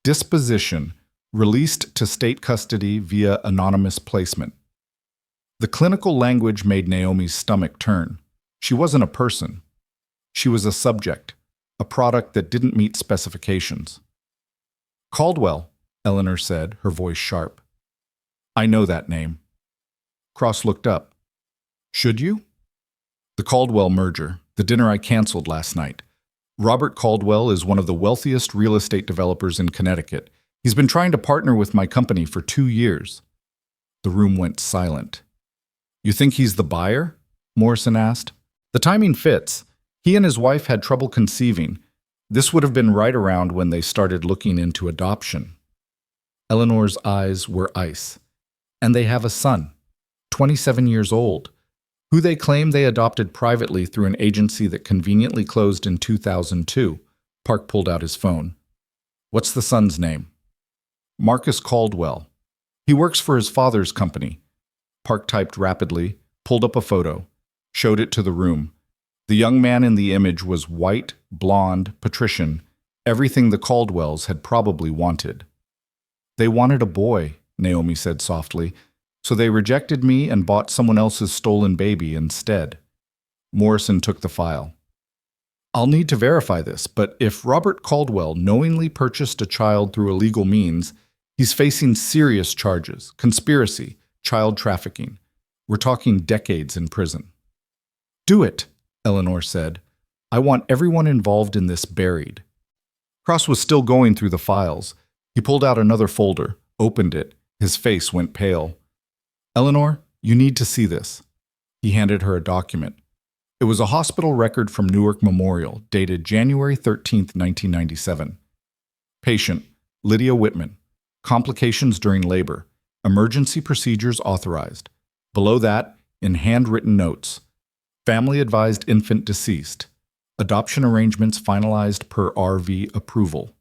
Disposition: released to state custody via anonymous placement. The clinical language made Naomi's stomach turn. She wasn't a person. She was a subject, a product that didn't meet specifications. Caldwell, Eleanor said, her voice sharp. I know that name. Cross looked up. Should you? The Caldwell merger, the dinner I canceled last night. Robert Caldwell is one of the wealthiest real estate developers in Connecticut. He's been trying to partner with my company for 2 years. The room went silent. You think he's the buyer? Morrison asked. The timing fits. He and his wife had trouble conceiving. This would have been right around when they started looking into adoption. Eleanor's eyes were ice. And they have a son, 27 years old, who they claim they adopted privately through an agency that conveniently closed in 2002. Park pulled out his phone. What's the son's name? Marcus Caldwell. He works for his father's company. Park typed rapidly, pulled up a photo, showed it to the room. The young man in the image was white, blonde, patrician, everything the Caldwells had probably wanted. They wanted a boy, Naomi said softly, so they rejected me and bought someone else's stolen baby instead. Morrison took the file. I'll need to verify this, but if Robert Caldwell knowingly purchased a child through illegal means, he's facing serious charges: conspiracy, child trafficking. We're talking decades in prison. Do it, Eleanor said. I want everyone involved in this buried. Cross was still going through the files. He pulled out another folder, opened it. His face went pale. Eleanor, you need to see this. He handed her a document. It was a hospital record from Newark Memorial, dated January 13, 1997. Patient: Lydia Whitman. Complications during labor. Emergency procedures authorized. Below that, in handwritten notes: family advised infant deceased. Adoption arrangements finalized per RV approval.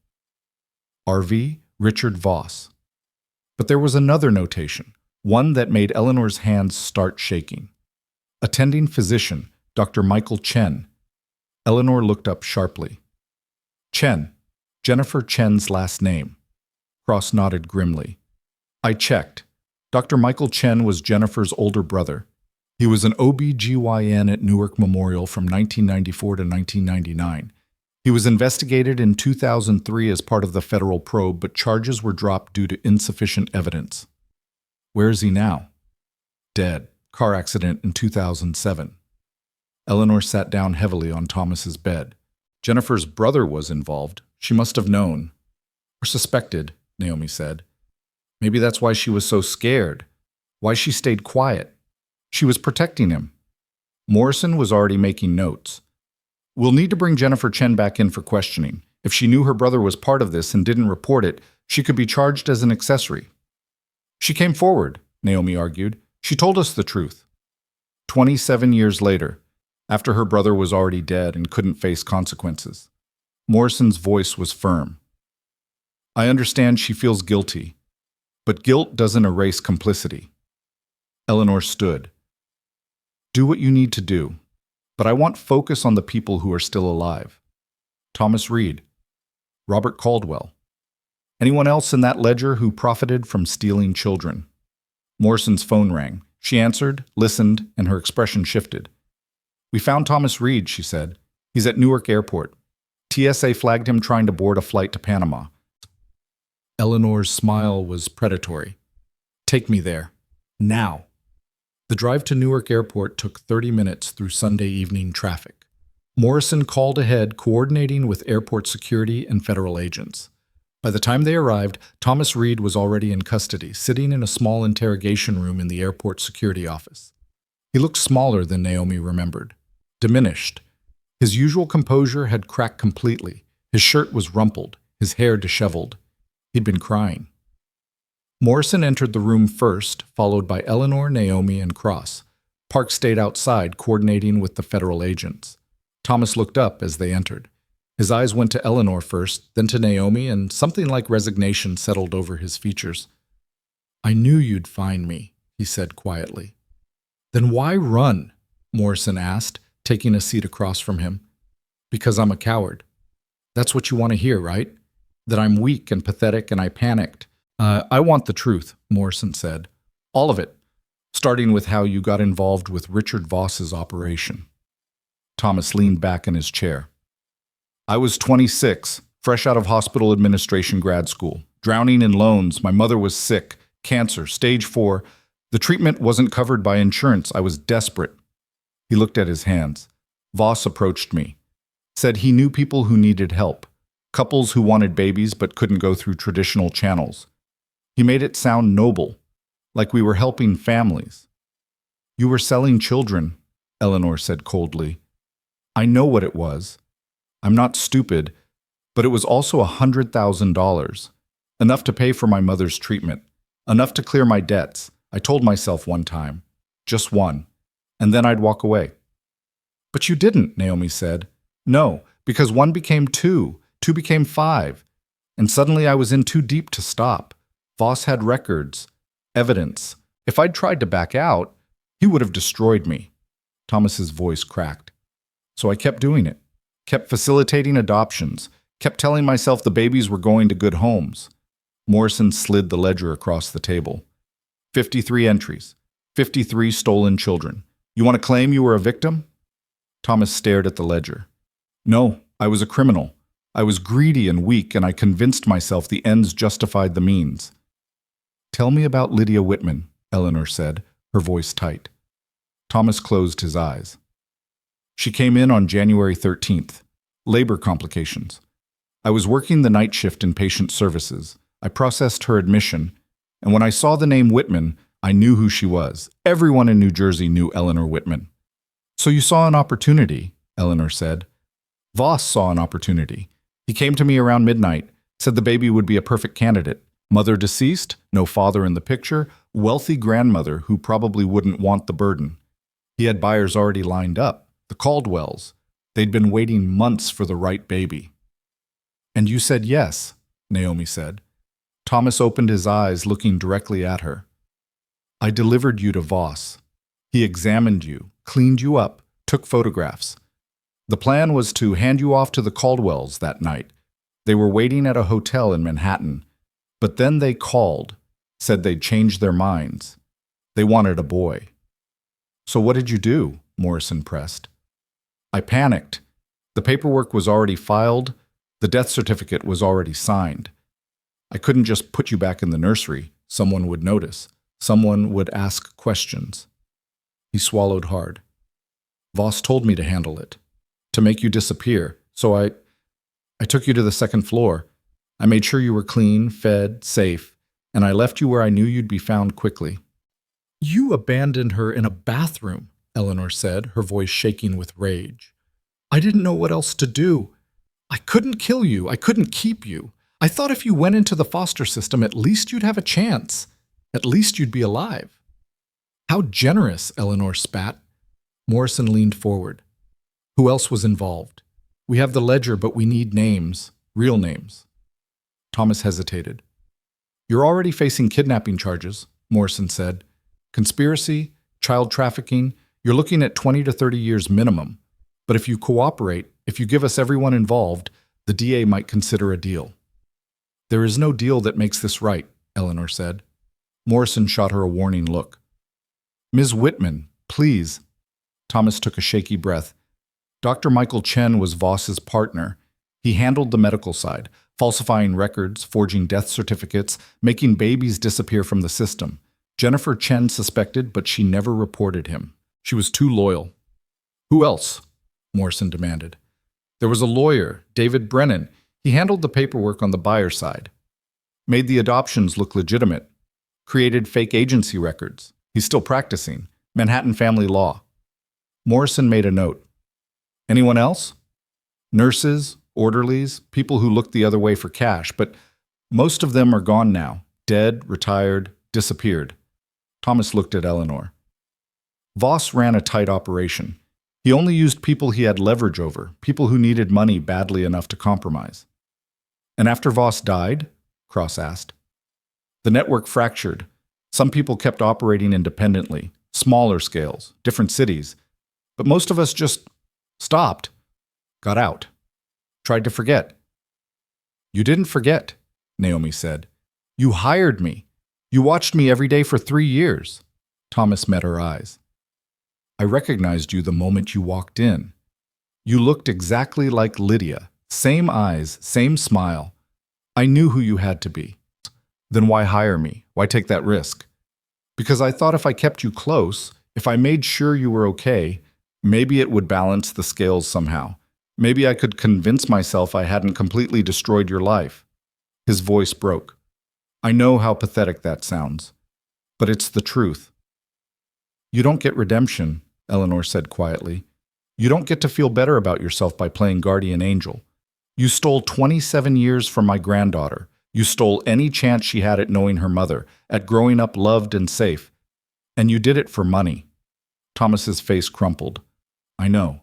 RV: Richard Voss. But there was another notation, one that made Eleanor's hands start shaking. Attending physician, Dr. Michael Chen. Eleanor looked up sharply. Chen, Jennifer Chen's last name. Cross nodded grimly. I checked. Dr. Michael Chen was Jennifer's older brother. He was an OB/GYN at Newark Memorial from 1994 to 1999. He was investigated in 2003 as part of the federal probe, but charges were dropped due to insufficient evidence. Where is he now? Dead. Car accident in 2007. Eleanor sat down heavily on Thomas's bed. Jennifer's brother was involved. She must have known. Or suspected, Naomi said. Maybe that's why she was so scared. Why she stayed quiet. She was protecting him. Morrison was already making notes. We'll need to bring Jennifer Chen back in for questioning. If she knew her brother was part of this and didn't report it, she could be charged as an accessory. She came forward, Naomi argued. She told us the truth. 27 years later, after her brother was already dead and couldn't face consequences. Morrison's voice was firm. I understand she feels guilty, but guilt doesn't erase complicity. Eleanor stood. Do what you need to do, but I want focus on the people who are still alive. Thomas Reed, Robert Caldwell. Anyone else in that ledger who profited from stealing children? Morrison's phone rang. She answered, listened, and her expression shifted. We found Thomas Reed, she said. He's at Newark Airport. TSA flagged him trying to board a flight to Panama. Eleanor's smile was predatory. Take me there. Now. The drive to Newark Airport took 30 minutes through Sunday evening traffic. Morrison called ahead, coordinating with airport security and federal agents. By the time they arrived, Thomas Reed was already in custody, sitting in a small interrogation room in the airport security office. He looked smaller than Naomi remembered, diminished. His usual composure had cracked completely. His shirt was rumpled, his hair disheveled. He'd been crying. Morrison entered the room first, followed by Eleanor, Naomi, and Cross. Park stayed outside, coordinating with the federal agents. Thomas looked up as they entered. His eyes went to Eleanor first, then to Naomi, and something like resignation settled over his features. "I knew you'd find me," he said quietly. "Then why run?" Morrison asked, taking a seat across from him. "Because I'm a coward. That's what you want to hear, right? That I'm weak and pathetic and I panicked. I want the truth," Morrison said. "All of it, starting with how you got involved with Richard Voss's operation." Thomas leaned back in his chair. "I was 26, fresh out of hospital administration grad school, drowning in loans. My mother was sick, cancer, stage 4. The treatment wasn't covered by insurance. I was desperate." He looked at his hands. "Voss approached me, said he knew people who needed help, couples who wanted babies but couldn't go through traditional channels. He made it sound noble, like we were helping families." "You were selling children," Eleanor said coldly. "I know what it was. I'm not stupid, but it was also $100,000, enough to pay for my mother's treatment, enough to clear my debts. I told myself one time, just one, and then I'd walk away." "But you didn't," Naomi said. "No, because 1 became 2, 2 became 5, and suddenly I was in too deep to stop. Voss had records, evidence. If I'd tried to back out, he would have destroyed me." Thomas's voice cracked. "So I kept doing it, kept facilitating adoptions, kept telling myself the babies were going to good homes." Morrison slid the ledger across the table. 53 entries, 53 stolen children. "You want to claim you were a victim?" Thomas stared at the ledger. "No, I was a criminal. I was greedy and weak, and I convinced myself the ends justified the means." "Tell me about Lydia Whitman," Eleanor said, her voice tight. Thomas closed his eyes. "She came in on January 13th. Labor complications. I was working the night shift in patient services. I processed her admission, and when I saw the name Whitman, I knew who she was. Everyone in New Jersey knew Eleanor Whitman." "So you saw an opportunity," Eleanor said. "Voss saw an opportunity. He came to me around midnight, said the baby would be a perfect candidate. Mother deceased, no father in the picture, wealthy grandmother who probably wouldn't want the burden. He had buyers already lined up, the Caldwells. They'd been waiting months for the right baby." "And you said yes," Naomi said. Thomas opened his eyes, looking directly at her. "I delivered you to Voss. He examined you, cleaned you up, took photographs. The plan was to hand you off to the Caldwells that night. They were waiting at a hotel in Manhattan. But then they called, said they'd changed their minds. They wanted a boy." "So what did you do?" Morrison pressed. "I panicked. The paperwork was already filed. The death certificate was already signed. I couldn't just put you back in the nursery. Someone would notice. Someone would ask questions." He swallowed hard. "Voss told me to handle it, to make you disappear. So I took you to the second floor. I made sure you were clean, fed, safe, and I left you where I knew you'd be found quickly." "You abandoned her in a bathroom," Eleanor said, her voice shaking with rage. "I didn't know what else to do. I couldn't kill you. I couldn't keep you. I thought if you went into the foster system, at least you'd have a chance. At least you'd be alive." "How generous," Eleanor spat. Morrison leaned forward. "Who else was involved? We have the ledger, but we need names, real names." Thomas hesitated. "You're already facing kidnapping charges," Morrison said. "Conspiracy, child trafficking, you're looking at 20 to 30 years minimum. But if you cooperate, if you give us everyone involved, the DA might consider a deal." "There is no deal that makes this right," Eleanor said. Morrison shot her a warning look. "Ms. Whitman, please." Thomas took a shaky breath. "Dr. Michael Chen was Voss's partner. He handled the medical side, falsifying records, forging death certificates, making babies disappear from the system. Jennifer Chen suspected, but she never reported him. She was too loyal." "Who else?" Morrison demanded. "There was a lawyer, David Brennan. He handled the paperwork on the buyer side. Made the adoptions look legitimate. Created fake agency records. He's still practicing. Manhattan family law." Morrison made a note. "Anyone else?" "Nurses, orderlies, people who looked the other way for cash, but Most of them are gone now, dead, retired, disappeared. Thomas looked at Eleanor. Voss ran a tight operation. He only used people he had leverage over, people who needed money badly enough to compromise. And after Voss died? Cross asked. The network fractured. Some people kept operating independently, smaller scales, different cities. But most of us just stopped, got out, tried to forget. You didn't forget, Naomi said. You hired me. You watched me every day for 3 years. Thomas met her eyes. I recognized you the moment you walked in. You looked exactly like Lydia. Same eyes, same smile. I knew who you had to be. Then why hire me? Why take that risk? Because I thought if I kept you close, if I made sure you were okay, maybe it would balance the scales somehow. Maybe I could convince myself I hadn't completely destroyed your life. His voice broke. I know how pathetic that sounds, but it's the truth. You don't get redemption, Eleanor said quietly. You don't get to feel better about yourself by playing guardian angel. You stole 27 years from my granddaughter. You stole any chance she had at knowing her mother, at growing up loved and safe. And you did it for money. Thomas's face crumpled. I know.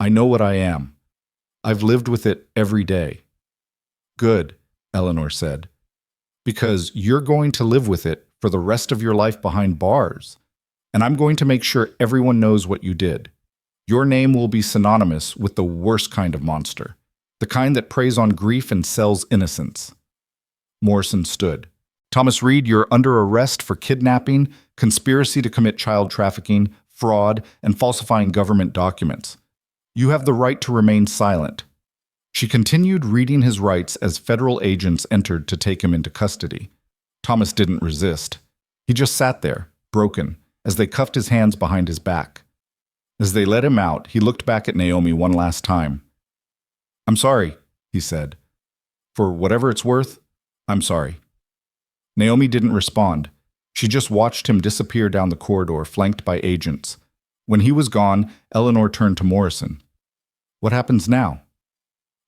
I know what I am. I've lived with it every day. Good, Eleanor said. Because you're going to live with it for the rest of your life behind bars. And I'm going to make sure everyone knows what you did. Your name will be synonymous with the worst kind of monster, the kind that preys on grief and sells innocence. Morrison stood. Thomas Reed, you're under arrest for kidnapping, conspiracy to commit child trafficking, fraud, and falsifying government documents. You have the right to remain silent. She continued reading his rights as federal agents entered to take him into custody. Thomas didn't resist. He just sat there, broken, as they cuffed his hands behind his back. As they let him out, he looked back at Naomi one last time. I'm sorry, he said. For whatever it's worth, I'm sorry. Naomi didn't respond. She just watched him disappear down the corridor, flanked by agents. When he was gone, Eleanor turned to Morrison. What happens now?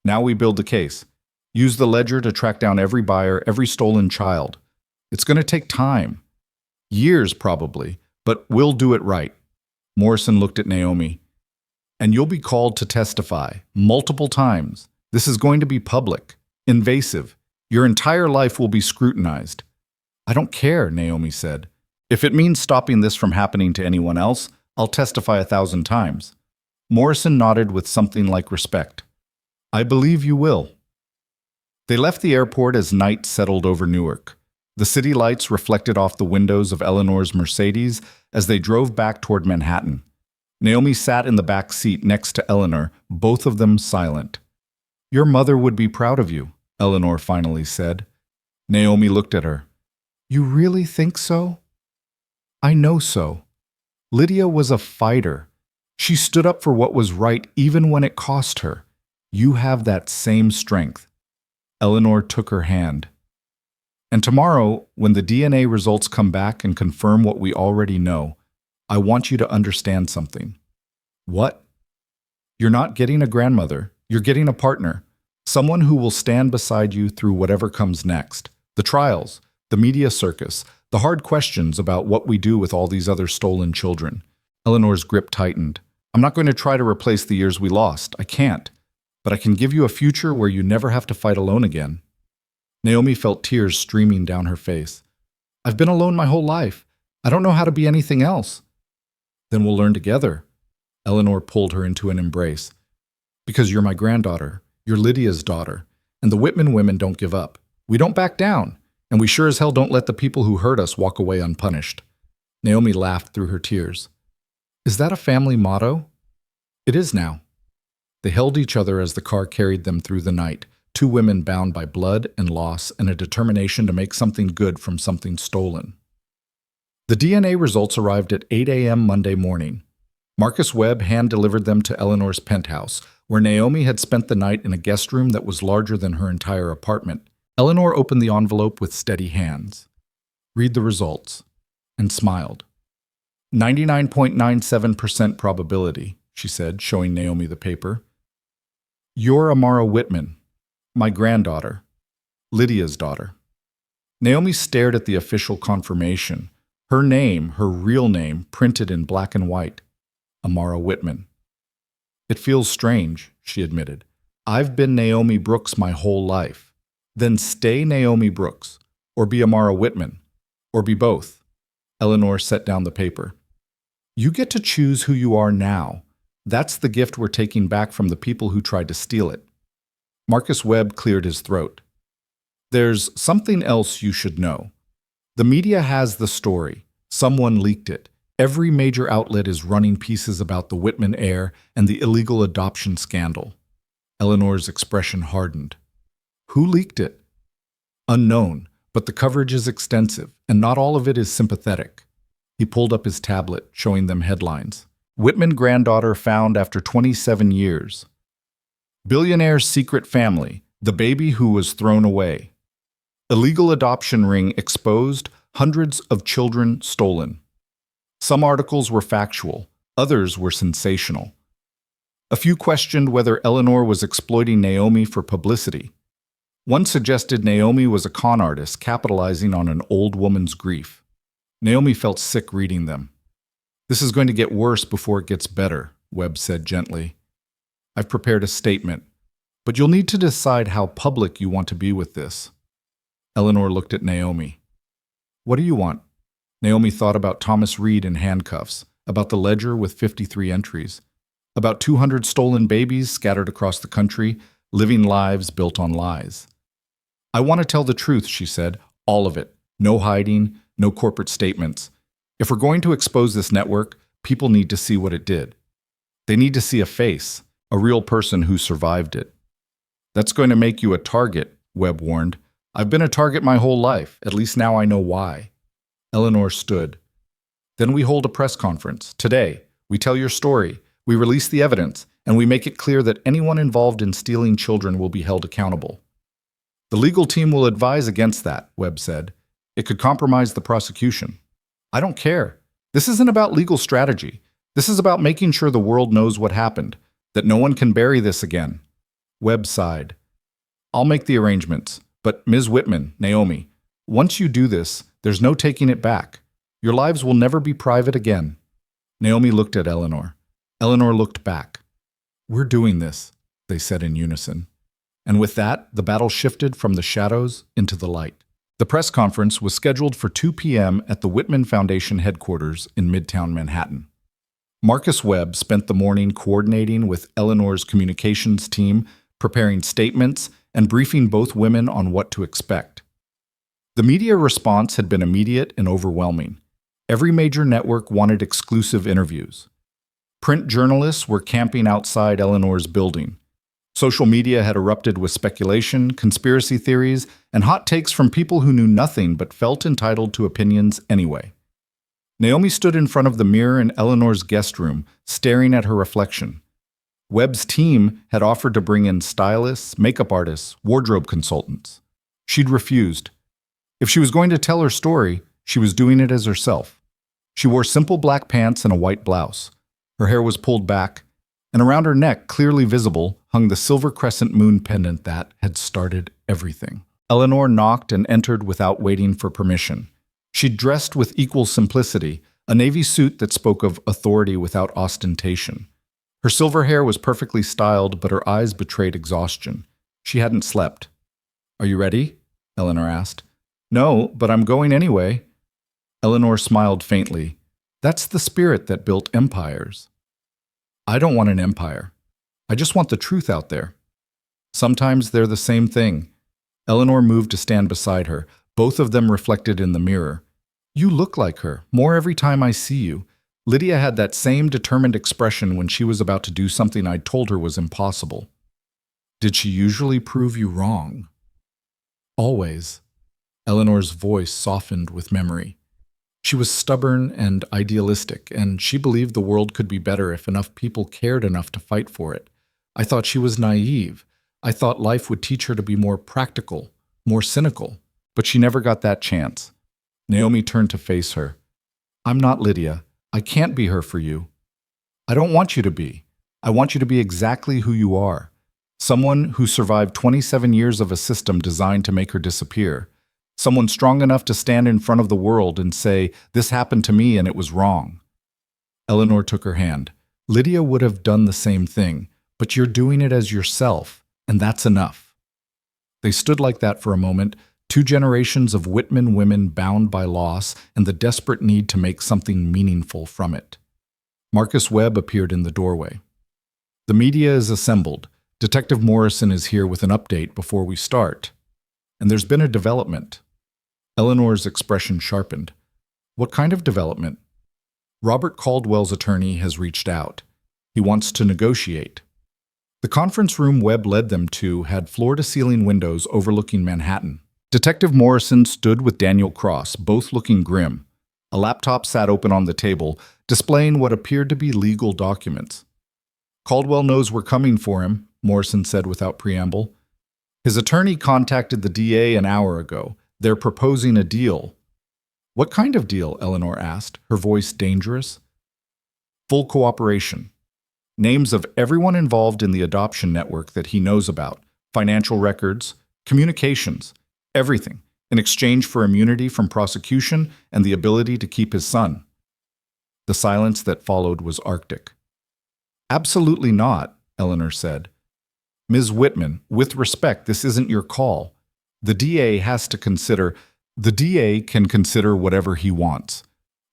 Now we build the case. Use the ledger to track down every buyer, every stolen child. It's going to take time. Years, probably, but we'll do it right. Morrison looked at Naomi. And you'll be called to testify, multiple times. This is going to be public, invasive. Your entire life will be scrutinized. I don't care, Naomi said. If it means stopping this from happening to anyone else, I'll testify 1,000 times. Morrison nodded with something like respect. I believe you will. They left the airport as night settled over Newark. The city lights reflected off the windows of Eleanor's Mercedes as they drove back toward Manhattan. Naomi sat in the back seat next to Eleanor, both of them silent. Your mother would be proud of you, Eleanor finally said. Naomi looked at her. You really think so? I know so. Lydia was a fighter. She stood up for what was right even when it cost her. You have that same strength. Eleanor took her hand. And tomorrow, when the DNA results come back and confirm what we already know, I want you to understand something. What? You're not getting a grandmother. You're getting a partner. Someone who will stand beside you through whatever comes next. The trials, the media circus, the hard questions about what we do with all these other stolen children. Eleanor's grip tightened. I'm not going to try to replace the years we lost. I can't. But I can give you a future where you never have to fight alone again. Naomi felt tears streaming down her face. I've been alone my whole life. I don't know how to be anything else. Then we'll learn together. Eleanor pulled her into an embrace. Because you're my granddaughter. You're Lydia's daughter. And the Whitman women don't give up. We don't back down. And we sure as hell don't let the people who hurt us walk away unpunished. Naomi laughed through her tears. Is that a family motto? It is now. They held each other as the car carried them through the night, two women bound by blood and loss and a determination to make something good from something stolen. The DNA results arrived at 8 a.m. Monday morning. Marcus Webb hand-delivered them to Eleanor's penthouse, where Naomi had spent the night in a guest room that was larger than her entire apartment. Eleanor opened the envelope with steady hands. Read the results, and smiled. 99.97% probability, she said, showing Naomi the paper. You're Amara Whitman, my granddaughter. Lydia's daughter. Naomi stared at the official confirmation. Her name, her real name, printed in black and white. Amara Whitman. It feels strange, she admitted. I've been Naomi Brooks my whole life. Then stay Naomi Brooks, or be Amara Whitman, or be both. Eleanor set down the paper. You get to choose who you are now. That's the gift we're taking back from the people who tried to steal it. Marcus Webb cleared his throat. There's something else you should know. The media has the story. Someone leaked it. Every major outlet is running pieces about the Whitman heir and the illegal adoption scandal. Eleanor's expression hardened. Who leaked it? Unknown, but the coverage is extensive, and not all of it is sympathetic. He pulled up his tablet, showing them headlines. Whitman granddaughter found after 27 years. Billionaire's secret family, the baby who was thrown away. Illegal adoption ring exposed, hundreds of children stolen. Some articles were factual, others were sensational. A few questioned whether Eleanor was exploiting Naomi for publicity. One suggested Naomi was a con artist capitalizing on an old woman's grief. Naomi felt sick reading them. This is going to get worse before it gets better, Webb said gently. I've prepared a statement, but you'll need to decide how public you want to be with this. Eleanor looked at Naomi. What do you want? Naomi thought about Thomas Reed in handcuffs, about the ledger with 53 entries, about 200 stolen babies scattered across the country, living lives built on lies. I want to tell the truth, she said, all of it. No hiding, no corporate statements. If we're going to expose this network, people need to see what it did. They need to see a face, a real person who survived it. That's going to make you a target, Webb warned. I've been a target my whole life. At least now I know why. Eleanor stood. Then we hold a press conference. Today, we tell your story, we release the evidence, and we make it clear that anyone involved in stealing children will be held accountable. The legal team will advise against that, Webb said. It could compromise the prosecution. I don't care. This isn't about legal strategy. This is about making sure the world knows what happened, that no one can bury this again. Webb sighed. I'll make the arrangements. But Ms. Whitman, Naomi, once you do this, there's no taking it back. Your lives will never be private again. Naomi looked at Eleanor. Eleanor looked back. We're doing this, they said in unison. And with that, the battle shifted from the shadows into the light. The press conference was scheduled for 2 p.m. at the Whitman Foundation headquarters in Midtown Manhattan. Marcus Webb spent the morning coordinating with Eleanor's communications team, preparing statements, and briefing both women on what to expect. The media response had been immediate and overwhelming. Every major network wanted exclusive interviews. Print journalists were camping outside Eleanor's building. Social media had erupted with speculation, conspiracy theories, and hot takes from people who knew nothing but felt entitled to opinions anyway. Naomi stood in front of the mirror in Eleanor's guest room, staring at her reflection. Webb's team had offered to bring in stylists, makeup artists, wardrobe consultants. She'd refused. If she was going to tell her story, she was doing it as herself. She wore simple black pants and a white blouse. Her hair was pulled back, and around her neck, clearly visible, hung the silver crescent moon pendant that had started everything. Eleanor knocked and entered without waiting for permission. She'd dressed with equal simplicity, a navy suit that spoke of authority without ostentation. Her silver hair was perfectly styled, but her eyes betrayed exhaustion. She hadn't slept. Are you ready? Eleanor asked. No, but I'm going anyway. Eleanor smiled faintly. That's the spirit that built empires. I don't want an empire. I just want the truth out there. Sometimes they're the same thing. Eleanor moved to stand beside her, both of them reflected in the mirror. You look like her, more every time I see you. Lydia had that same determined expression when she was about to do something I'd told her was impossible. Did she usually prove you wrong? Always. Eleanor's voice softened with memory. She was stubborn and idealistic, and she believed the world could be better if enough people cared enough to fight for it. I thought she was naive. I thought life would teach her to be more practical, more cynical, but she never got that chance. Naomi turned to face her. I'm not Lydia. I can't be her for you. I don't want you to be. I want you to be exactly who you are. Someone who survived 27 years of a system designed to make her disappear. Someone strong enough to stand in front of the world and say, "This happened to me and it was wrong." Eleanor took her hand. "Lydia would have done the same thing, but you're doing it as yourself, and that's enough." They stood like that for a moment, 2 generations of Whitman women bound by loss and the desperate need to make something meaningful from it. Marcus Webb appeared in the doorway. "The media is assembled. Detective Morrison is here with an update before we start. And there's been a development." Eleanor's expression sharpened. "What kind of development?" "Robert Caldwell's attorney has reached out. He wants to negotiate." The conference room Webb led them to had floor-to-ceiling windows overlooking Manhattan. Detective Morrison stood with Daniel Cross, both looking grim. A laptop sat open on the table, displaying what appeared to be legal documents. "Caldwell knows we're coming for him," Morrison said without preamble. "His attorney contacted the DA an hour ago. They're proposing a deal." "What kind of deal?" Eleanor asked, her voice dangerous. "Full cooperation. Names of everyone involved in the adoption network that he knows about, financial records, communications, everything, in exchange for immunity from prosecution and the ability to keep his son." The silence that followed was arctic. "Absolutely not," Eleanor said. "Ms. Whitman, with respect, this isn't your call. The DA can consider whatever he wants.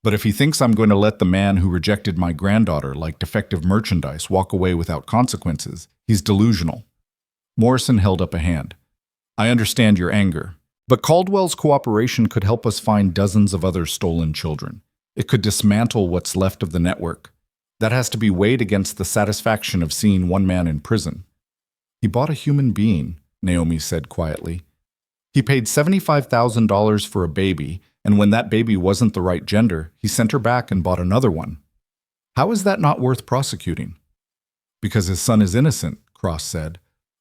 But if he thinks I'm going to let the man who rejected my granddaughter like defective merchandise walk away without consequences, he's delusional." Morrison held up a hand. "I understand your anger, but Caldwell's cooperation could help us find dozens of other stolen children. It could dismantle what's left of the network. That has to be weighed against the satisfaction of seeing one man in prison." "He bought a human being," Naomi said quietly. "He paid $75,000 for a baby, and when that baby wasn't the right gender, he sent her back and bought another one. How is that not worth prosecuting?" "Because his son is innocent," Cross said.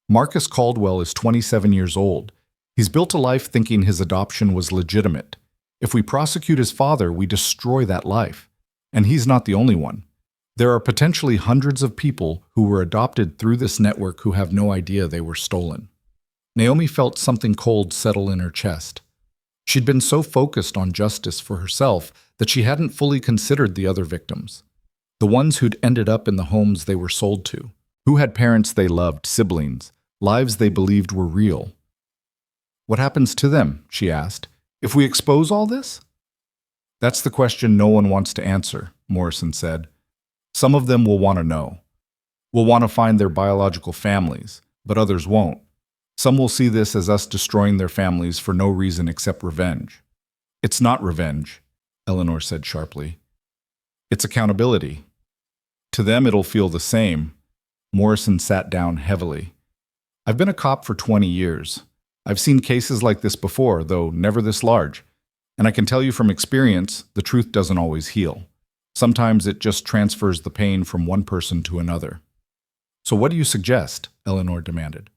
"Marcus Caldwell is 27 years old. He's built a life thinking his adoption was legitimate. If we prosecute his father, we destroy that life. And he's not the only one. There are potentially hundreds of people who were adopted through this network who have no idea they were stolen." Naomi felt something cold settle in her chest. She'd been so focused on justice for herself that she hadn't fully considered the other victims. The ones who'd ended up in the homes they were sold to, who had parents they loved, siblings, lives they believed were real. "What happens to them?" she asked. "If we expose all this?" "That's the question no one wants to answer," Morrison said. "Some of them will want to know. Will want to find their biological families, but others won't. Some will see this as us destroying their families for no reason except revenge." "It's not revenge," Eleanor said sharply. "It's accountability. To them it'll feel the same." Morrison sat down heavily. "I've been a cop for 20 years. I've seen cases like this before, though never this large. And I can tell you from experience, the truth doesn't always heal. Sometimes it just transfers the pain from one person to another." "So what do you suggest?" Eleanor demanded.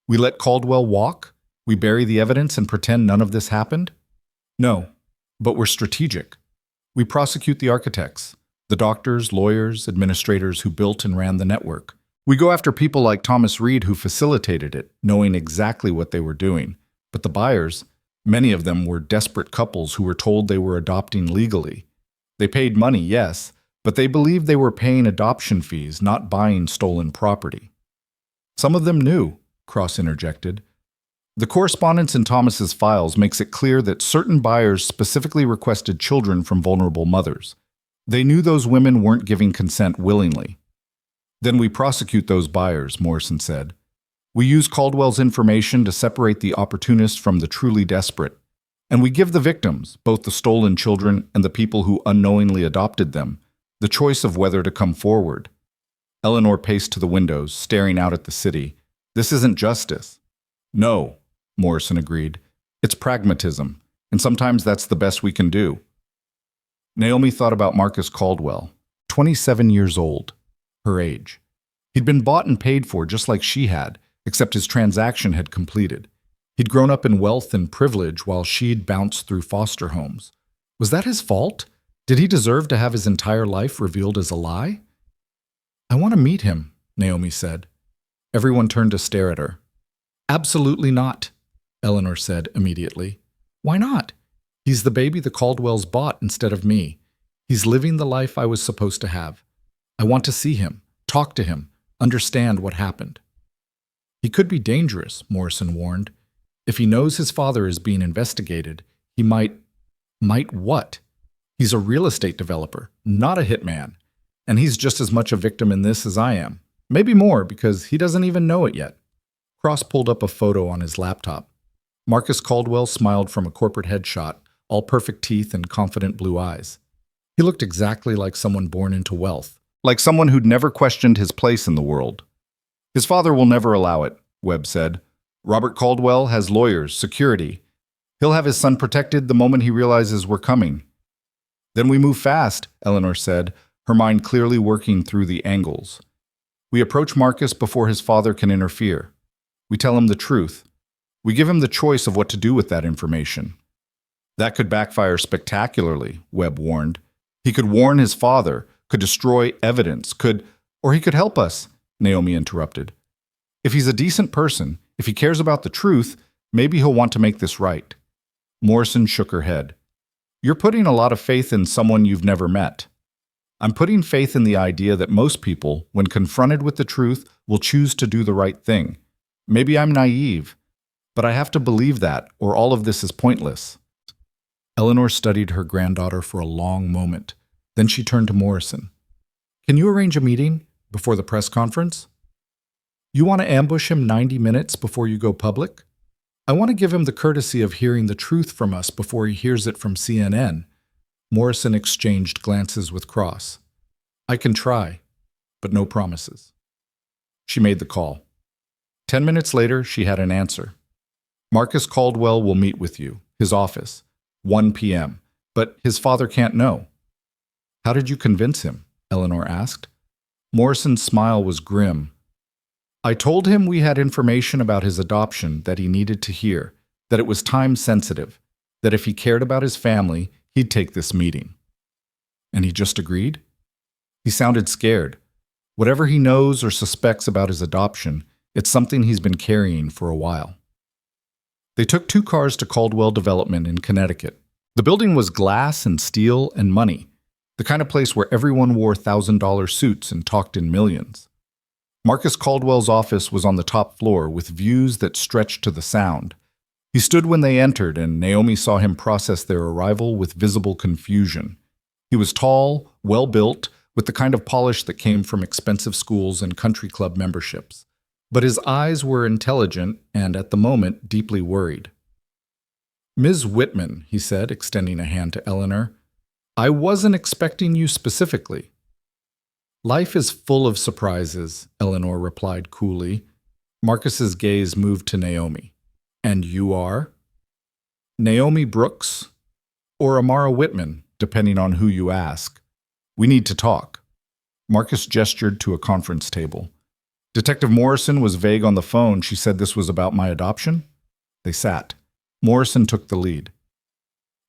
"We let Caldwell walk? We bury the evidence and pretend none of this happened?" "No, but we're strategic. We prosecute the architects, the doctors, lawyers, administrators who built and ran the network. We go after people like Thomas Reed who facilitated it, knowing exactly what they were doing. But the buyers, many of them were desperate couples who were told they were adopting legally. They paid money, yes, but they believed they were paying adoption fees, not buying stolen property." "Some of them knew," Cross interjected. "The correspondence in Thomas's files makes it clear that certain buyers specifically requested children from vulnerable mothers. They knew those women weren't giving consent willingly." "Then we prosecute those buyers," Morrison said. "We use Caldwell's information to separate the opportunists from the truly desperate. And we give the victims, both the stolen children and the people who unknowingly adopted them, the choice of whether to come forward." Eleanor paced to the windows, staring out at the city. "This isn't justice." "No," Morrison agreed. "It's pragmatism, and sometimes that's the best we can do." Naomi thought about Marcus Caldwell, 27 years old, her age. He'd been bought and paid for just like she had, except his transaction had completed. He'd grown up in wealth and privilege while she'd bounced through foster homes. Was that his fault? Did he deserve to have his entire life revealed as a lie? "I want to meet him," Naomi said. Everyone turned to stare at her. Absolutely not, Eleanor said immediately. Why not? He's the baby the Caldwells bought instead of me. He's living the life I was supposed to have. I want to see him, talk to him, understand what happened. He could be dangerous, Morrison warned. If he knows his father is being investigated, he might what? He's a real estate developer, not a hitman. And he's just as much a victim in this as I am. Maybe more, because he doesn't even know it yet. Cross pulled up a photo on his laptop. Marcus Caldwell smiled from a corporate headshot, all perfect teeth and confident blue eyes. He looked exactly like someone born into wealth, like someone who'd never questioned his place in the world. His father will never allow it, Webb said. Robert Caldwell has lawyers, security. He'll have his son protected the moment he realizes we're coming. Then we move fast, Eleanor said, her mind clearly working through the angles. We approach Marcus before his father can interfere. We tell him the truth. We give him the choice of what to do with that information. That could backfire spectacularly, Webb warned. He could warn his father, could destroy evidence, or he could help us, Naomi interrupted. If he's a decent person, if he cares about the truth, maybe he'll want to make this right. Morrison shook her head. You're putting a lot of faith in someone you've never met. I'm putting faith in the idea that most people, when confronted with the truth, will choose to do the right thing. Maybe I'm naive, but I have to believe that, or all of this is pointless. Eleanor studied her granddaughter for a long moment. Then she turned to Morrison. Can you arrange a meeting before the press conference? You want to ambush him 90 minutes before you go public? I want to give him the courtesy of hearing the truth from us before he hears it from CNN. Morrison exchanged glances with Cross. I can try, but no promises. She made the call. 10 minutes later, she had an answer. Marcus Caldwell will meet with you, his office, 1 p.m., but his father can't know. How did you convince him? Eleanor asked. Morrison's smile was grim. I told him we had information about his adoption that he needed to hear, that it was time-sensitive, that if he cared about his family, he'd take this meeting. And he just agreed? He sounded scared. Whatever he knows or suspects about his adoption, it's something he's been carrying for a while. They took 2 cars to Caldwell Development in Connecticut. The building was glass and steel and money, the kind of place where everyone wore $1,000 suits and talked in millions. Marcus Caldwell's office was on the top floor with views that stretched to the sound. He stood when they entered, and Naomi saw him process their arrival with visible confusion. He was tall, well-built, with the kind of polish that came from expensive schools and country club memberships. But his eyes were intelligent and, at the moment, deeply worried. Ms. Whitman, he said, extending a hand to Eleanor, I wasn't expecting you specifically. Life is full of surprises, Eleanor replied coolly. Marcus's gaze moved to Naomi. And you are? Naomi Brooks or Amara Whitman, depending on who you ask. We need to talk. Marcus gestured to a conference table. Detective Morrison was vague on the phone. She said this was about my adoption. They sat. Morrison took the lead.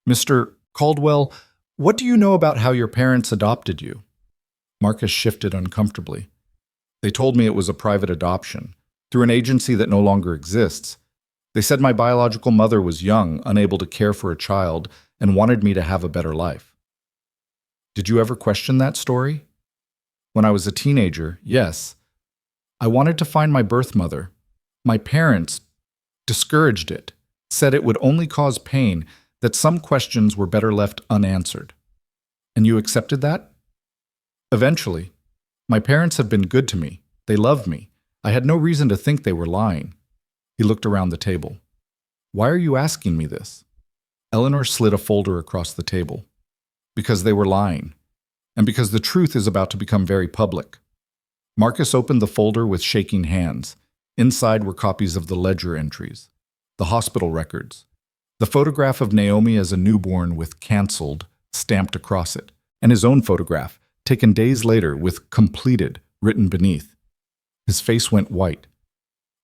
Mr. Caldwell, what do you know about how your parents adopted you? Marcus shifted uncomfortably. They told me it was a private adoption, through an agency that no longer exists. They said my biological mother was young, unable to care for a child, and wanted me to have a better life. Did you ever question that story? When I was a teenager, yes. I wanted to find my birth mother. My parents discouraged it, said it would only cause pain, that some questions were better left unanswered. And you accepted that? Eventually. My parents have been good to me. They loved me. I had no reason to think they were lying. He looked around the table. Why are you asking me this? Eleanor slid a folder across the table. Because they were lying. And because the truth is about to become very public. Marcus opened the folder with shaking hands. Inside were copies of the ledger entries, the hospital records, the photograph of Naomi as a newborn with "canceled" stamped across it, and his own photograph, taken days later with "completed" written beneath. His face went white.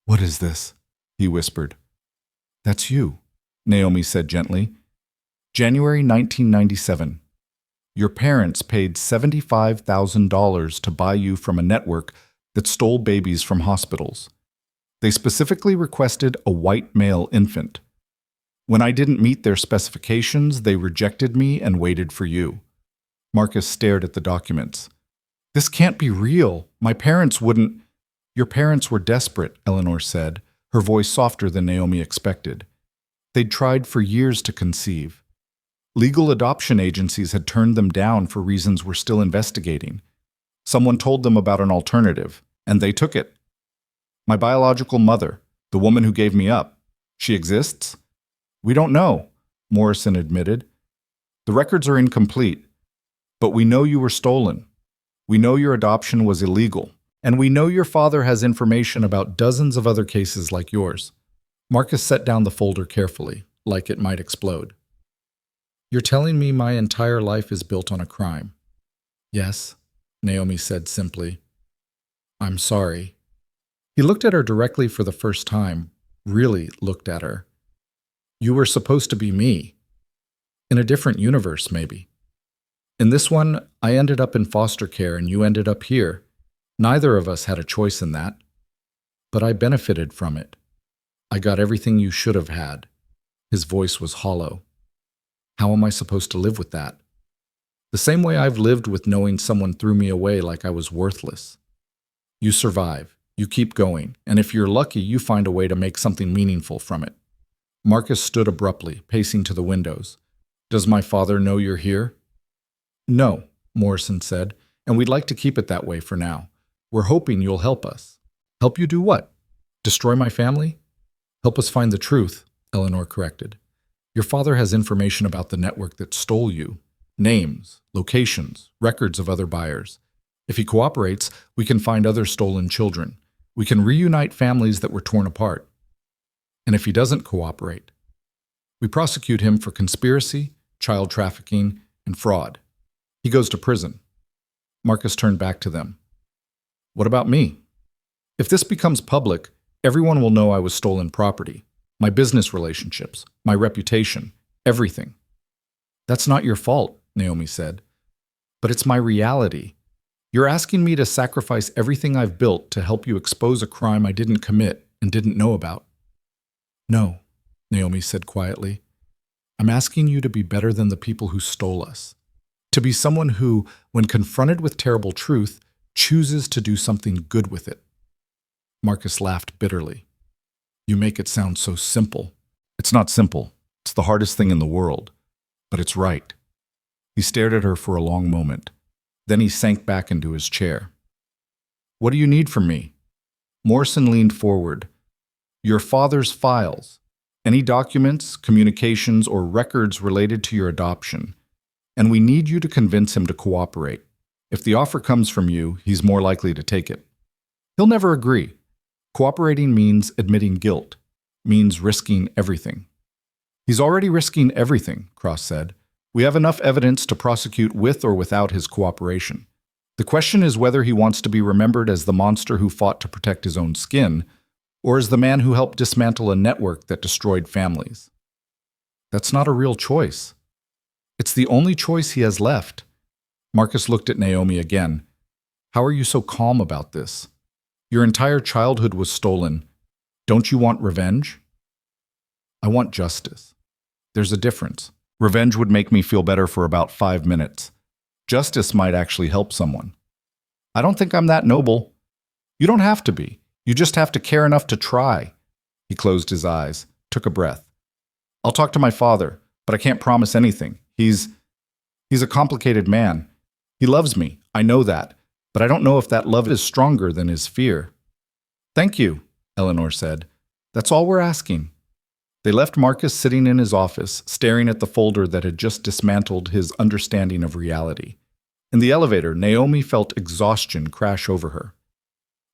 What is this? He whispered. That's you, Naomi said gently. January 1997. Your parents paid $75,000 to buy you from a network that stole babies from hospitals. They specifically requested a white male infant. When I didn't meet their specifications, they rejected me and waited for you." Marcus stared at the documents. "This can't be real. My parents wouldn't—" "Your parents were desperate," Eleanor said, her voice softer than Naomi expected. "They'd tried for years to conceive. Legal adoption agencies had turned them down for reasons we're still investigating. Someone told them about an alternative, and they took it. My biological mother, the woman who gave me up, she exists?" "We don't know," Morrison admitted. "The records are incomplete, but we know you were stolen. We know your adoption was illegal, and we know your father has information about dozens of other cases like yours." Marcus set down the folder carefully, like it might explode. "You're telling me my entire life is built on a crime?" "Yes," Naomi said simply. "I'm sorry." He looked at her directly for the first time, really looked at her. "You were supposed to be me. In a different universe, maybe. In this one, I ended up in foster care and you ended up here. Neither of us had a choice in that. But I benefited from it. I got everything you should have had." His voice was hollow. "How am I supposed to live with that? The same way I've lived with knowing someone threw me away like I was worthless. You survive, you keep going, and if you're lucky, you find a way to make something meaningful from it." Marcus stood abruptly, pacing to the windows. "Does my father know you're here?" "No," Morrison said, "and we'd like to keep it that way for now. We're hoping you'll help us." "Help you do what? Destroy my family?" "Help us find the truth," Eleanor corrected. "Your father has information about the network that stole you. Names, locations, records of other buyers. If he cooperates, we can find other stolen children. We can reunite families that were torn apart. And if he doesn't cooperate, we prosecute him for conspiracy, child trafficking, and fraud. He goes to prison." Marcus turned back to them. "What about me? If this becomes public, everyone will know I was stolen property. My business relationships, my reputation, everything." "That's not your fault," Naomi said. "But it's my reality. You're asking me to sacrifice everything I've built to help you expose a crime I didn't commit and didn't know about." "No," Naomi said quietly. "I'm asking you to be better than the people who stole us. To be someone who, when confronted with terrible truth, chooses to do something good with it." Marcus laughed bitterly. "You make it sound so simple." "It's not simple. It's the hardest thing in the world. But it's right." He stared at her for a long moment. Then he sank back into his chair. "What do you need from me?" Morrison leaned forward. "Your father's files. Any documents, communications, or records related to your adoption. And we need you to convince him to cooperate. If the offer comes from you, he's more likely to take it. He'll never agree. Cooperating means admitting guilt, means risking everything." "He's already risking everything," Cross said. "We have enough evidence to prosecute with or without his cooperation. The question is whether he wants to be remembered as the monster who fought to protect his own skin, or as the man who helped dismantle a network that destroyed families." "That's not a real choice." "It's the only choice he has left." Marcus looked at Naomi again. "How are you so calm about this? Your entire childhood was stolen. Don't you want revenge?" "I want justice. There's a difference. Revenge would make me feel better for about 5 minutes. Justice might actually help someone." "I don't think I'm that noble." "You don't have to be. You just have to care enough to try." He closed his eyes, took a breath. "I'll talk to my father, but I can't promise anything. He's a complicated man. He loves me, I know that, but I don't know if that love is stronger than his fear." "Thank you," Eleanor said. "That's all we're asking." They left Marcus sitting in his office, staring at the folder that had just dismantled his understanding of reality. In the elevator, Naomi felt exhaustion crash over her.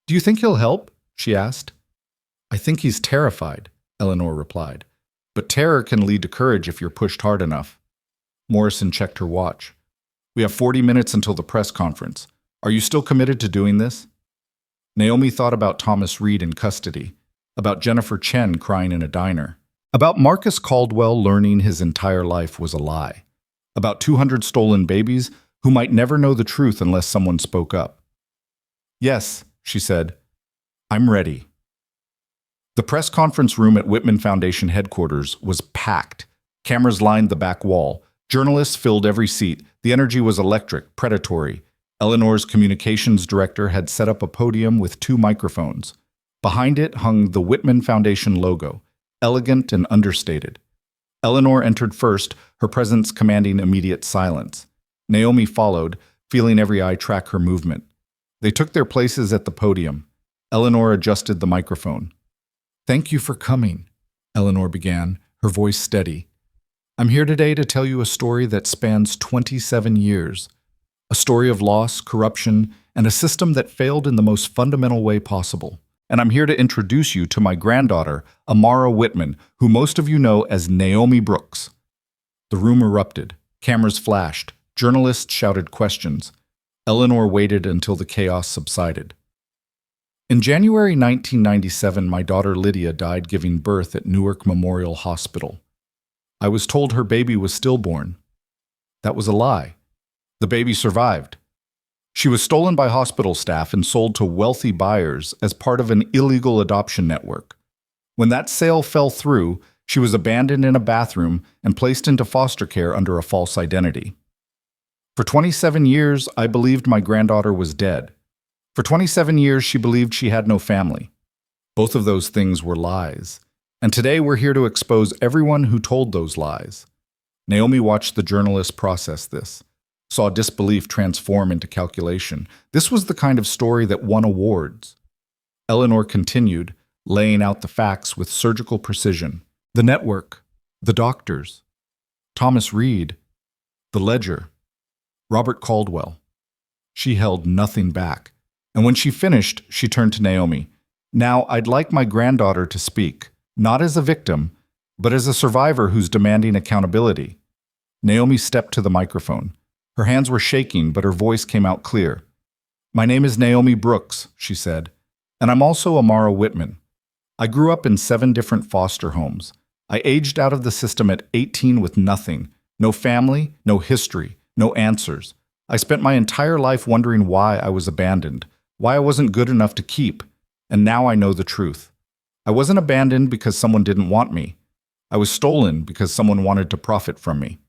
"Do you think he'll help?" she asked. "I think he's terrified," Eleanor replied. "But terror can lead to courage if you're pushed hard enough." Morrison checked her watch. "We have 40 minutes until the press conference. Are you still committed to doing this?" Naomi thought about Thomas Reed in custody, about Jennifer Chen crying in a diner, about Marcus Caldwell learning his entire life was a lie, about 200 stolen babies who might never know the truth unless someone spoke up. "Yes," she said. I'm ready. The press conference room at Whitman Foundation headquarters was packed. Cameras lined the back wall. Journalists filled every seat. The energy was electric, predatory. Eleanor's communications director had set up a podium with 2 microphones. Behind it hung the Whitman Foundation logo, elegant and understated. Eleanor entered first, her presence commanding immediate silence. Naomi followed, feeling every eye track her movement. They took their places at the podium. Eleanor adjusted the microphone. Thank you for coming, Eleanor began, her voice steady. I'm here today to tell you a story that spans 27 years. A story of loss, corruption, and a system that failed in the most fundamental way possible. And I'm here to introduce you to my granddaughter, Amara Whitman, who most of you know as Naomi Brooks. The room erupted. Cameras flashed. Journalists shouted questions. Eleanor waited until the chaos subsided. In January 1997, my daughter Lydia died giving birth at Newark Memorial Hospital. I was told her baby was stillborn. That was a lie. The baby survived. She was stolen by hospital staff and sold to wealthy buyers as part of an illegal adoption network. When that sale fell through, she was abandoned in a bathroom and placed into foster care under a false identity. For 27 years, I believed my granddaughter was dead. For 27 years, she believed she had no family. Both of those things were lies. And today we're here to expose everyone who told those lies. Naomi watched the journalists process this, saw disbelief transform into calculation. This was the kind of story that won awards. Eleanor continued, laying out the facts with surgical precision. The network, the doctors, Thomas Reed, the ledger, Robert Caldwell. She held nothing back. And when she finished, she turned to Naomi. Now, I'd like my granddaughter to speak, not as a victim, but as a survivor who's demanding accountability. Naomi stepped to the microphone. Her hands were shaking, but her voice came out clear. My name is Naomi Brooks, she said, and I'm also Amara Whitman. I grew up in 7 different foster homes. I aged out of the system at 18 with nothing, no family, no history, no answers. I spent my entire life wondering why I was abandoned, why I wasn't good enough to keep, and now I know the truth. I wasn't abandoned because someone didn't want me. I was stolen because someone wanted to profit from me.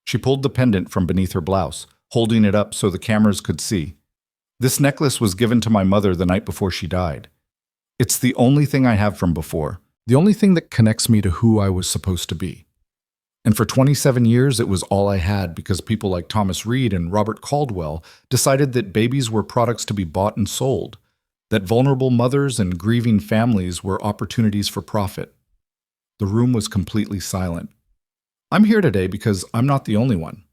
She pulled the pendant from beneath her blouse, holding it up so the cameras could see. This necklace was given to my mother the night before she died. It's the only thing I have from before, the only thing that connects me to who I was supposed to be. And for 27 years, it was all I had because people like Thomas Reed and Robert Caldwell decided that babies were products to be bought and sold, that vulnerable mothers and grieving families were opportunities for profit. The room was completely silent. I'm here today because I'm not the only one.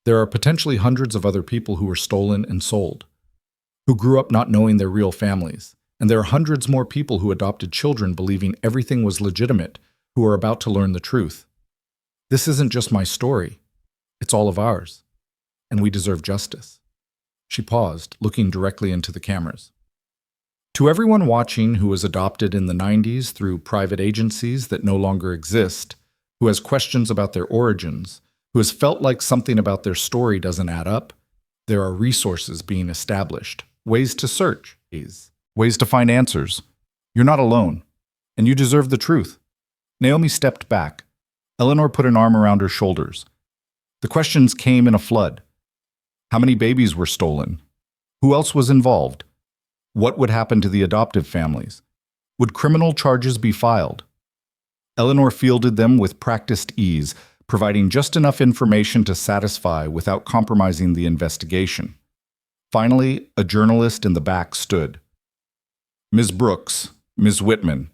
There are potentially hundreds of other people who were stolen and sold, who grew up not knowing their real families, and there are hundreds more people who adopted children believing everything was legitimate, who are about to learn the truth. This isn't just my story. It's all of ours, and we deserve justice. She paused, looking directly into the cameras. To everyone watching who was adopted in the 90s through private agencies that no longer exist, who has questions about their origins, who has felt like something about their story doesn't add up, there are resources being established, ways to search, ways to find answers. You're not alone, and you deserve the truth. Naomi stepped back. Eleanor put an arm around her shoulders. The questions came in a flood. How many babies were stolen? Who else was involved? What would happen to the adoptive families? Would criminal charges be filed? Eleanor fielded them with practiced ease, providing just enough information to satisfy without compromising the investigation. Finally, a journalist in the back stood. Ms. Brooks, Ms. Whitman,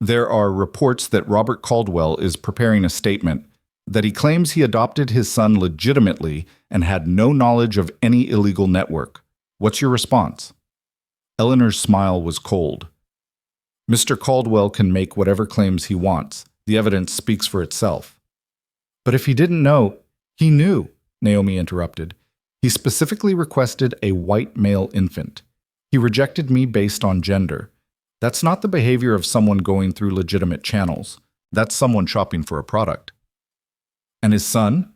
there are reports that Robert Caldwell is preparing a statement that he claims he adopted his son legitimately and had no knowledge of any illegal network. What's your response? Eleanor's smile was cold. Mr. Caldwell can make whatever claims he wants. The evidence speaks for itself. But if he didn't know, he knew, Naomi interrupted. He specifically requested a white male infant. He rejected me based on gender. That's not the behavior of someone going through legitimate channels. That's someone shopping for a product. And his son?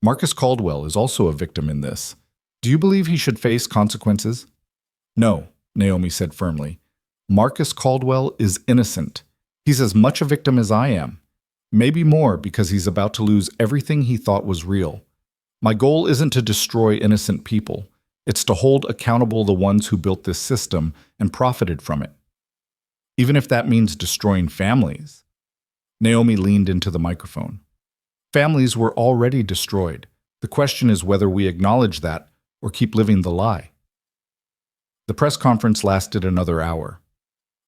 Marcus Caldwell is also a victim in this. Do you believe he should face consequences? No, Naomi said firmly. Marcus Caldwell is innocent. He's as much a victim as I am. Maybe more because he's about to lose everything he thought was real. My goal isn't to destroy innocent people. It's to hold accountable the ones who built this system and profited from it. Even if that means destroying families. Naomi leaned into the microphone. Families were already destroyed. The question is whether we acknowledge that or keep living the lie. The press conference lasted another hour.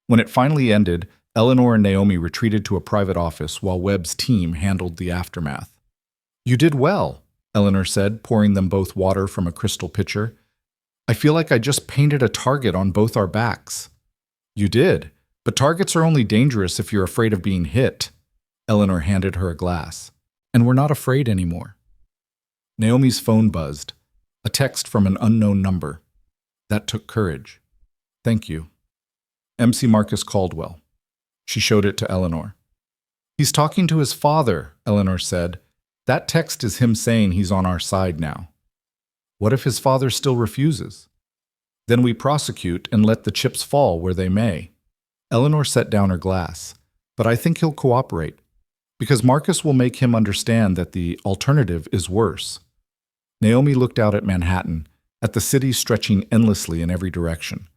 When it finally ended, Eleanor and Naomi retreated to a private office while Webb's team handled the aftermath. You did well, Eleanor said, pouring them both water from a crystal pitcher. I feel like I just painted a target on both our backs. You did, but targets are only dangerous if you're afraid of being hit. Eleanor handed her a glass. And we're not afraid anymore. Naomi's phone buzzed. A text from an unknown number. That took courage. Thank you. MC Marcus Caldwell. She showed it to Eleanor. He's talking to his father, Eleanor said. That text is him saying he's on our side now. What if his father still refuses? Then we prosecute and let the chips fall where they may. Eleanor set down her glass. But I think he'll cooperate. Because Marcus will make him understand that the alternative is worse. Naomi looked out at Manhattan, at the city stretching endlessly in every direction.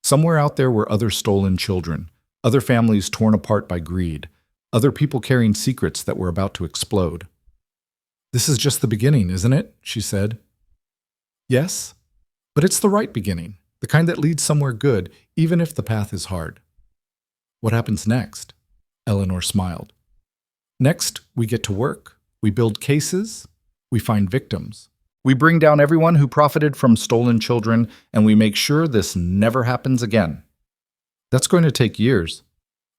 Somewhere out there were other stolen children, other families torn apart by greed, other people carrying secrets that were about to explode. This is just the beginning, isn't it? She said. Yes, but it's the right beginning, the kind that leads somewhere good, even if the path is hard. What happens next? Eleanor smiled. Next, we get to work. We build cases. We find victims. We bring down everyone who profited from stolen children, and we make sure this never happens again. That's going to take years.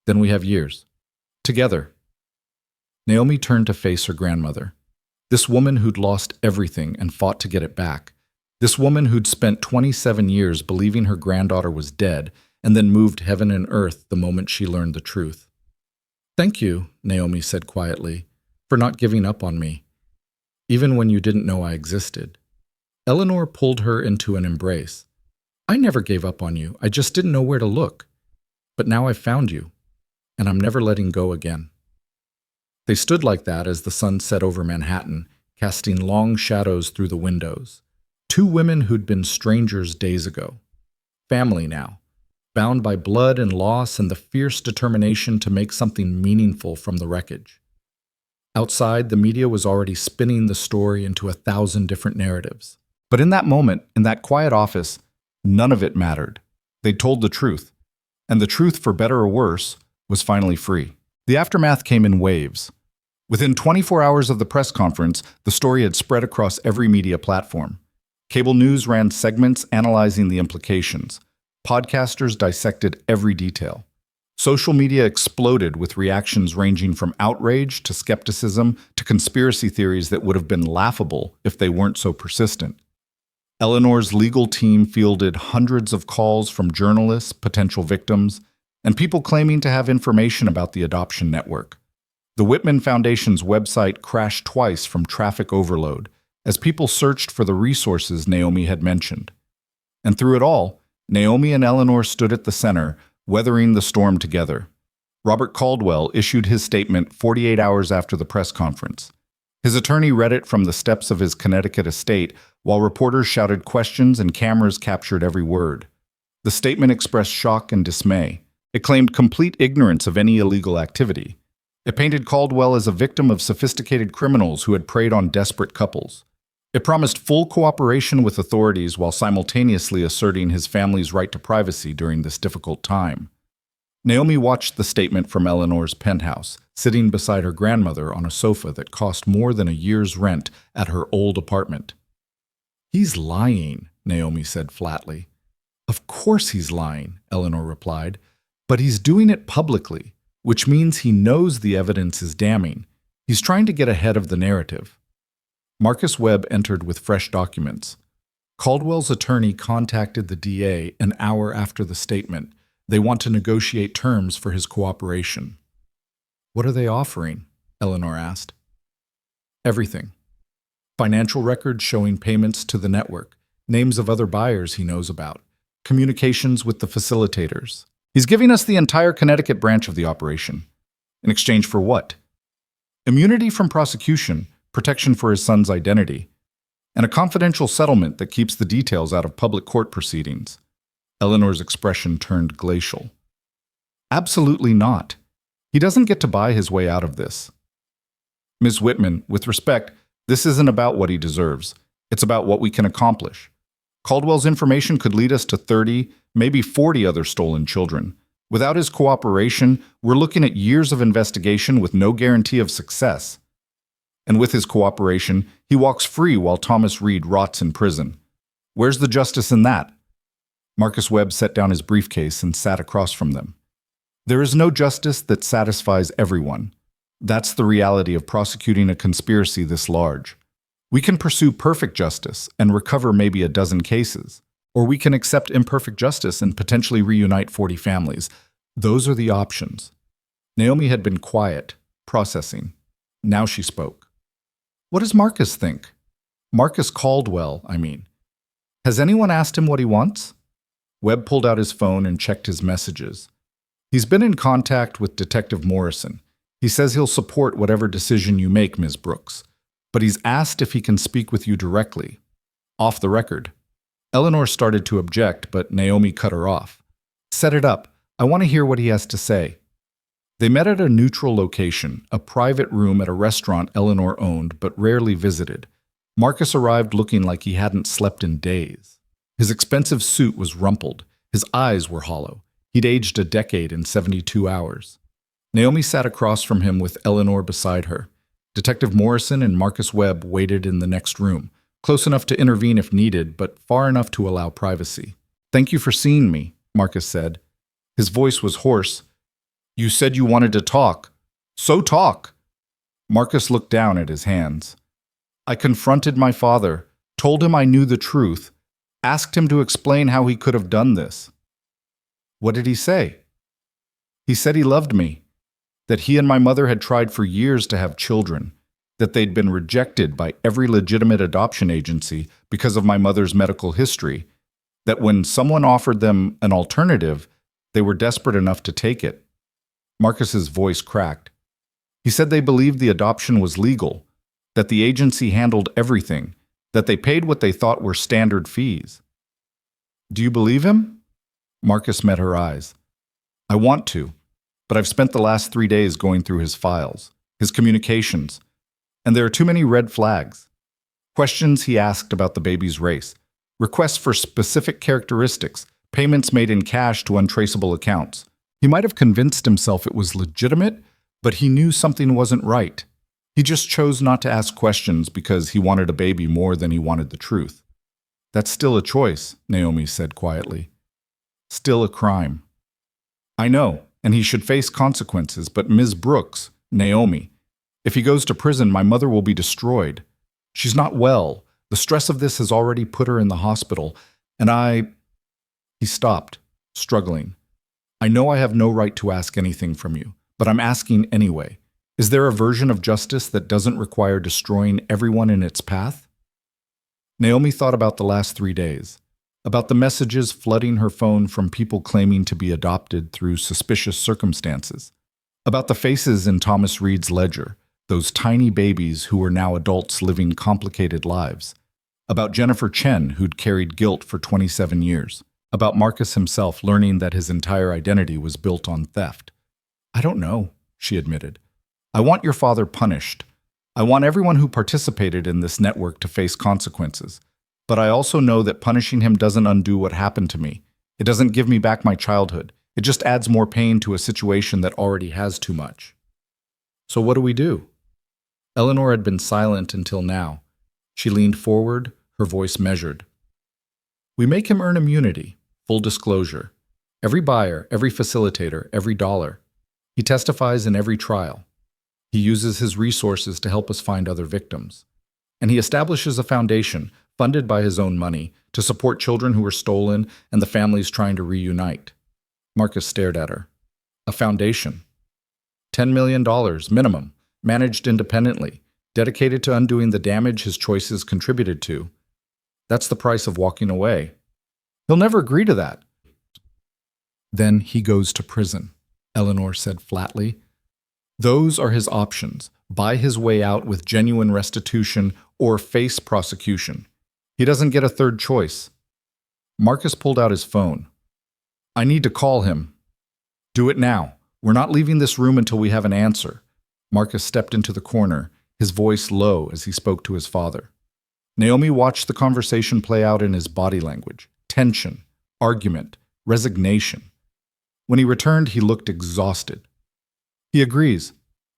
Then we have years. Together. Naomi turned to face her grandmother. This woman who'd lost everything and fought to get it back. This woman who'd spent 27 years believing her granddaughter was dead and then moved heaven and earth the moment she learned the truth. Thank you, Naomi said quietly, for not giving up on me, even when you didn't know I existed. Eleanor pulled her into an embrace. I never gave up on you. I just didn't know where to look. But now I've found you, and I'm never letting go again. They stood like that as the sun set over Manhattan, casting long shadows through the windows. Two women who'd been strangers days ago. Family now. Bound by blood and loss and the fierce determination to make something meaningful from the wreckage. Outside, the media was already spinning the story into 1,000 different narratives. But in that moment, in that quiet office, none of it mattered. They'd told the truth. And the truth, for better or worse, was finally free. The aftermath came in waves. Within 24 hours of the press conference, the story had spread across every media platform. Cable news ran segments analyzing the implications. Podcasters dissected every detail. Social media exploded with reactions ranging from outrage to skepticism to conspiracy theories that would have been laughable if they weren't so persistent. Eleanor's legal team fielded hundreds of calls from journalists, potential victims, and people claiming to have information about the adoption network. The Whitman Foundation's website crashed twice from traffic overload as people searched for the resources Naomi had mentioned. And through it all, Naomi and Eleanor stood at the center, weathering the storm together. Robert Caldwell issued his statement 48 hours after the press conference. His attorney read it from the steps of his Connecticut estate, while reporters shouted questions and cameras captured every word. The statement expressed shock and dismay. It claimed complete ignorance of any illegal activity. It painted Caldwell as a victim of sophisticated criminals who had preyed on desperate couples. It promised full cooperation with authorities while simultaneously asserting his family's right to privacy during this difficult time. Naomi watched the statement from Eleanor's penthouse, sitting beside her grandmother on a sofa that cost more than a year's rent at her old apartment. He's lying, Naomi said flatly. Of course he's lying, Eleanor replied, but he's doing it publicly, which means he knows the evidence is damning. He's trying to get ahead of the narrative. Marcus Webb entered with fresh documents. Caldwell's attorney contacted the DA an hour after the statement. They want to negotiate terms for his cooperation. What are they offering? Eleanor asked. Everything. Financial records showing payments to the network, names of other buyers he knows about, communications with the facilitators. He's giving us the entire Connecticut branch of the operation. In exchange for what? Immunity from prosecution, protection for his son's identity, and a confidential settlement that keeps the details out of public court proceedings. Eleanor's expression turned glacial. Absolutely not. He doesn't get to buy his way out of this. Ms. Whitman, with respect, this isn't about what he deserves. It's about what we can accomplish. Caldwell's information could lead us to 30, maybe 40 other stolen children. Without his cooperation, we're looking at years of investigation with no guarantee of success. And with his cooperation, he walks free while Thomas Reed rots in prison. Where's the justice in that? Marcus Webb set down his briefcase and sat across from them. There is no justice that satisfies everyone. That's the reality of prosecuting a conspiracy this large. We can pursue perfect justice and recover maybe a dozen cases, or we can accept imperfect justice and potentially reunite 40 families. Those are the options. Naomi had been quiet, processing. Now she spoke. What does Marcus think? Marcus Caldwell, I mean. Has anyone asked him what he wants? Webb pulled out his phone and checked his messages. He's been in contact with Detective Morrison. He says he'll support whatever decision you make, Ms. Brooks. But he's asked if he can speak with you directly. Off the record. Eleanor started to object, but Naomi cut her off. Set it up. I want to hear what he has to say. They met at a neutral location, a private room at a restaurant Eleanor owned but rarely visited. Marcus arrived looking like he hadn't slept in days. His expensive suit was rumpled. His eyes were hollow. He'd aged a decade in 72 hours. Naomi sat across from him with Eleanor beside her. Detective Morrison and Marcus Webb waited in the next room, close enough to intervene if needed, but far enough to allow privacy. Thank you for seeing me, Marcus said. His voice was hoarse. You said you wanted to talk. So talk. Marcus looked down at his hands. I confronted my father, told him I knew the truth, asked him to explain how he could have done this. What did he say? He said he loved me, that he and my mother had tried for years to have children, that they'd been rejected by every legitimate adoption agency because of my mother's medical history, that when someone offered them an alternative, they were desperate enough to take it. Marcus's voice cracked. He said they believed the adoption was legal, that the agency handled everything, that they paid what they thought were standard fees. Do you believe him? Marcus met her eyes. I want to, but I've spent the last 3 days going through his files, his communications, and there are too many red flags. Questions he asked about the baby's race, requests for specific characteristics, payments made in cash to untraceable accounts. He might have convinced himself it was legitimate, but he knew something wasn't right. He just chose not to ask questions because he wanted a baby more than he wanted the truth. That's still a choice, Naomi said quietly. Still a crime. I know, and he should face consequences, but Ms. Brooks, Naomi, if he goes to prison, my mother will be destroyed. She's not well. The stress of this has already put her in the hospital, and He stopped, struggling. I know I have no right to ask anything from you, but I'm asking anyway. Is there a version of justice that doesn't require destroying everyone in its path? Naomi thought about the last 3 days, about the messages flooding her phone from people claiming to be adopted through suspicious circumstances, about the faces in Thomas Reed's ledger, those tiny babies who were now adults living complicated lives, about Jennifer Chen, who'd carried guilt for 27 years, about Marcus himself learning that his entire identity was built on theft. I don't know, she admitted. I want your father punished. I want everyone who participated in this network to face consequences. But I also know that punishing him doesn't undo what happened to me. It doesn't give me back my childhood. It just adds more pain to a situation that already has too much. So what do we do? Eleanor had been silent until now. She leaned forward, her voice measured. We make him earn immunity, full disclosure. Every buyer, every facilitator, every dollar. He testifies in every trial. He uses his resources to help us find other victims. And he establishes a foundation, funded by his own money, to support children who were stolen and the families trying to reunite. Marcus stared at her. A foundation. $10 million, minimum, managed independently, dedicated to undoing the damage his choices contributed to. That's the price of walking away. He'll never agree to that. Then he goes to prison, Eleanor said flatly. Those are his options: buy his way out with genuine restitution or face prosecution. He doesn't get a third choice. Marcus pulled out his phone. I need to call him. Do it now. We're not leaving this room until we have an answer. Marcus stepped into the corner, his voice low as he spoke to his father. Naomi watched the conversation play out in his body language: tension, argument, resignation. When he returned, he looked exhausted. He agrees.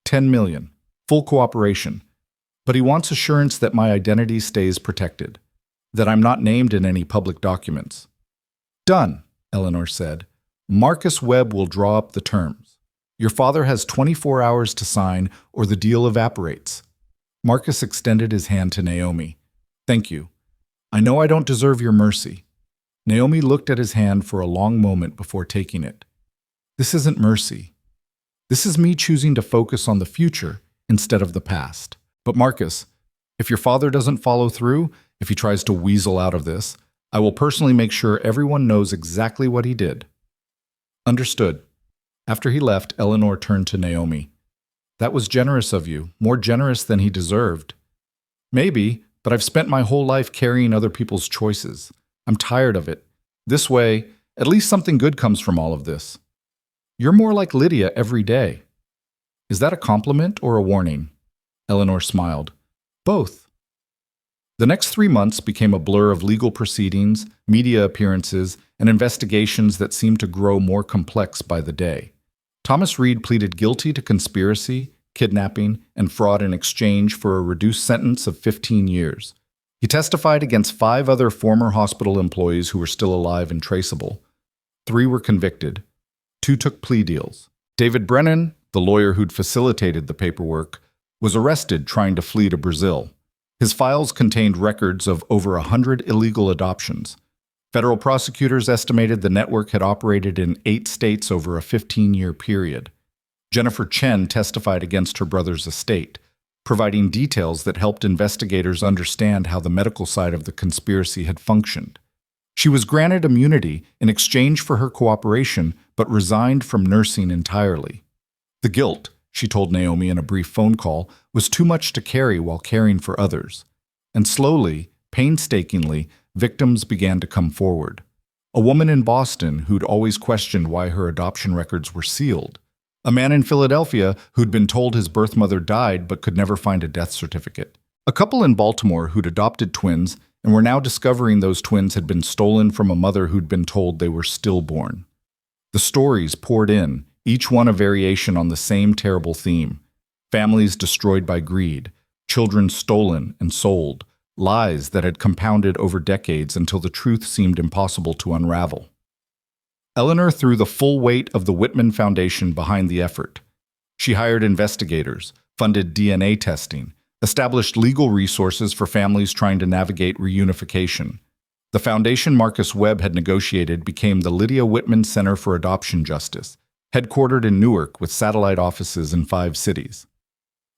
10 million. Full cooperation. But he wants assurance that my identity stays protected, that I'm not named in any public documents. Done, Eleanor said. Marcus Webb will draw up the terms. Your father has 24 hours to sign or the deal evaporates. Marcus extended his hand to Naomi. Thank you. I know I don't deserve your mercy. Naomi looked at his hand for a long moment before taking it. This isn't mercy. This is me choosing to focus on the future instead of the past. But Marcus, if your father doesn't follow through, if he tries to weasel out of this, I will personally make sure everyone knows exactly what he did. Understood. After he left, Eleanor turned to Naomi. That was generous of you, more generous than he deserved. Maybe, but I've spent my whole life carrying other people's choices. I'm tired of it. This way, at least something good comes from all of this. You're more like Lydia every day. Is that a compliment or a warning? Eleanor smiled. Both. The next 3 months became a blur of legal proceedings, media appearances, and investigations that seemed to grow more complex by the day. Thomas Reed pleaded guilty to conspiracy, kidnapping, and fraud in exchange for a reduced sentence of 15 years. He testified against 5 other former hospital employees who were still alive and traceable. 3 were convicted. 2 took plea deals. David Brennan, the lawyer who'd facilitated the paperwork, was arrested trying to flee to Brazil. His files contained records of over 100 illegal adoptions. Federal prosecutors estimated the network had operated in 8 states over a 15-year period. Jennifer Chen testified against her brother's estate, providing details that helped investigators understand how the medical side of the conspiracy had functioned. She was granted immunity in exchange for her cooperation, but resigned from nursing entirely. The guilt, she told Naomi in a brief phone call, was too much to carry while caring for others. And slowly, painstakingly, victims began to come forward. A woman in Boston who'd always questioned why her adoption records were sealed. A man in Philadelphia who'd been told his birth mother died but could never find a death certificate. A couple in Baltimore who'd adopted twins and were now discovering those twins had been stolen from a mother who'd been told they were stillborn. The stories poured in, each one a variation on the same terrible theme. Families destroyed by greed, children stolen and sold, lies that had compounded over decades until the truth seemed impossible to unravel. Eleanor threw the full weight of the Whitman Foundation behind the effort. She hired investigators, funded DNA testing, established legal resources for families trying to navigate reunification. The foundation Marcus Webb had negotiated became the Lydia Whitman Center for Adoption Justice, headquartered in Newark with satellite offices in 5 cities.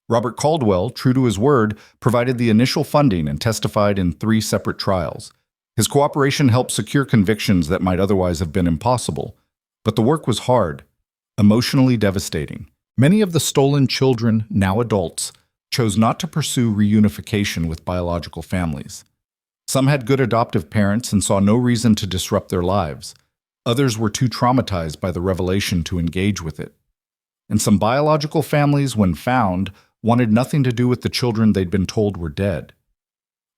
Robert Caldwell, true to his word, provided the initial funding and testified in 3 separate trials. His cooperation helped secure convictions that might otherwise have been impossible. But the work was hard, emotionally devastating. Many of the stolen children, now adults, chose not to pursue reunification with biological families. Some had good adoptive parents and saw no reason to disrupt their lives. Others were too traumatized by the revelation to engage with it. And some biological families, when found, wanted nothing to do with the children they'd been told were dead.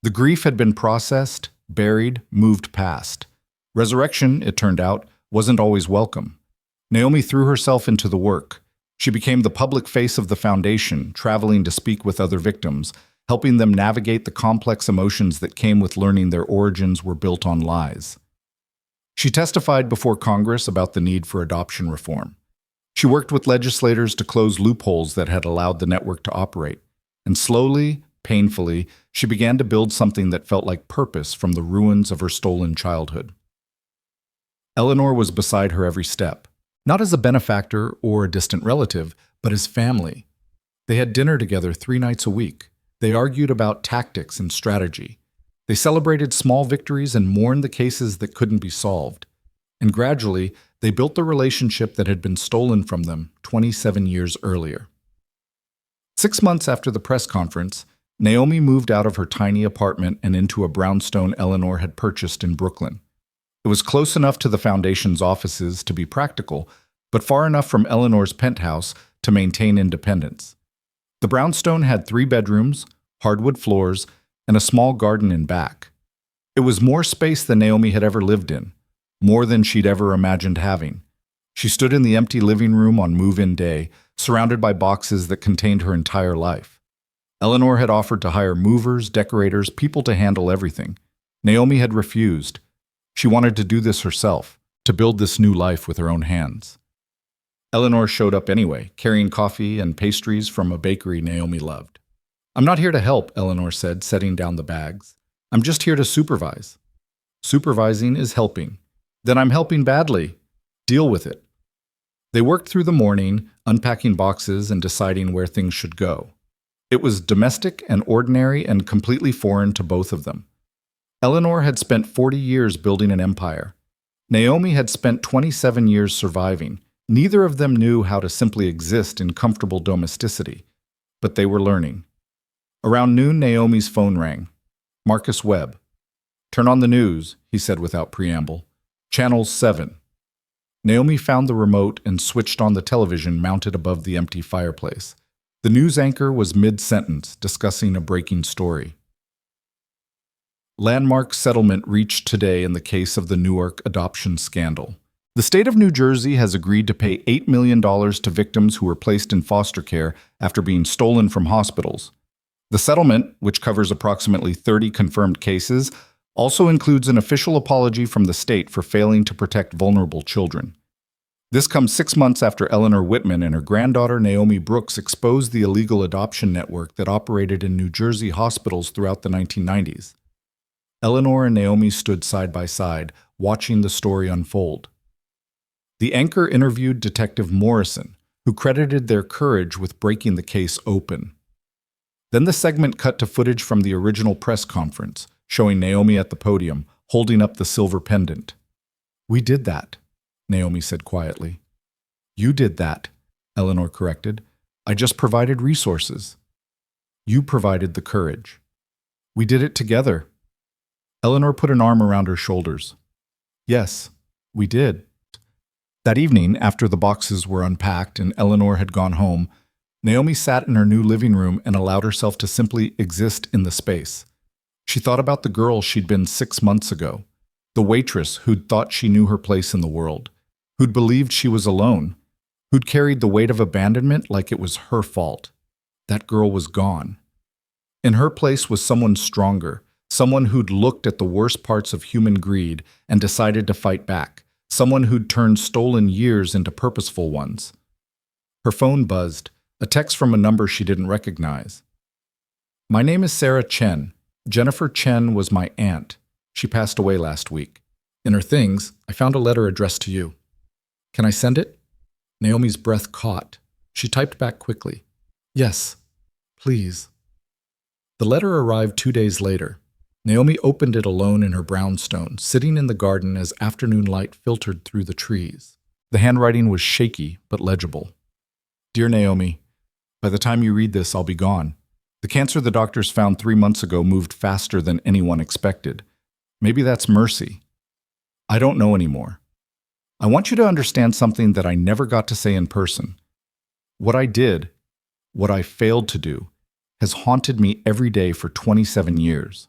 The grief had been processed, buried, moved past. Resurrection, it turned out, wasn't always welcome. Naomi threw herself into the work. She became the public face of the foundation, traveling to speak with other victims, helping them navigate the complex emotions that came with learning their origins were built on lies. She testified before Congress about the need for adoption reform. She worked with legislators to close loopholes that had allowed the network to operate. And slowly, painfully, she began to build something that felt like purpose from the ruins of her stolen childhood. Eleanor was beside her every step, not as a benefactor or a distant relative, but as family. They had dinner together 3 nights a week. They argued about tactics and strategy. They celebrated small victories and mourned the cases that couldn't be solved. And gradually, they built the relationship that had been stolen from them 27 years earlier. 6 months after the press conference, Naomi moved out of her tiny apartment and into a brownstone Eleanor had purchased in Brooklyn. It was close enough to the foundation's offices to be practical, but far enough from Eleanor's penthouse to maintain independence. The brownstone had 3 bedrooms, hardwood floors, and a small garden in back. It was more space than Naomi had ever lived in, more than she'd ever imagined having. She stood in the empty living room on move-in day, surrounded by boxes that contained her entire life. Eleanor had offered to hire movers, decorators, people to handle everything. Naomi had refused. She wanted to do this herself, to build this new life with her own hands. Eleanor showed up anyway, carrying coffee and pastries from a bakery Naomi loved. "I'm not here to help," Eleanor said, setting down the bags. "I'm just here to supervise." "Supervising is helping." "Then I'm helping badly. Deal with it." They worked through the morning, unpacking boxes and deciding where things should go. It was domestic and ordinary and completely foreign to both of them. Eleanor had spent 40 years building an empire. Naomi had spent 27 years surviving. Neither of them knew how to simply exist in comfortable domesticity, but they were learning. Around noon, Naomi's phone rang. Marcus Webb. "Turn on the news," he said without preamble. "Channel 7. Naomi found the remote and switched on the television mounted above the empty fireplace. The news anchor was mid-sentence, discussing a breaking story. Landmark settlement reached today in the case of the Newark adoption scandal. The state of New Jersey has agreed to pay $8 million to victims who were placed in foster care after being stolen from hospitals. The settlement, which covers approximately 30 confirmed cases, also includes an official apology from the state for failing to protect vulnerable children. This comes 6 months after Eleanor Whitman and her granddaughter Naomi Brooks exposed the illegal adoption network that operated in New Jersey hospitals throughout the 1990s. Eleanor and Naomi stood side by side, watching the story unfold. The anchor interviewed Detective Morrison, who credited their courage with breaking the case open. Then the segment cut to footage from the original press conference, showing Naomi at the podium, holding up the silver pendant. "We did that," Naomi said quietly. "You did that," Eleanor corrected. "I just provided resources. You provided the courage. We did it together." Eleanor put an arm around her shoulders. "Yes, we did." That evening, after the boxes were unpacked and Eleanor had gone home, Naomi sat in her new living room and allowed herself to simply exist in the space. She thought about the girl she'd been 6 months ago, the waitress who'd thought she knew her place in the world, who'd believed she was alone, who'd carried the weight of abandonment like it was her fault. That girl was gone. In her place was someone stronger, someone who'd looked at the worst parts of human greed and decided to fight back, someone who'd turned stolen years into purposeful ones. Her phone buzzed, a text from a number she didn't recognize. "My name is Sarah Chen. Jennifer Chen was my aunt. She passed away last week. In her things, I found a letter addressed to you. Can I send it?" Naomi's breath caught. She typed back quickly. "Yes, please." The letter arrived 2 days later. Naomi opened it alone in her brownstone, sitting in the garden as afternoon light filtered through the trees. The handwriting was shaky but legible. "Dear Naomi, by the time you read this, I'll be gone. The cancer the doctors found 3 months ago moved faster than anyone expected. Maybe that's mercy. I don't know anymore. I want you to understand something that I never got to say in person. What I did, what I failed to do, has haunted me every day for 27 years.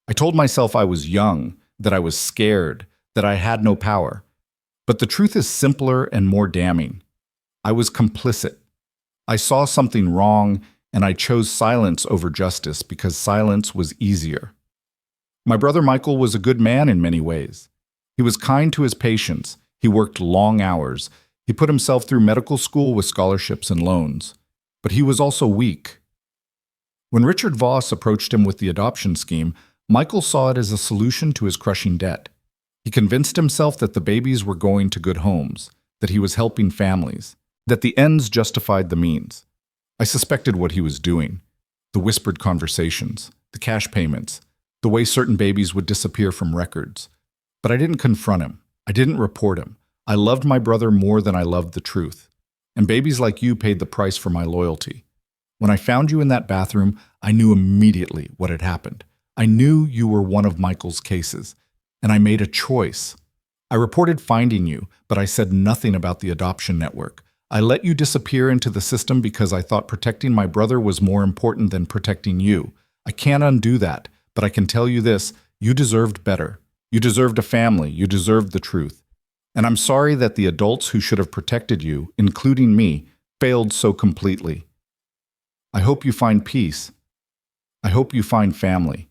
I told myself I was young, that I was scared, that I had no power. But the truth is simpler and more damning. I was complicit. I saw something wrong, and I chose silence over justice because silence was easier. My brother Michael was a good man in many ways. He was kind to his patients. He worked long hours. He put himself through medical school with scholarships and loans. But he was also weak. When Richard Voss approached him with the adoption scheme, Michael saw it as a solution to his crushing debt. He convinced himself that the babies were going to good homes, that he was helping families, that the ends justified the means. I suspected what he was doing. The whispered conversations, the cash payments, the way certain babies would disappear from records. But I didn't confront him. I didn't report him. I loved my brother more than I loved the truth. And babies like you paid the price for my loyalty. When I found you in that bathroom, I knew immediately what had happened. I knew you were one of Michael's cases, and I made a choice. I reported finding you, but I said nothing about the adoption network. I let you disappear into the system because I thought protecting my brother was more important than protecting you. I can't undo that, but I can tell you this, you deserved better. You deserved a family, you deserved the truth. And I'm sorry that the adults who should have protected you, including me, failed so completely. I hope you find peace. I hope you find family.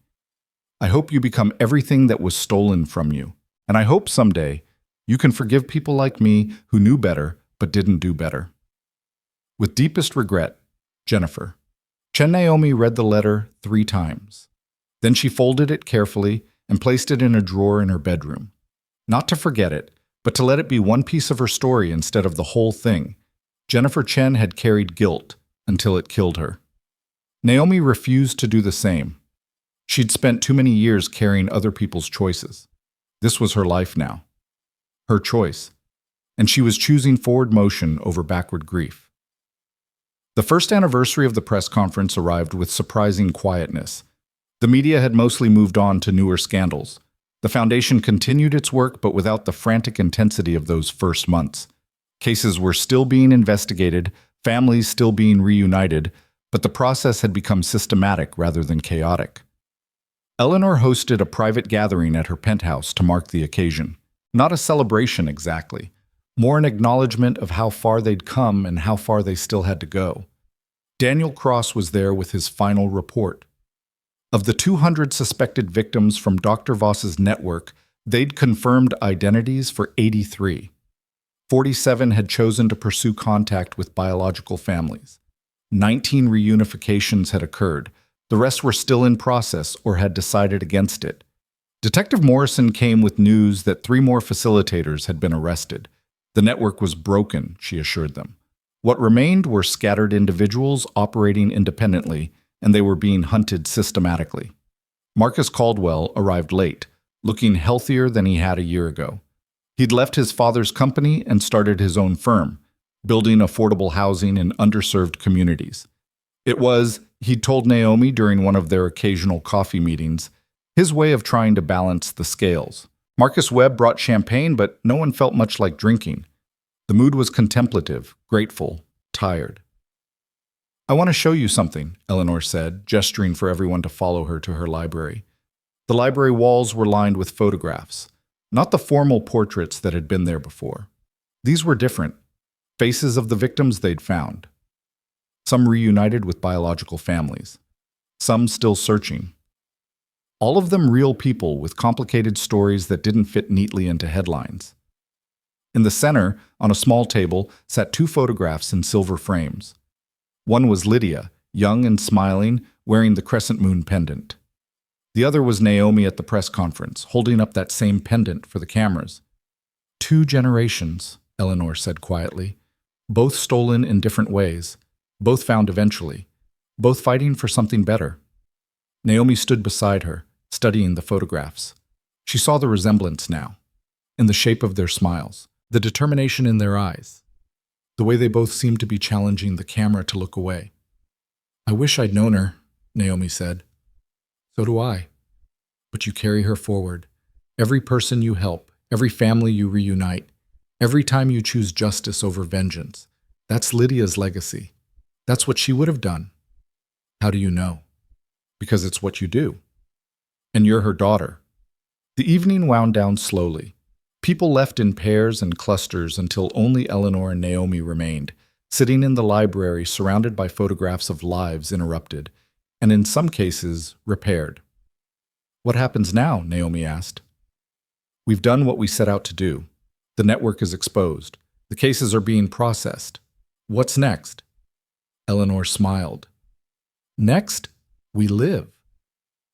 I hope you become everything that was stolen from you. And I hope someday you can forgive people like me who knew better but didn't do better. With deepest regret, Jennifer. Chen Naomi read the letter 3 times. Then she folded it carefully and placed it in a drawer in her bedroom. Not to forget it, but to let it be one piece of her story instead of the whole thing. Jennifer Chen had carried guilt until it killed her. Naomi refused to do the same. She'd spent too many years carrying other people's choices. This was her life now. Her choice. And she was choosing forward motion over backward grief. The first anniversary of the press conference arrived with surprising quietness. The media had mostly moved on to newer scandals. The foundation continued its work, but without the frantic intensity of those first months. Cases were still being investigated, families still being reunited, but the process had become systematic rather than chaotic. Eleanor hosted a private gathering at her penthouse to mark the occasion. Not a celebration exactly, more an acknowledgement of how far they'd come and how far they still had to go. Daniel Cross was there with his final report. Of the 200 suspected victims from Dr. Voss's network, they'd confirmed identities for 83. 47 had chosen to pursue contact with biological families. 19 reunifications had occurred. The rest were still in process or had decided against it. Detective Morrison came with news that 3 more facilitators had been arrested. The network was broken, she assured them. What remained were scattered individuals operating independently, and they were being hunted systematically. Marcus Caldwell arrived late, looking healthier than he had a year ago. He'd left his father's company and started his own firm, building affordable housing in underserved communities. It was, he'd told Naomi during one of their occasional coffee meetings, his way of trying to balance the scales. Marcus Webb brought champagne, but no one felt much like drinking. The mood was contemplative, grateful, tired. "I want to show you something," Eleanor said, gesturing for everyone to follow her to her library. The library walls were lined with photographs, not the formal portraits that had been there before. These were different, faces of the victims they'd found. Some reunited with biological families, some still searching. All of them real people with complicated stories that didn't fit neatly into headlines. In the center, on a small table, sat 2 photographs in silver frames. One was Lydia, young and smiling, wearing the crescent moon pendant. The other was Naomi at the press conference, holding up that same pendant for the cameras. 2 generations, Eleanor said quietly, both stolen in different ways, both found eventually, both fighting for something better. Naomi stood beside her, studying the photographs. She saw the resemblance now, in the shape of their smiles, the determination in their eyes, the way they both seemed to be challenging the camera to look away. "I wish I'd known her," Naomi said. "So do I. But you carry her forward. Every person you help, every family you reunite, every time you choose justice over vengeance. That's Lydia's legacy. That's what she would have done." "How do you know?" "Because it's what you do. And you're her daughter." The evening wound down slowly. People left in pairs and clusters until only Eleanor and Naomi remained, sitting in the library surrounded by photographs of lives interrupted, and in some cases, repaired. "What happens now?" Naomi asked. "We've done what we set out to do. The network is exposed. The cases are being processed. What's next?" Eleanor smiled. "Next, we live.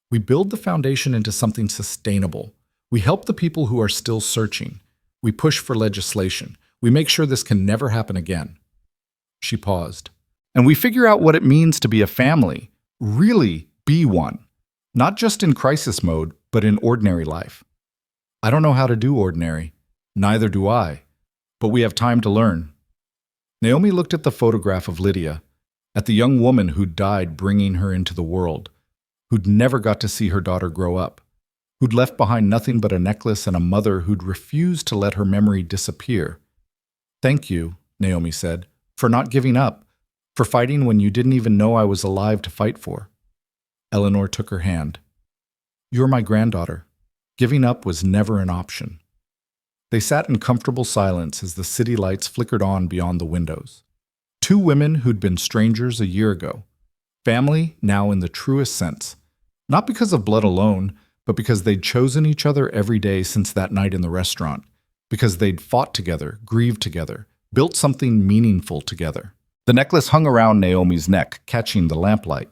We build the foundation into something sustainable. We help the people who are still searching. We push for legislation. We make sure this can never happen again." She paused. "And we figure out what it means to be a family, really be one. Not just in crisis mode, but in ordinary life. I don't know how to do ordinary. Neither do I. But we have time to learn. Naomi looked at the photograph of Lydia, at the young woman who'd died bringing her into the world, who'd never got to see her daughter grow up, who'd left behind nothing but a necklace and a mother who'd refused to let her memory disappear. "Thank you," Naomi said, "for not giving up, for fighting when you didn't even know I was alive to fight for." Eleanor took her hand. "You're my granddaughter. Giving up was never an option." They sat in comfortable silence as the city lights flickered on beyond the windows. Two women who'd been strangers a year ago. Family now in the truest sense. Not because of blood alone, but because they'd chosen each other every day since that night in the restaurant. Because they'd fought together, grieved together, built something meaningful together. The necklace hung around Naomi's neck, catching the lamplight.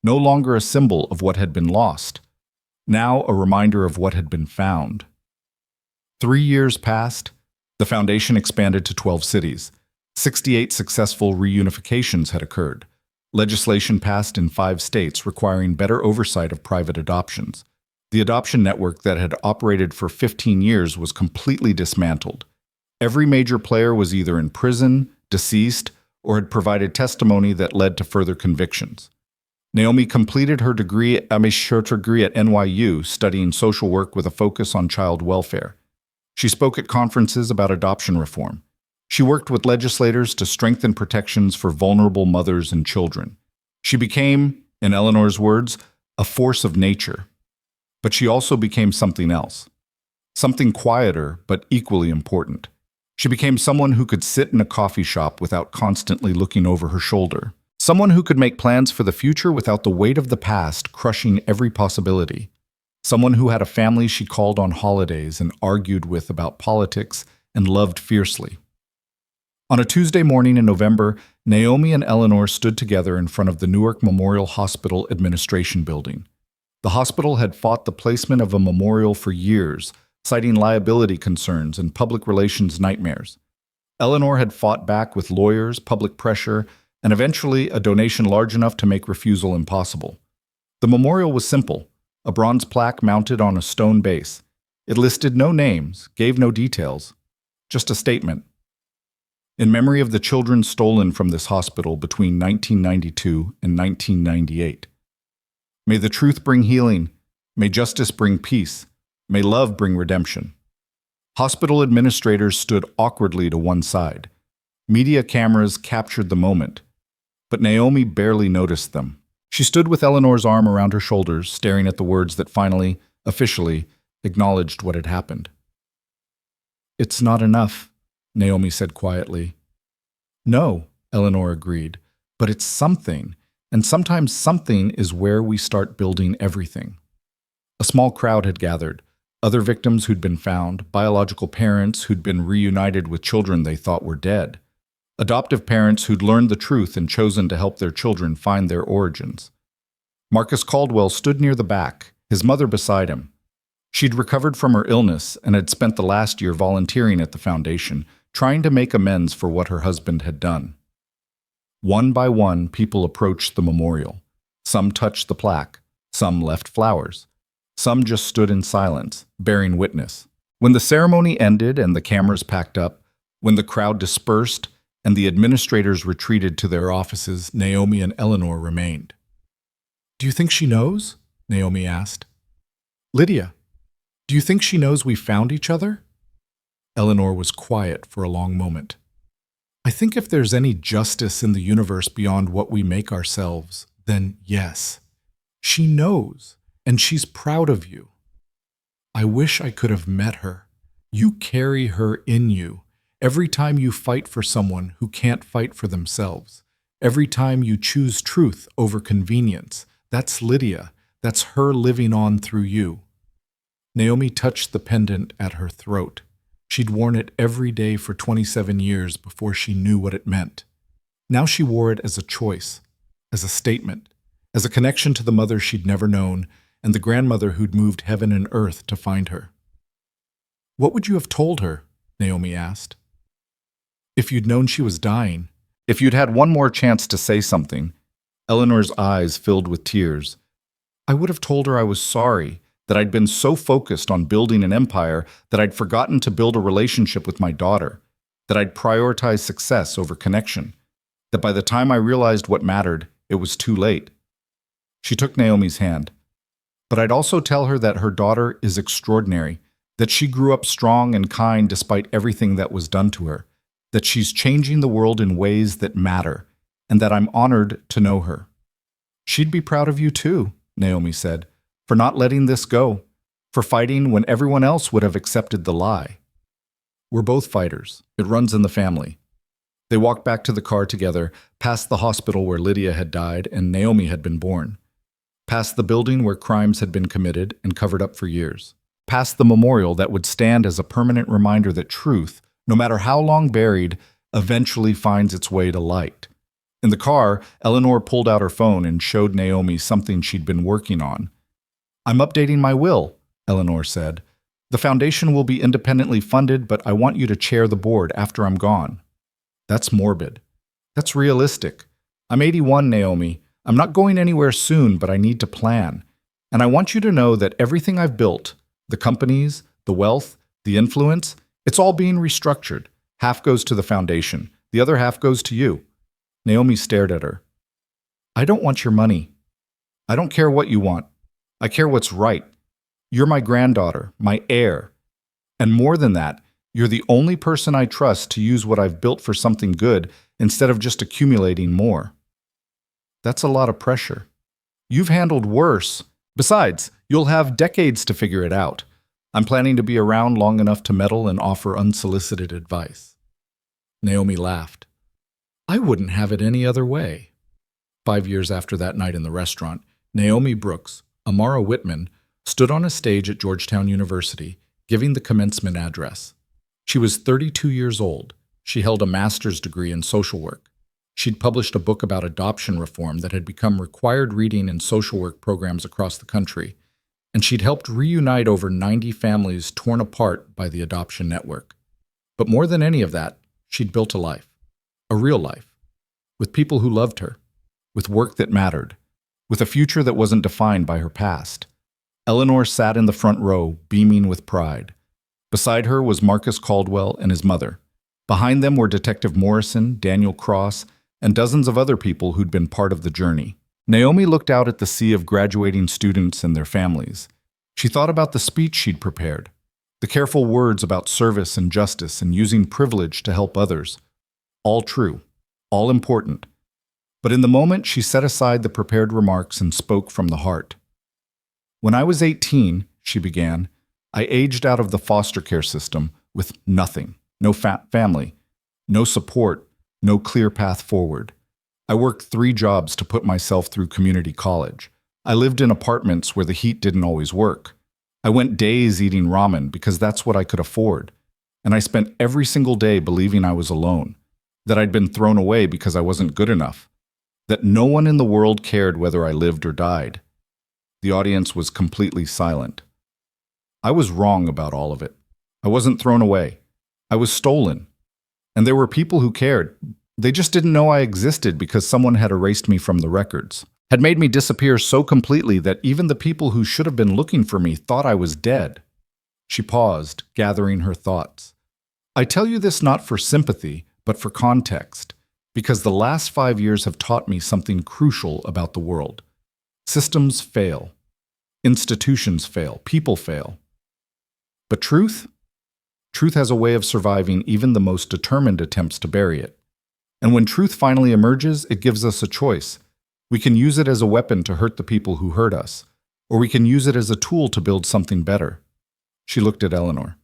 No longer a symbol of what had been lost. Now a reminder of what had been found. 3 years passed. The foundation expanded to 12 cities. 68 successful reunifications had occurred. Legislation passed in 5 states requiring better oversight of private adoptions. The adoption network that had operated for 15 years was completely dismantled. Every major player was either in prison, deceased, or had provided testimony that led to further convictions. Naomi completed her degree at NYU, studying social work with a focus on child welfare. She spoke at conferences about adoption reform. She worked with legislators to strengthen protections for vulnerable mothers and children. She became, in Eleanor's words, a force of nature. But she also became something else. Something quieter, but equally important. She became someone who could sit in a coffee shop without constantly looking over her shoulder. Someone who could make plans for the future without the weight of the past crushing every possibility. Someone who had a family she called on holidays and argued with about politics and loved fiercely. On a Tuesday morning in November, Naomi and Eleanor stood together in front of the Newark Memorial Hospital Administration Building. The hospital had fought the placement of a memorial for years, citing liability concerns and public relations nightmares. Eleanor had fought back with lawyers, public pressure, and eventually a donation large enough to make refusal impossible. The memorial was simple. A bronze plaque mounted on a stone base. It listed no names, gave no details, just a statement. In memory of the children stolen from this hospital between 1992 and 1998. May the truth bring healing. May justice bring peace. May love bring redemption. Hospital administrators stood awkwardly to one side. Media cameras captured the moment, but Naomi barely noticed them. She stood with Eleanor's arm around her shoulders, staring at the words that finally, officially, acknowledged what had happened. "It's not enough," Naomi said quietly. "No," Eleanor agreed, "but it's something, and sometimes something is where we start building everything." A small crowd had gathered, other victims who'd been found, biological parents who'd been reunited with children they thought were dead. Adoptive parents who'd learned the truth and chosen to help their children find their origins. Marcus Caldwell stood near the back, his mother beside him. She'd recovered from her illness and had spent the last year volunteering at the foundation, trying to make amends for what her husband had done. One by one, people approached the memorial. Some touched the plaque, some left flowers. Some just stood in silence, bearing witness. When the ceremony ended and the cameras packed up, when the crowd dispersed, and the administrators retreated to their offices, Naomi and Eleanor remained. "Do you think she knows?" Naomi asked. "Lydia, do you think she knows we found each other?" Eleanor was quiet for a long moment. "I think if there's any justice in the universe beyond what we make ourselves, then yes. She knows, and she's proud of you. I wish I could have met her. You carry her in you. Every time you fight for someone who can't fight for themselves, every time you choose truth over convenience, that's Lydia. That's her living on through you." Naomi touched the pendant at her throat. She'd worn it every day for 27 years before she knew what it meant. Now she wore it as a choice, as a statement, as a connection to the mother she'd never known and the grandmother who'd moved heaven and earth to find her. "What would you have told her?" Naomi asked. "If you'd known she was dying, if you'd had one more chance to say something." Eleanor's eyes filled with tears. I would have told her I was sorry, that I'd been so focused on building an empire that I'd forgotten to build a relationship with my daughter, that I'd prioritized success over connection, that by the time I realized what mattered, it was too late. She took Naomi's hand. But I'd also tell her that her daughter is extraordinary, that she grew up strong and kind despite everything that was done to her, that she's changing the world in ways that matter, and that I'm honored to know her. She'd be proud of you too, Naomi said, for not letting this go, for fighting when everyone else would have accepted the lie. We're both fighters. It runs in the family. They walked back to the car together, past the hospital where Lydia had died and Naomi had been born, past the building where crimes had been committed and covered up for years, past the memorial that would stand as a permanent reminder that truth, no matter how long buried, eventually finds its way to light. In the car, Eleanor pulled out her phone and showed Naomi something she'd been working on. I'm updating my will, Eleanor said. The foundation will be independently funded, but I want you to chair the board after I'm gone. That's morbid. That's realistic. I'm 81, Naomi. I'm not going anywhere soon, but I need to plan. And I want you to know that everything I've built, the companies, the wealth, the influence, it's all being restructured. Half goes to the foundation. The other half goes to you. Naomi stared at her. I don't want your money. I don't care what you want. I care what's right. You're my granddaughter, my heir. And more than that, you're the only person I trust to use what I've built for something good instead of just accumulating more. That's a lot of pressure. You've handled worse. Besides, you'll have decades to figure it out. I'm planning to be around long enough to meddle and offer unsolicited advice. Naomi laughed. I wouldn't have it any other way. 5 years after that night in the restaurant, Naomi Brooks, Amara Whitman, stood on a stage at Georgetown University, giving the commencement address. She was 32 years old. She held a master's degree in social work. She'd published a book about adoption reform that had become required reading in social work programs across the country, and she'd helped reunite over 90 families torn apart by the adoption network. But more than any of that, she'd built a life, a real life, with people who loved her, with work that mattered, with a future that wasn't defined by her past. Eleanor sat in the front row, beaming with pride. Beside her was Marcus Caldwell and his mother. Behind them were Detective Morrison, Daniel Cross, and dozens of other people who'd been part of the journey. Naomi looked out at the sea of graduating students and their families. She thought about the speech she'd prepared, the careful words about service and justice and using privilege to help others. All true, all important. But in the moment, she set aside the prepared remarks and spoke from the heart. When I was 18, she began, I aged out of the foster care system with nothing, no family, no support, no clear path forward. I worked 3 jobs to put myself through community college. I lived in apartments where the heat didn't always work. I went days eating ramen because that's what I could afford. And I spent every single day believing I was alone, that I'd been thrown away because I wasn't good enough, that no one in the world cared whether I lived or died. The audience was completely silent. I was wrong about all of it. I wasn't thrown away. I was stolen. And there were people who cared. They just didn't know I existed because someone had erased me from the records, had made me disappear so completely that even the people who should have been looking for me thought I was dead. She paused, gathering her thoughts. I tell you this not for sympathy, but for context, because the last 5 years have taught me something crucial about the world. Systems fail. Institutions fail. People fail. But truth? Truth has a way of surviving even the most determined attempts to bury it. And when truth finally emerges, it gives us a choice. We can use it as a weapon to hurt the people who hurt us, or we can use it as a tool to build something better. She looked at Eleanor.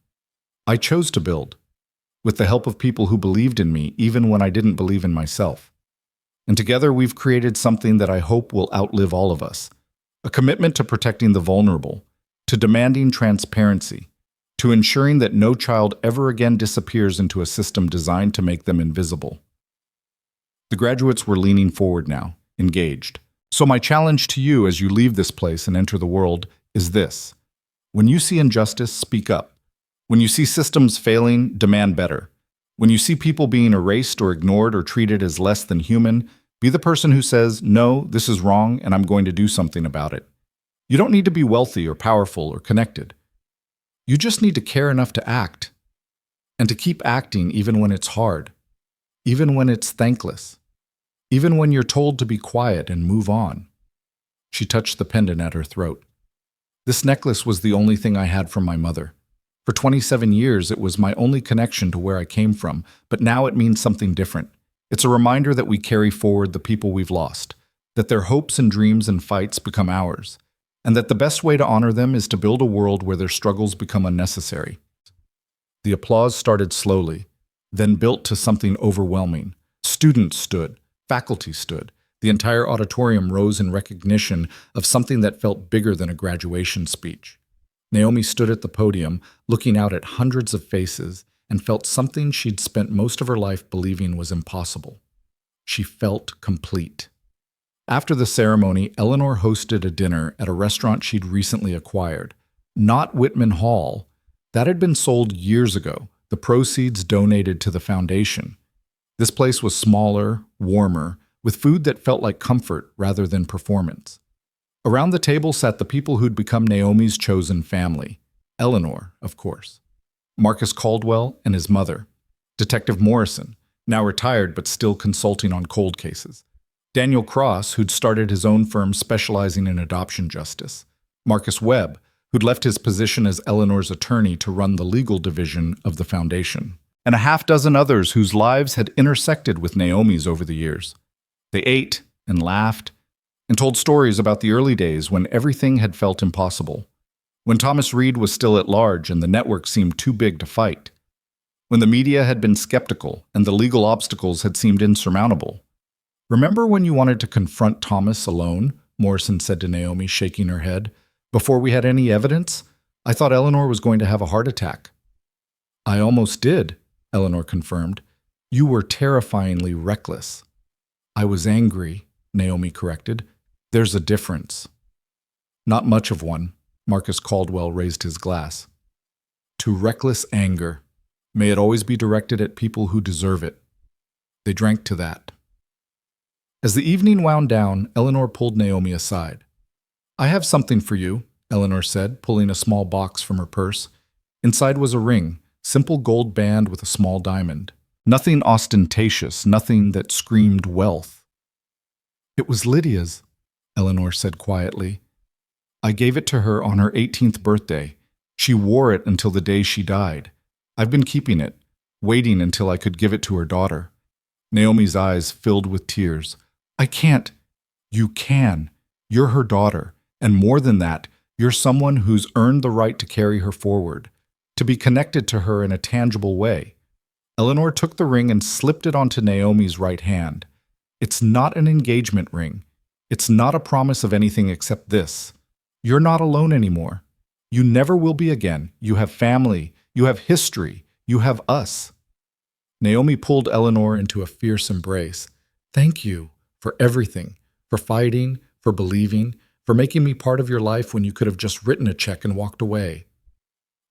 I chose to build, with the help of people who believed in me even when I didn't believe in myself. And together we've created something that I hope will outlive all of us. A commitment to protecting the vulnerable, to demanding transparency, to ensuring that no child ever again disappears into a system designed to make them invisible. The graduates were leaning forward now, engaged. So my challenge to you as you leave this place and enter the world is this. When you see injustice, speak up. When you see systems failing, demand better. When you see people being erased or ignored or treated as less than human, be the person who says, no, this is wrong and I'm going to do something about it. You don't need to be wealthy or powerful or connected. You just need to care enough to act, and to keep acting even when it's hard, even when it's thankless, even when you're told to be quiet and move on. She touched the pendant at her throat. This necklace was the only thing I had from my mother. For 27 years, it was my only connection to where I came from, but now it means something different. It's a reminder that we carry forward the people we've lost, that their hopes and dreams and fights become ours, and that the best way to honor them is to build a world where their struggles become unnecessary. The applause started slowly, then built to something overwhelming. Students stood, faculty stood. The entire auditorium rose in recognition of something that felt bigger than a graduation speech. Naomi stood at the podium, looking out at hundreds of faces, and felt something she'd spent most of her life believing was impossible. She felt complete. After the ceremony, Eleanor hosted a dinner at a restaurant she'd recently acquired. Not Whitman Hall. That had been sold years ago, the proceeds donated to the foundation. This place was smaller, warmer, with food that felt like comfort rather than performance. Around the table sat the people who'd become Naomi's chosen family. Eleanor, of course. Marcus Caldwell and his mother. Detective Morrison, now retired but still consulting on cold cases. Daniel Cross, who'd started his own firm specializing in adoption justice. Marcus Webb, who'd left his position as Eleanor's attorney to run the legal division of the foundation. And a half dozen others whose lives had intersected with Naomi's over the years. They ate and laughed and told stories about the early days when everything had felt impossible, when Thomas Reed was still at large and the network seemed too big to fight, when the media had been skeptical and the legal obstacles had seemed insurmountable. "Remember when you wanted to confront Thomas alone?" Morrison said to Naomi, shaking her head. "Before we had any evidence, I thought Eleanor was going to have a heart attack." "I almost did," Eleanor confirmed. "You were terrifyingly reckless." "I was angry," Naomi corrected. "There's a difference." "Not much of one." Marcus Caldwell raised his glass. "To reckless anger. May it always be directed at people who deserve it." They drank to that. As the evening wound down, Eleanor pulled Naomi aside. "I have something for you," Eleanor said, pulling a small box from her purse. Inside was a ring, simple gold band with a small diamond. Nothing ostentatious, nothing that screamed wealth. "It was Lydia's," Eleanor said quietly. "I gave it to her on her 18th birthday. She wore it until the day she died. I've been keeping it, waiting until I could give it to her daughter." Naomi's eyes filled with tears. "I can't." "You can. You're her daughter. And more than that, you're someone who's earned the right to carry her forward, to be connected to her in a tangible way." Eleanor took the ring and slipped it onto Naomi's right hand. "It's not an engagement ring. It's not a promise of anything except this. You're not alone anymore. You never will be again. You have family. You have history. You have us." Naomi pulled Eleanor into a fierce embrace. "Thank you for everything, for fighting, for believing, for making me part of your life when you could have just written a check and walked away."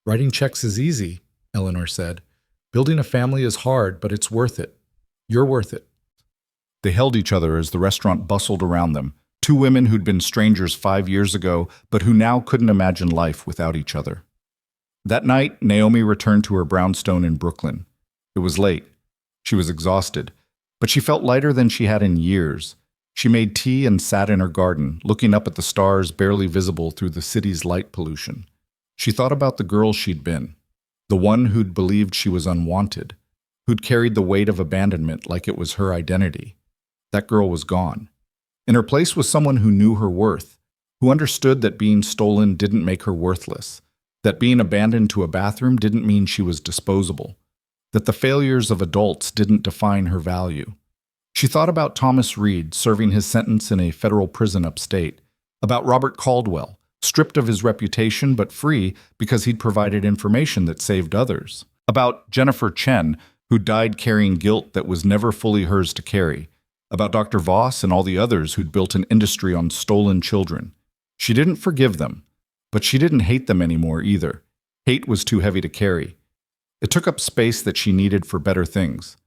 "Writing checks is easy," Eleanor said. "Building a family is hard, but it's worth it. You're worth it." They held each other as the restaurant bustled around them, two women who'd been strangers 5 years ago, but who now couldn't imagine life without each other. That night, Naomi returned to her brownstone in Brooklyn. It was late. She was exhausted, but she felt lighter than she had in years. She made tea and sat in her garden, looking up at the stars barely visible through the city's light pollution. She thought about the girl she'd been, the one who'd believed she was unwanted, who'd carried the weight of abandonment like it was her identity. That girl was gone. In her place was someone who knew her worth, who understood that being stolen didn't make her worthless, that being abandoned to a bathroom didn't mean she was disposable, that the failures of adults didn't define her value. She thought about Thomas Reed serving his sentence in a federal prison upstate, about Robert Caldwell, stripped of his reputation but free because he'd provided information that saved others, about Jennifer Chen, who died carrying guilt that was never fully hers to carry, about Dr. Voss and all the others who'd built an industry on stolen children. She didn't forgive them, but she didn't hate them anymore either. Hate was too heavy to carry. It took up space that she needed for better things.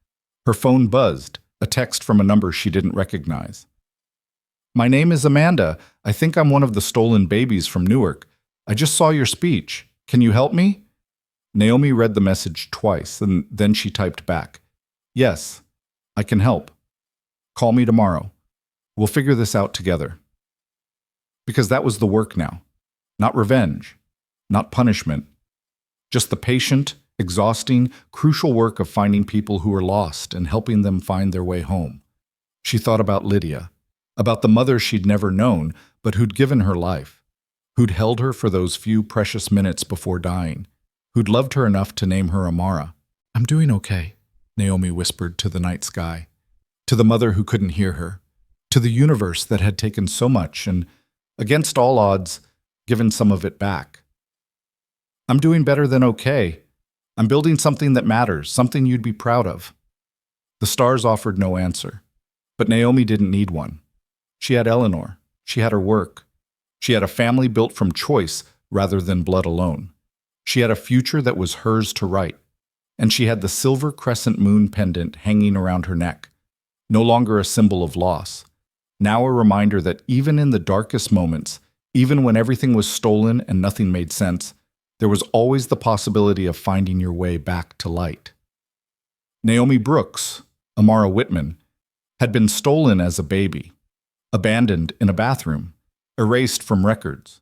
Her phone buzzed, a text from a number she didn't recognize. My name is Amanda. I think I'm one of the stolen babies from Newark. I just saw your speech. Can you help me? Naomi read the message twice, and then she typed back, Yes, I can help. Call me tomorrow. We'll figure this out together. Because that was the work now. Not revenge. Not punishment. Just the patient, exhausting, crucial work of finding people who are lost and helping them find their way home. She thought about Lydia, about the mother she'd never known, but who'd given her life, who'd held her for those few precious minutes before dying, who'd loved her enough to name her Amara. I'm doing okay, Naomi whispered to the night sky, to the mother who couldn't hear her, to the universe that had taken so much and, against all odds, given some of it back. I'm doing better than okay. I'm building something that matters, something you'd be proud of. The stars offered no answer, but Naomi didn't need one. She had Eleanor. She had her work. She had a family built from choice rather than blood alone. She had a future that was hers to write. And she had the silver crescent moon pendant hanging around her neck, no longer a symbol of loss. Now a reminder that even in the darkest moments, even when everything was stolen and nothing made sense, there was always the possibility of finding your way back to light. Naomi Brooks, Amara Whitman, had been stolen as a baby, abandoned in a bathroom, erased from records.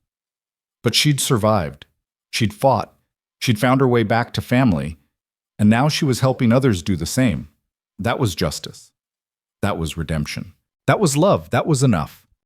But she'd survived. She'd fought. She'd found her way back to family. And now she was helping others do the same. That was justice. That was redemption. That was love. That was enough.